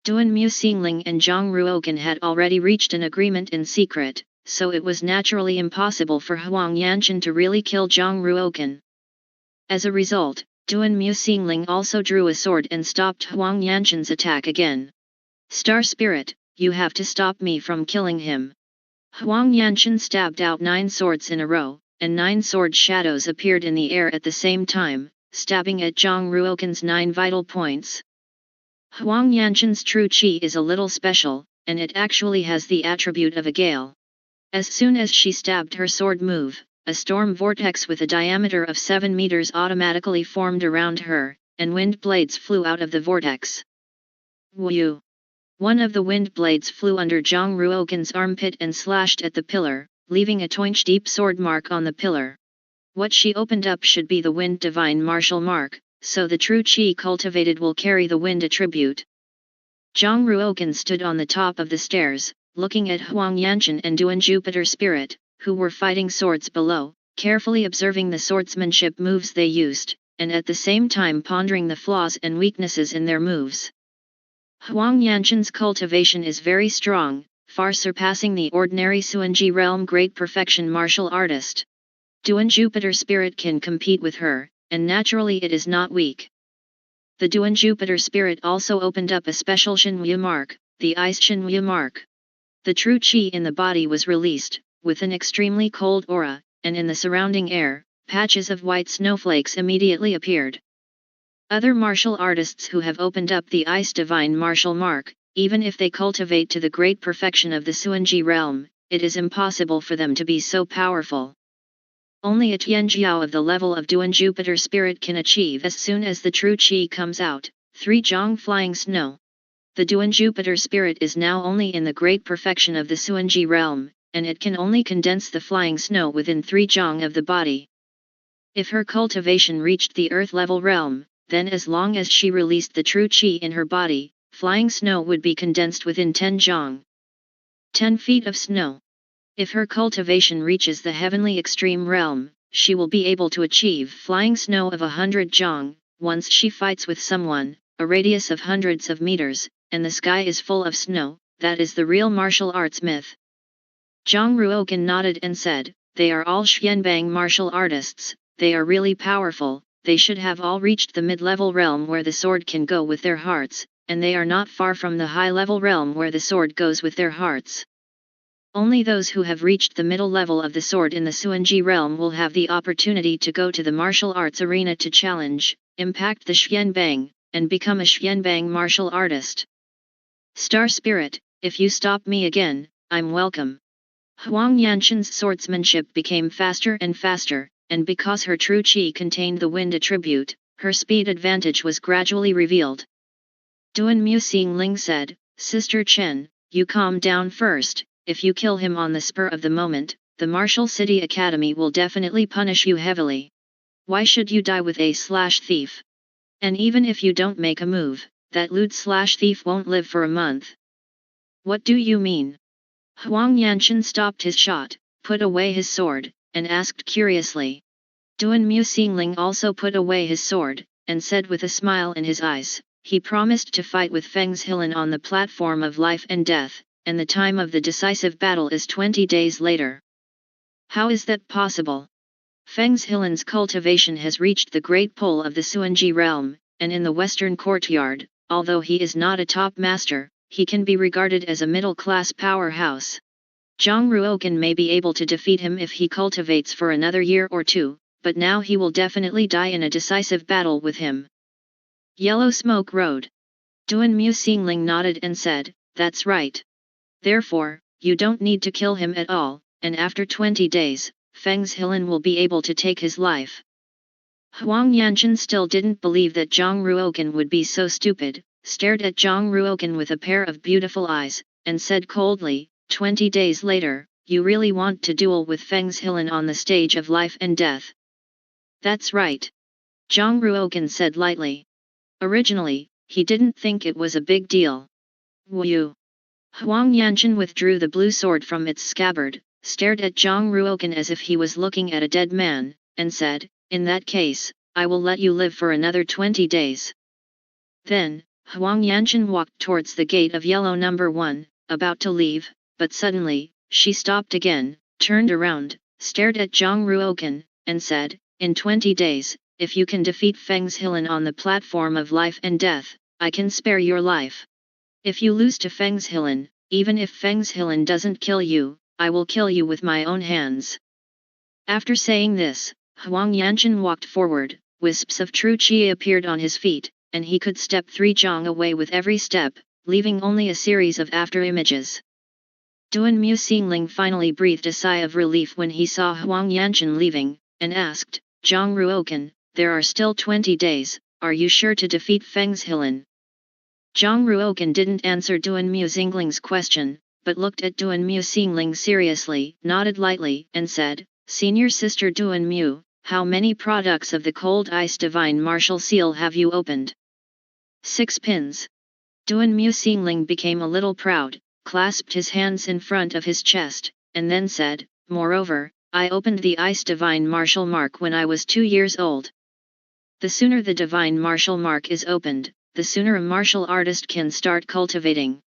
S1: Duan Mu Xingling and Zhang Ruoken had already reached an agreement in secret, so it was naturally impossible for Huang Yanqin to really kill Zhang Ruoken. As a result, Duan Mu Xingling also drew a sword and stopped Huang Yanqin's attack again. Star Spirit, you have to stop me from killing him. Huang Yanqin stabbed out 9 swords in a row, and 9 sword shadows appeared in the air at the same time, stabbing at Zhang Ruoken's 9 vital points. Huang Yanqin's true chi is a little special, and it actually has the attribute of a gale. As soon as she stabbed her sword move, a storm vortex with a diameter of 7 meters automatically formed around her, and wind blades flew out of the vortex. Wu! One of the wind blades flew under Zhang Ruoken's armpit and slashed at the pillar, leaving a 2-inch deep sword mark on the pillar. What she opened up should be the wind divine martial mark, so the true chi cultivated will carry the wind attribute. Zhang Ruoken stood on the top of the stairs, looking at Huang Yanqin and Duan Jupiter Spirit, who were fighting swords below, carefully observing the swordsmanship moves they used, and at the same time pondering the flaws and weaknesses in their moves. Huang Yanqin's cultivation is very strong, far surpassing the ordinary Suanji Realm Great Perfection martial artist. Duan Jupiter Spirit can compete with her, and naturally it is not weak. The Duan Jupiter Spirit also opened up a special Shenwu mark, the Ice Shenwu mark. The true chi in the body was released, with an extremely cold aura, and in the surrounding air, patches of white snowflakes immediately appeared. Other martial artists who have opened up the Ice Divine martial mark, even if they cultivate to the great perfection of the Suanji realm, it is impossible for them to be so powerful. Only a Tianjiao of the level of Duan Jupiter Spirit can achieve as soon as the true chi comes out, 3 Zhang Flying Snow. The Duan Jupiter Spirit is now only in the great perfection of the Suanji realm, and it can only condense the flying snow within 3 Zhang of the body. If her cultivation reached the earth level realm, then as long as she released the true chi in her body, flying snow would be condensed within 10 Zhang. 10 feet of snow. If her cultivation reaches the heavenly extreme realm, she will be able to achieve flying snow of 100 Zhang, once she fights with someone, a radius of hundreds of meters, and the sky is full of snow, that is the real martial arts myth. Zhang Ruoken nodded and said, they are all Xuanbang martial artists, they are really powerful, they should have all reached the mid-level realm where the sword can go with their hearts, and they are not far from the high-level realm where the sword goes with their hearts. Only those who have reached the middle level of the sword in the Suanji realm will have the opportunity to go to the martial arts arena to challenge, impact the Xuanbang, and become a Xuanbang martial artist. Star Spirit, if you stop me again, I'm welcome. Huang Yanqin's swordsmanship became faster and faster, and because her true chi contained the wind attribute, her speed advantage was gradually revealed. Duan Mu Xingling said, Sister Chen, you calm down first, if you kill him on the spur of the moment, the Martial City Academy will definitely punish you heavily. Why should you die with a thief? And even if you don't make a move, that loot/thief won't live for a month. What do you mean? Huang Yanchen stopped his shot, put away his sword, and asked curiously. Duan Muxingling also put away his sword, and said with a smile in his eyes, he promised to fight with Feng Zhilan on the platform of life and death, and the time of the decisive battle is 20 days later. How is that possible? Feng Zhilan's cultivation has reached the great pole of the Suanji realm, and in the western courtyard, although he is not a top master, he can be regarded as a middle-class powerhouse. Zhang Ruokan may be able to defeat him if he cultivates for another year or two, but now he will definitely die in a decisive battle with him. Yellow Smoke Road. Duan Muxingling nodded and said, that's right. Therefore, you don't need to kill him at all, and after 20 days, Feng Zhilan will be able to take his life. Huang Yanchen still didn't believe that Zhang Ruokan would be so stupid, stared at Zhang Ruokan with a pair of beautiful eyes, and said coldly, 20 days later, you really want to duel with Feng Zhilan on the stage of life and death? That's right. Zhang Ruokan said lightly. Originally, he didn't think it was a big deal. Wu. Huang Yanchen withdrew the blue sword from its scabbard, stared at Zhang Ruokan as if he was looking at a dead man, and said, in that case, I will let you live for another 20 days. Then, Huang Yanchen walked towards the gate of yellow number 1, about to leave, but suddenly, she stopped again, turned around, stared at Zhang Ruokan, and said, in 20 days, if you can defeat Feng Zhilan on the platform of life and death, I can spare your life. If you lose to Feng Zhilan, even if Feng Zhilan doesn't kill you, I will kill you with my own hands. After saying this, Huang Yanchen walked forward, wisps of true qi appeared on his feet, and he could step 3 zhang away with every step, leaving only a series of after-images. Duan Muxingling finally breathed a sigh of relief when he saw Huang Yanchen leaving, and asked, Zhang Ruokan, there are still 20 days, are you sure to defeat Feng Zhilan? Zhang Ruokan didn't answer Duan Muxingling's question, but looked at Duan Muxingling seriously, nodded lightly, and said, Senior Sister Duan Mu, how many products of the Cold Ice Divine Martial Seal have you opened? 6 pins. Duan Muxingling became a little proud, clasped his hands in front of his chest, and then said, moreover, I opened the Ice Divine Martial Mark when I was 2 years old. The sooner the Divine Martial Mark is opened, the sooner a martial artist can start cultivating.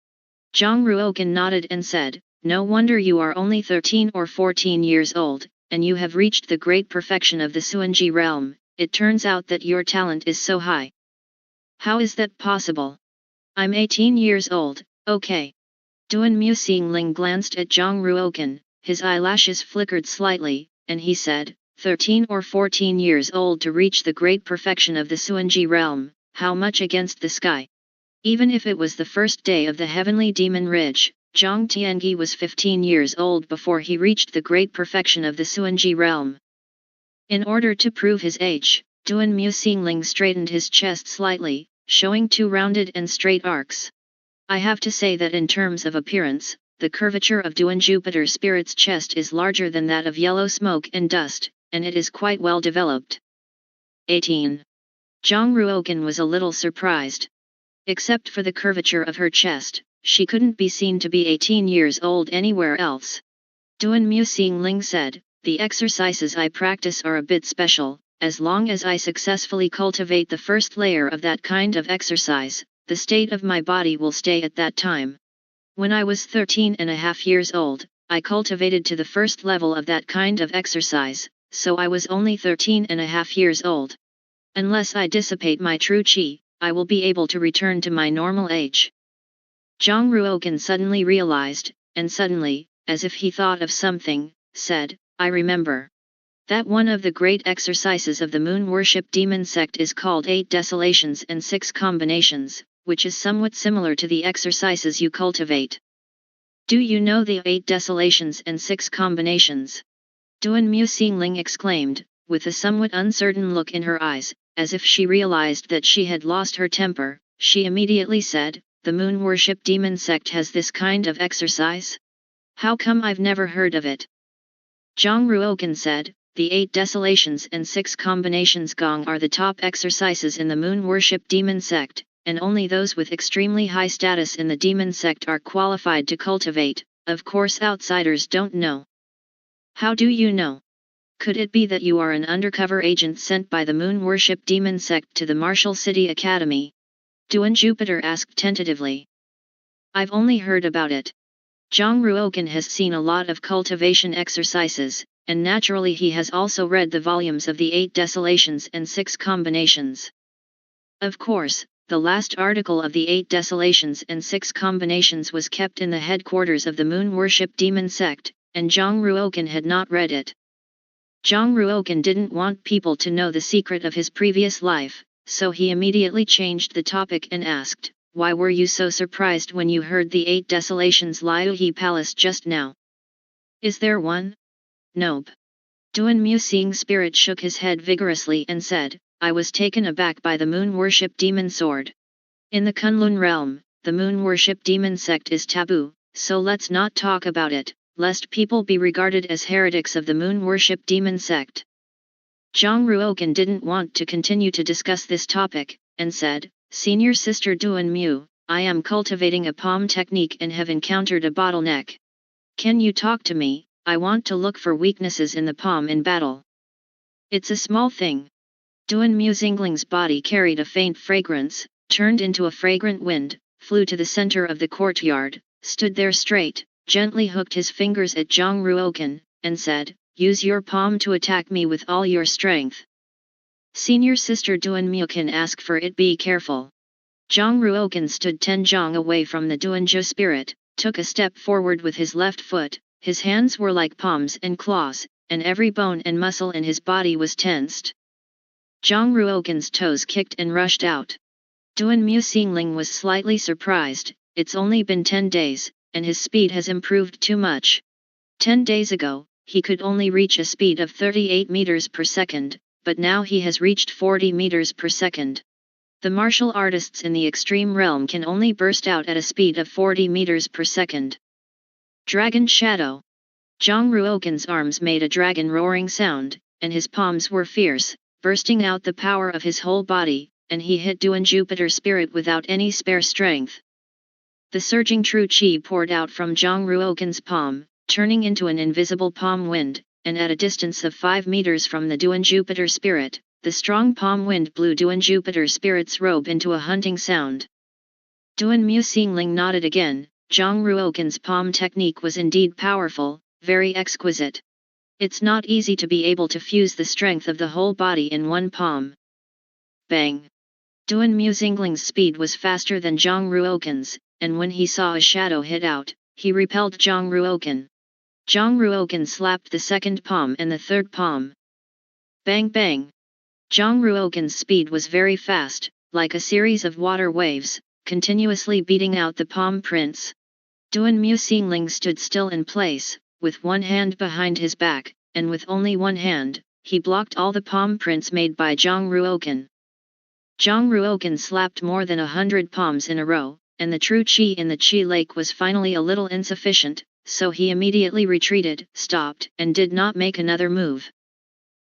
S1: Zhang Ruokan nodded and said, no wonder you are only 13 or 14 years old, and you have reached the great perfection of the Suanji realm, it turns out that your talent is so high. How is that possible? I'm 18 years old, okay. Duan Muxingling glanced at Zhang Ruokan, his eyelashes flickered slightly, and he said, 13 or 14 years old to reach the great perfection of the Suanji realm, how much against the sky? Even if it was the first day of the heavenly demon ridge, Zhang Tiangi was 15 years old before he reached the great perfection of the Suanji realm. In order to prove his age, Duan Muxingling straightened his chest slightly, showing 2 rounded and straight arcs. I have to say that in terms of appearance, the curvature of Duan Jupiter Spirit's chest is larger than that of Yellow Smoke and Dust, and it is quite well developed. 18. Zhang Ruokan was a little surprised. Except for the curvature of her chest, she couldn't be seen to be 18 years old anywhere else. Duan Muxingling said, the exercises I practice are a bit special, as long as I successfully cultivate the first layer of that kind of exercise, the state of my body will stay at that time. When I was 13.5 years old, I cultivated to the first level of that kind of exercise, so I was only 13.5 years old. Unless I dissipate my true qi, I will be able to return to my normal age. Zhang Ruokan suddenly realized, and suddenly, as if he thought of something, said, I remember. That one of the great exercises of the moon worship demon sect is called 8 desolations and 6 combinations, which is somewhat similar to the exercises you cultivate. Do you know the 8 desolations and 6 combinations? Duan Muxingling exclaimed, with a somewhat uncertain look in her eyes, as if she realized that she had lost her temper. She immediately said, the moon worship demon sect has this kind of exercise? How come I've never heard of it? Zhang Ruokan said, the 8 Desolations and 6 Combinations Gong are the top exercises in the Moon Worship Demon Sect, and only those with extremely high status in the Demon Sect are qualified to cultivate. Of course outsiders don't know. How do you know? Could it be that you are an undercover agent sent by the Moon Worship Demon Sect to the Martial City Academy? Duan Jupiter asked tentatively. I've only heard about it. Zhang Ruokan has seen a lot of cultivation exercises, and naturally he has also read the volumes of the 8 Desolations and 6 Combinations. Of course, the last article of the 8 Desolations and 6 Combinations was kept in the headquarters of the Moon Worship Demon Sect, and Zhang Ruokan had not read it. Zhang Ruokan didn't want people to know the secret of his previous life, so he immediately changed the topic and asked, why were you so surprised when you heard the 8 Desolations Liuhe Palace just now? Is there one? Nope. Duan Mu Seeing Spirit shook his head vigorously and said, I was taken aback by the Moon Worship Demon Sword. In the Kunlun realm, the Moon Worship Demon Sect is taboo, so let's not talk about it, lest people be regarded as heretics of the Moon Worship Demon Sect. Zhang Ruokan didn't want to continue to discuss this topic, and said, Senior Sister Duan Mu, I am cultivating a palm technique and have encountered a bottleneck. Can you talk to me? I want to look for weaknesses in the palm in battle. It's a small thing. Duan Mu Xingling's body carried a faint fragrance, turned into a fragrant wind, flew to the center of the courtyard, stood there straight, gently hooked his fingers at Zhang Ruokan, and said, use your palm to attack me with all your strength. Senior Sister Duan Mu can ask for it, be careful. Zhang Ruokan stood 10 zhang away from the Duanzhou spirit, took a step forward with his left foot, his hands were like palms and claws, and every bone and muscle in his body was tensed. Zhang Ruokan's toes kicked and rushed out. Duan Mu Xingling was slightly surprised, it's only been 10 days, and his speed has improved too much. 10 days ago, he could only reach a speed of 38 meters per second, but now he has reached 40 meters per second. The martial artists in the extreme realm can only burst out at a speed of 40 meters per second. Dragon Shadow. Zhang Ruokan's arms made a dragon roaring sound, and his palms were fierce, bursting out the power of his whole body, and he hit Duan Jupiter spirit without any spare strength. The surging true chi poured out from Zhang Ruokan's palm, turning into an invisible palm wind, and at a distance of 5 meters from the Duan Jupiter spirit, the strong palm wind blew Duan Jupiter spirit's robe into a hunting sound. Duan Mu Xingling nodded again. Zhang Ruokan's palm technique was indeed powerful, very exquisite. It's not easy to be able to fuse the strength of the whole body in one palm. Bang! Duan Mu Xingling's speed was faster than Zhang Ruokan's, and when he saw a shadow hit out, he repelled Zhang Ruokan. Zhang Ruokan slapped the second palm and the third palm. Bang bang! Zhang Ruokan's speed was very fast, like a series of water waves, continuously beating out the palm prints. Duan Mu Xingling stood still in place, with one hand behind his back, and with only one hand, he blocked all the palm prints made by Zhang Ruokan. Zhang Ruokan slapped more than 100 palms in a row, and the true chi in the chi lake was finally a little insufficient, so he immediately retreated, stopped, and did not make another move.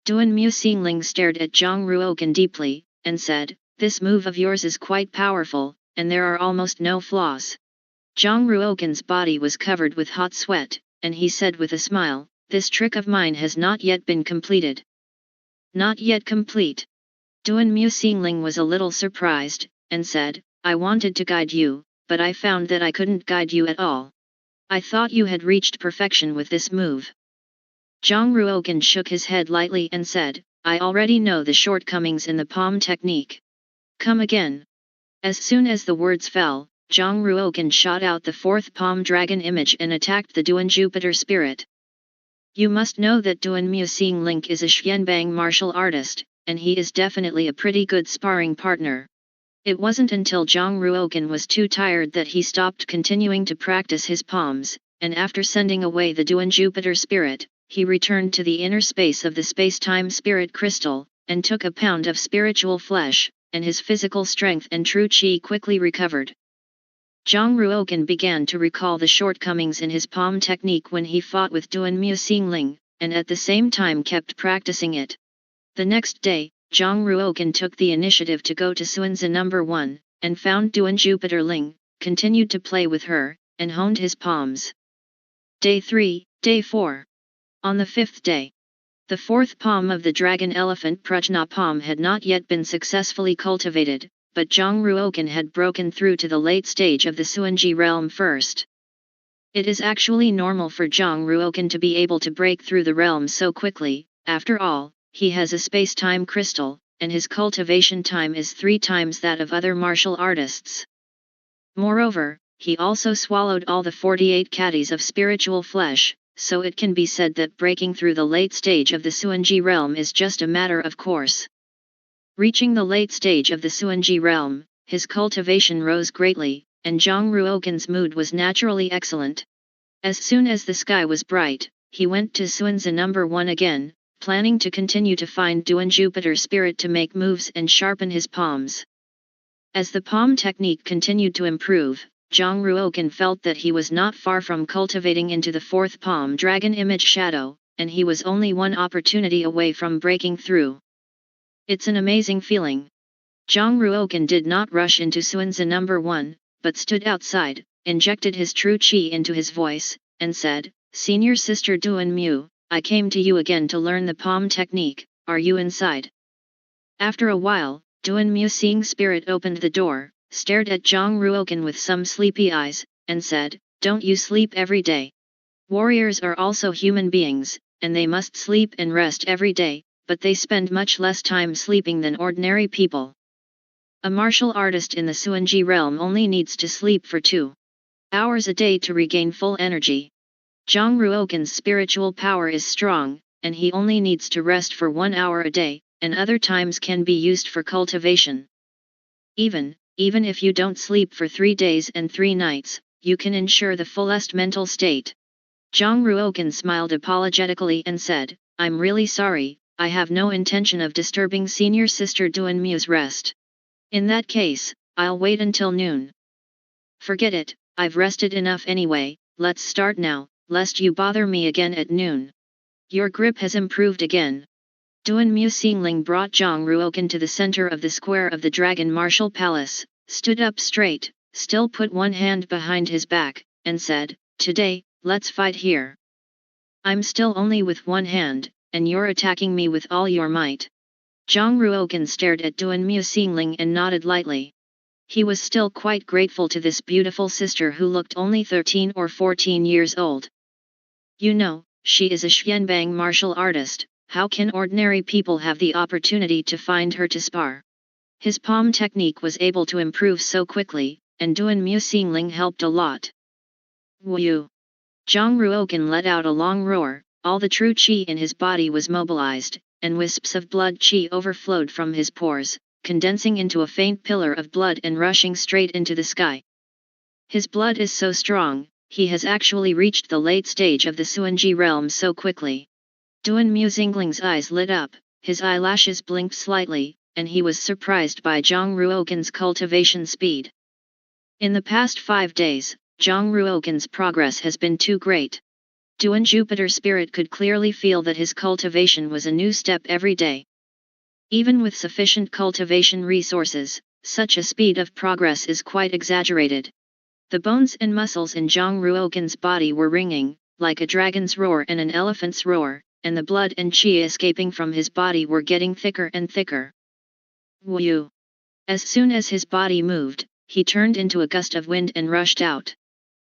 S1: Duan Mu Xingling stared at Zhang Ruokan deeply, and said, this move of yours is quite powerful, and there are almost no flaws. Zhang Ruokan's body was covered with hot sweat, and he said with a smile, this trick of mine has not yet been completed. Not yet complete. Duan Mu Xingling was a little surprised, and said, I wanted to guide you, but I found that I couldn't guide you at all. I thought you had reached perfection with this move. Zhang Ruokan shook his head lightly and said, I already know the shortcomings in the palm technique. Come again. As soon as the words fell, Zhang Ruokan shot out the fourth palm dragon image and attacked the Duan Jupiter spirit. You must know that Duan Mu Xingling is a Xianbang martial artist, and he is definitely a pretty good sparring partner. It wasn't until Zhang Ruokan was too tired that he stopped continuing to practice his palms, and after sending away the Duan Jupiter spirit, he returned to the inner space of the space-time spirit crystal, and took a pound of spiritual flesh, and his physical strength and true chi quickly recovered. Zhang Ruokan began to recall the shortcomings in his palm technique when he fought with Duan Mu Xingling, and at the same time kept practicing it. The next day, Zhang Ruoken took the initiative to go to Suanzi number 1, and found Duan Jupiter Ling, continued to play with her, and honed his palms. Day 3, Day 4. On the 5th day, the 4th palm of the dragon elephant Prajna palm had not yet been successfully cultivated, but Zhang Ruoken had broken through to the late stage of the Suanji realm first. It is actually normal for Zhang Ruoken to be able to break through the realm so quickly. After all, he has a space-time crystal, and his cultivation time is 3 times that of other martial artists. Moreover, he also swallowed all the 48 caddies of spiritual flesh, so it can be said that breaking through the late stage of the Suanji realm is just a matter of course. Reaching the late stage of the Suanji realm, his cultivation rose greatly, and Zhang Ruoken's mood was naturally excellent. As soon as the sky was bright, he went to Suanzi number 1 again, planning to continue to find Duan Jupiter spirit to make moves and sharpen his palms. As the palm technique continued to improve, Zhang Ruoken felt that he was not far from cultivating into the 4th palm dragon image shadow, and he was only one opportunity away from breaking through. It's an amazing feeling. Zhang Ruoken did not rush into Suanzi number 1, but stood outside, injected his true qi into his voice, and said, "Senior sister Duan Mu, I came to you again to learn the palm technique, are you inside?" After a while, Duan Mu seeing spirit opened the door, stared at Zhang Ruoken with some sleepy eyes, and said, "Don't you sleep every day? Warriors are also human beings, and they must sleep and rest every day, but they spend much less time sleeping than ordinary people. A martial artist in the Suanji realm only needs to sleep for 2 hours a day to regain full energy. Zhang Ruoken's spiritual power is strong, and he only needs to rest for 1 hour a day, and other times can be used for cultivation. Even if you don't sleep for 3 days and 3 nights, you can ensure the fullest mental state." Zhang Ruoken smiled apologetically and said, "I'm really sorry, I have no intention of disturbing senior sister Duan Mu's rest. In that case, I'll wait until noon." "Forget it, I've rested enough anyway, let's start now, lest you bother me again at noon. Your grip has improved again." Duan Mu Xingling brought Zhang Ruoken to the center of the square of the Dragon Martial Palace, stood up straight, still put one hand behind his back, and said, "Today, let's fight here. I'm still only with one hand, and you're attacking me with all your might." Zhang Ruoken stared at Duan Mu Xingling and nodded lightly. He was still quite grateful to this beautiful sister who looked only 13 or 14 years old. You know, she is a Xianbang martial artist, how can ordinary people have the opportunity to find her to spar? His palm technique was able to improve so quickly, and Duan Mu Xingling helped a lot. Wu! Zhang Ruoken let out a long roar, all the true qi in his body was mobilized, and wisps of blood qi overflowed from his pores, condensing into a faint pillar of blood and rushing straight into the sky. His blood is so strong, he has actually reached the late stage of the Suanji realm so quickly. Duan Mu Xingling's eyes lit up, his eyelashes blinked slightly, and he was surprised by Zhang Ruoken's cultivation speed. In the past 5 days, Zhang Ruoken's progress has been too great. Duan Jupiter spirit could clearly feel that his cultivation was a new step every day. Even with sufficient cultivation resources, such a speed of progress is quite exaggerated. The bones and muscles in Zhang Ruoken's body were ringing, like a dragon's roar and an elephant's roar, and the blood and qi escaping from his body were getting thicker and thicker. Wu! As soon as his body moved, he turned into a gust of wind and rushed out.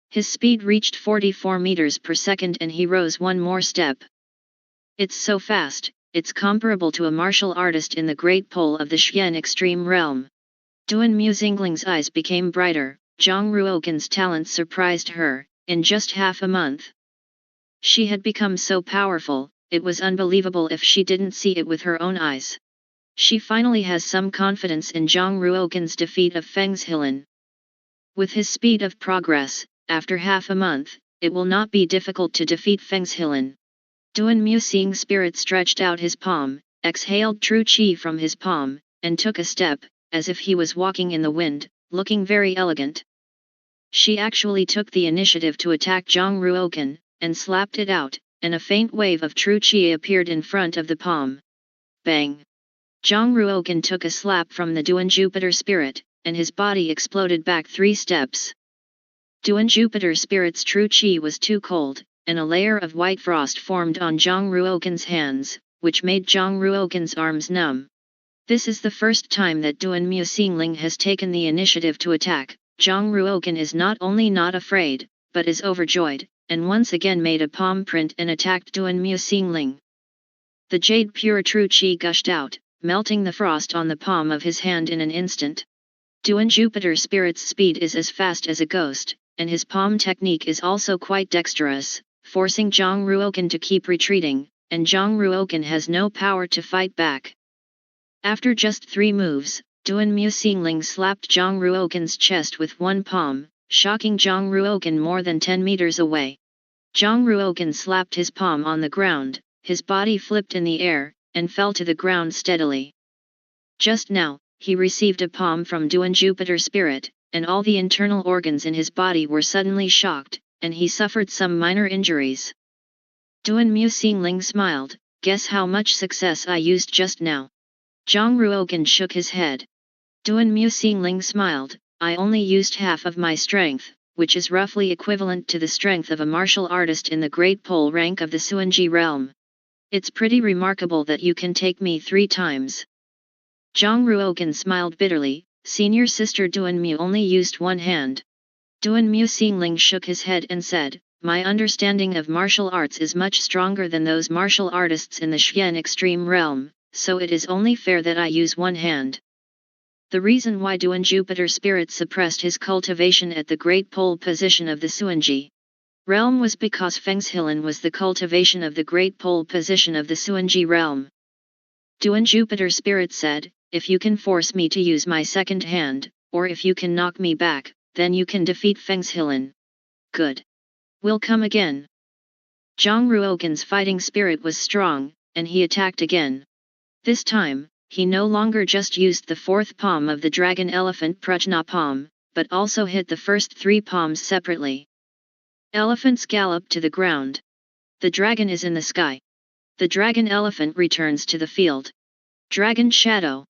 S1: His speed reached 44 meters per second and he rose one more step. It's so fast, it's comparable to a martial artist in the great pole of the Xian extreme realm. Duan Mu Xingling's eyes became brighter. Zhang Ruoken's talent surprised her, in just half a month. She had become so powerful, it was unbelievable if she didn't see it with her own eyes. She finally has some confidence in Zhang Ruoken's defeat of Feng Zhilin. With his speed of progress, after half a month, it will not be difficult to defeat Feng Zhilin. Duan Mu seeing spirit stretched out his palm, exhaled true qi from his palm, and took a step, as if he was walking in the wind, looking very elegant. She actually took the initiative to attack Zhang Ruoken, and slapped it out, and a faint wave of true qi appeared in front of the palm. Bang! Zhang Ruogan took a slap from the Duan Jupiter spirit, and his body exploded back 3 steps. Duan Jupiter spirit's true qi was too cold, and a layer of white frost formed on Zhang Ruogan's hands, which made Zhang Ruogan's arms numb. This is the first time that Duan Muxingling has taken the initiative to attack. Zhang Ruogan is not only not afraid, but is overjoyed, and once again made a palm print and attacked Duan Muxingling. The jade pure true qi gushed out, melting the frost on the palm of his hand in an instant. Duan Jupiter spirit's speed is as fast as a ghost, and his palm technique is also quite dexterous, forcing Zhang Ruogan to keep retreating, and Zhang Ruogan has no power to fight back. After just 3 moves, Duan Muxingling slapped Zhang Ruogan's chest with one palm, shocking Zhang Ruogan more than 10 meters away. Zhang Ruogan slapped his palm on the ground, his body flipped in the air, and fell to the ground steadily. Just now, he received a palm from Duan Jupiter spirit, and all the internal organs in his body were suddenly shocked, and he suffered some minor injuries. Duan Muxingling smiled, "Guess how much success I used just now?" Zhang Ruogan shook his head. Duan Muxingling smiled, "I only used half of my strength, which is roughly equivalent to the strength of a martial artist in the Great Pole rank of the Suanji realm. It's pretty remarkable that you can take me 3 times. Zhang Ruogan smiled bitterly, "Senior sister Duan Mu only used one hand." Duan Muxingling shook his head and said, "My understanding of martial arts is much stronger than those martial artists in the Xian extreme realm, so it is only fair that I use one hand." The reason why Duan Jupiter spirit suppressed his cultivation at the Great Pole position of the Suanji realm was because Fengshilin was the cultivation of the Great Pole position of the Suanji realm. Duan Jupiter spirit said, "If you can force me to use my second hand, or if you can knock me back, then you can defeat Fengshilin. Good. We'll come again." Zhang Ruogan's fighting spirit was strong, and he attacked again. This time, he no longer just used the 4th palm of the dragon elephant Prajna palm, but also hit the first 3 palms separately. Elephants gallop to the ground. The dragon is in the sky. The dragon elephant returns to the field. Dragon shadow.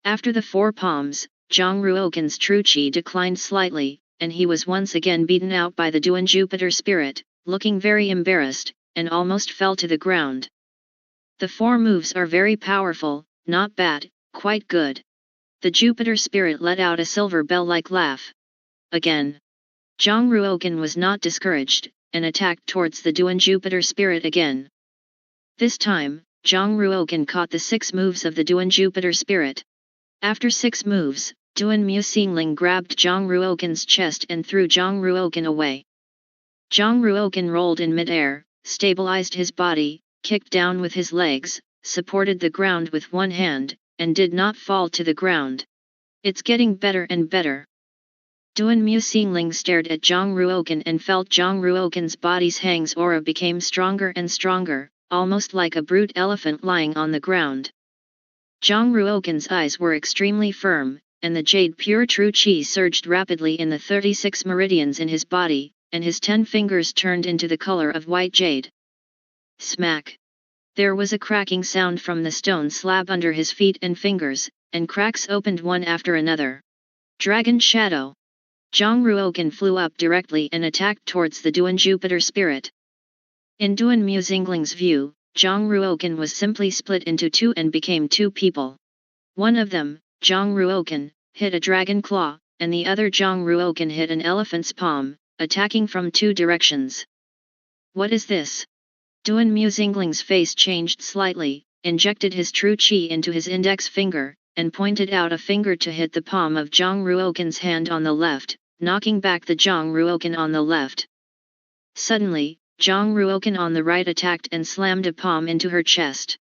S1: After the 4 palms, Zhang Ruogan's true qi declined slightly, and he was once again beaten out by the Duan Jupiter spirit, looking very embarrassed, and almost fell to the ground. The 4 moves are very powerful, not bad, quite good. The Jupiter spirit let out a silver bell-like laugh. Again. Zhang Ruogan was not discouraged, and attacked towards the Duan Jupiter spirit again. This time, Zhang Ruogan caught the 6 moves of the Duan Jupiter spirit. After 6 moves, Duan Muxingling grabbed Zhang Ruogan's chest and threw Zhang Ruogan away. Zhang Ruogan rolled in midair, stabilized his body, kicked down with his legs, supported the ground with one hand, and did not fall to the ground. "It's getting better and better." Duan Muxingling stared at Zhang Ruogan and felt Zhang Ruogan's body's Hang's aura became stronger and stronger, almost like a brute elephant lying on the ground. Zhang Ruogan's eyes were extremely firm, and the jade pure true qi surged rapidly in the 36 meridians in his body, and his 10 fingers turned into the color of white jade. Smack! There was a cracking sound from the stone slab under his feet and fingers, and cracks opened one after another. Dragon shadow! Zhang Ruogan flew up directly and attacked towards the Duan Jupiter spirit. In Duan Muxingling's view, Zhang Ruogan was simply split into 2 and became 2 people. One of them, Zhang Ruogan, hit a dragon claw, and the other Zhang Ruogan hit an elephant's palm, attacking from 2 directions. What is this? Duan Muxingling's face changed slightly, injected his true qi into his index finger, and pointed out a finger to hit the palm of Zhang Ruogan's hand on the left, knocking back the Zhang Ruogan on the left. Suddenly, Zhang Ruogan on the right attacked and slammed a palm into her chest.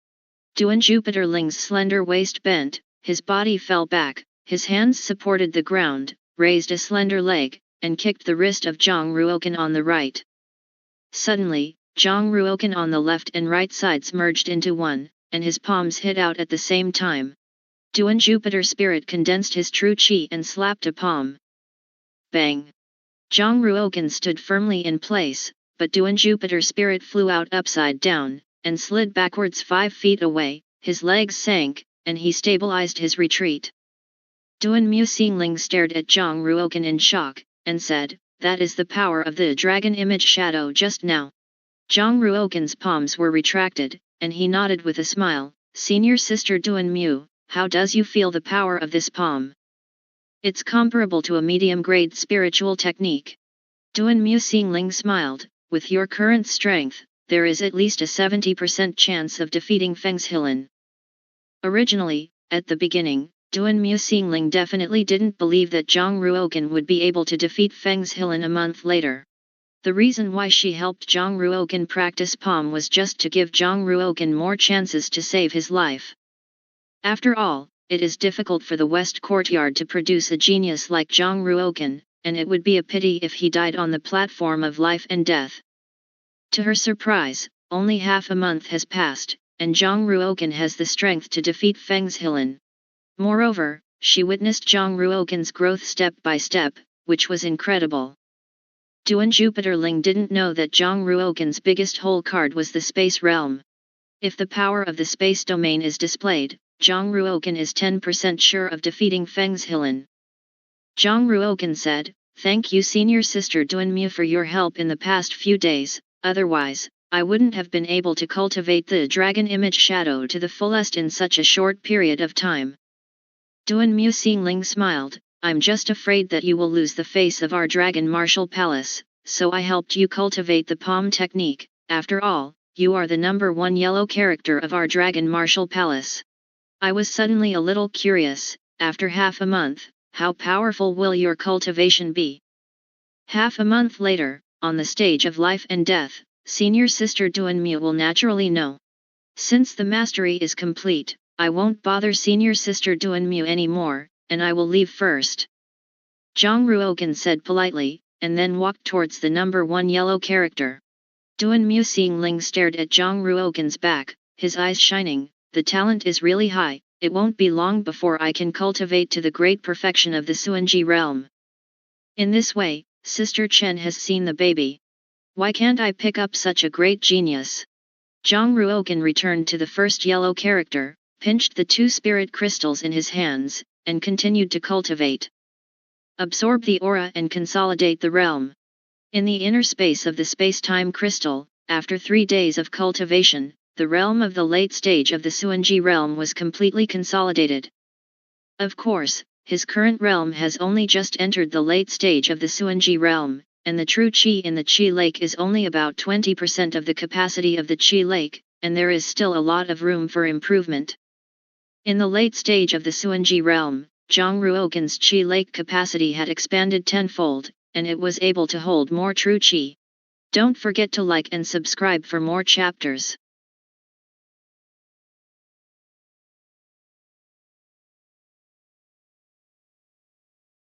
S1: Duan Jupiterling's slender waist bent, his body fell back, his hands supported the ground, raised a slender leg, and kicked the wrist of Zhang Ruogan on the right. Suddenly, Zhang Ruogan on the left and right sides merged into one, and his palms hit out at the same time. Duan Jupiter spirit condensed his true qi and slapped a palm. Bang! Zhang Ruogan stood firmly in place, but Duan Jupiter's spirit flew out upside down, and slid backwards 5 feet away, his legs sank, and he stabilized his retreat. Duan Mu Xingling stared at Zhang Ruoken in shock, and said, "That is the power of the dragon image shadow just now." Zhang Ruoken's palms were retracted, and he nodded with a smile. "Senior sister Duan Mu, how does you feel the power of this palm?" "It's comparable to a medium-grade spiritual technique." Duan Mu Xingling smiled, "With your current strength, there is at least a 70% chance of defeating Feng Zhilan." Originally, at the beginning, Duan Mu Xingling definitely didn't believe that Zhang Ruoken would be able to defeat Feng Zhilan a month later. The reason why she helped Zhang Ruoken practice palm was just to give Zhang Ruoken more chances to save his life. After all, it is difficult for the West Courtyard to produce a genius like Zhang Ruoken, and it would be a pity if he died on the platform of life and death. To her surprise, only half a month has passed, and Zhang Ruoken has the strength to defeat Feng Zhilan. Moreover, she witnessed Zhang Ruoken's growth step by step, which was incredible. Duan Jupiterling didn't know that Zhang Ruoken's biggest hole card was the space realm. If the power of the space domain is displayed, Zhang Ruoken is 10% sure of defeating Feng Zhilan. Zhang Ruoken said, "Thank you senior sister Duan Mu for your help in the past few days, otherwise, I wouldn't have been able to cultivate the dragon image shadow to the fullest in such a short period of time." Duan Mu Xingling smiled, "I'm just afraid that you will lose the face of our Dragon Martial Palace, so I helped you cultivate the palm technique. After all, you are the #1 yellow character of our Dragon Martial Palace." I was suddenly a little curious, after half a month, how powerful will your cultivation be? Half a month later, on the stage of life and death, senior sister Duan Mu will naturally know. Since the mastery is complete, I won't bother senior sister Duan Mu anymore, and I will leave first. Zhang Ruoken said politely, and then walked towards the #1 yellow character. Duan Mu Xingling stared at Zhang Ruoken's back, his eyes shining. "The talent is really high, it won't be long before I can cultivate to the great perfection of the Suanji realm. In this way, Sister Chen has seen the baby. Why can't I pick up such a great genius?" Zhang Ruoken returned to the first yellow character, pinched the 2 spirit crystals in his hands, and continued to cultivate. Absorb the aura and consolidate the realm. In the inner space of the space-time crystal, after 3 days of cultivation, the realm of the late stage of the Suanji realm was completely consolidated. Of course, his current realm has only just entered the late stage of the Suanji realm, and the true Qi in the Qi lake is only about 20% of the capacity of the Qi lake, and there is still a lot of room for improvement. In the late stage of the Suanji realm, Zhang Ruoken's Qi lake capacity had expanded tenfold, and it was able to hold more true Qi. Don't forget to like and subscribe for more chapters.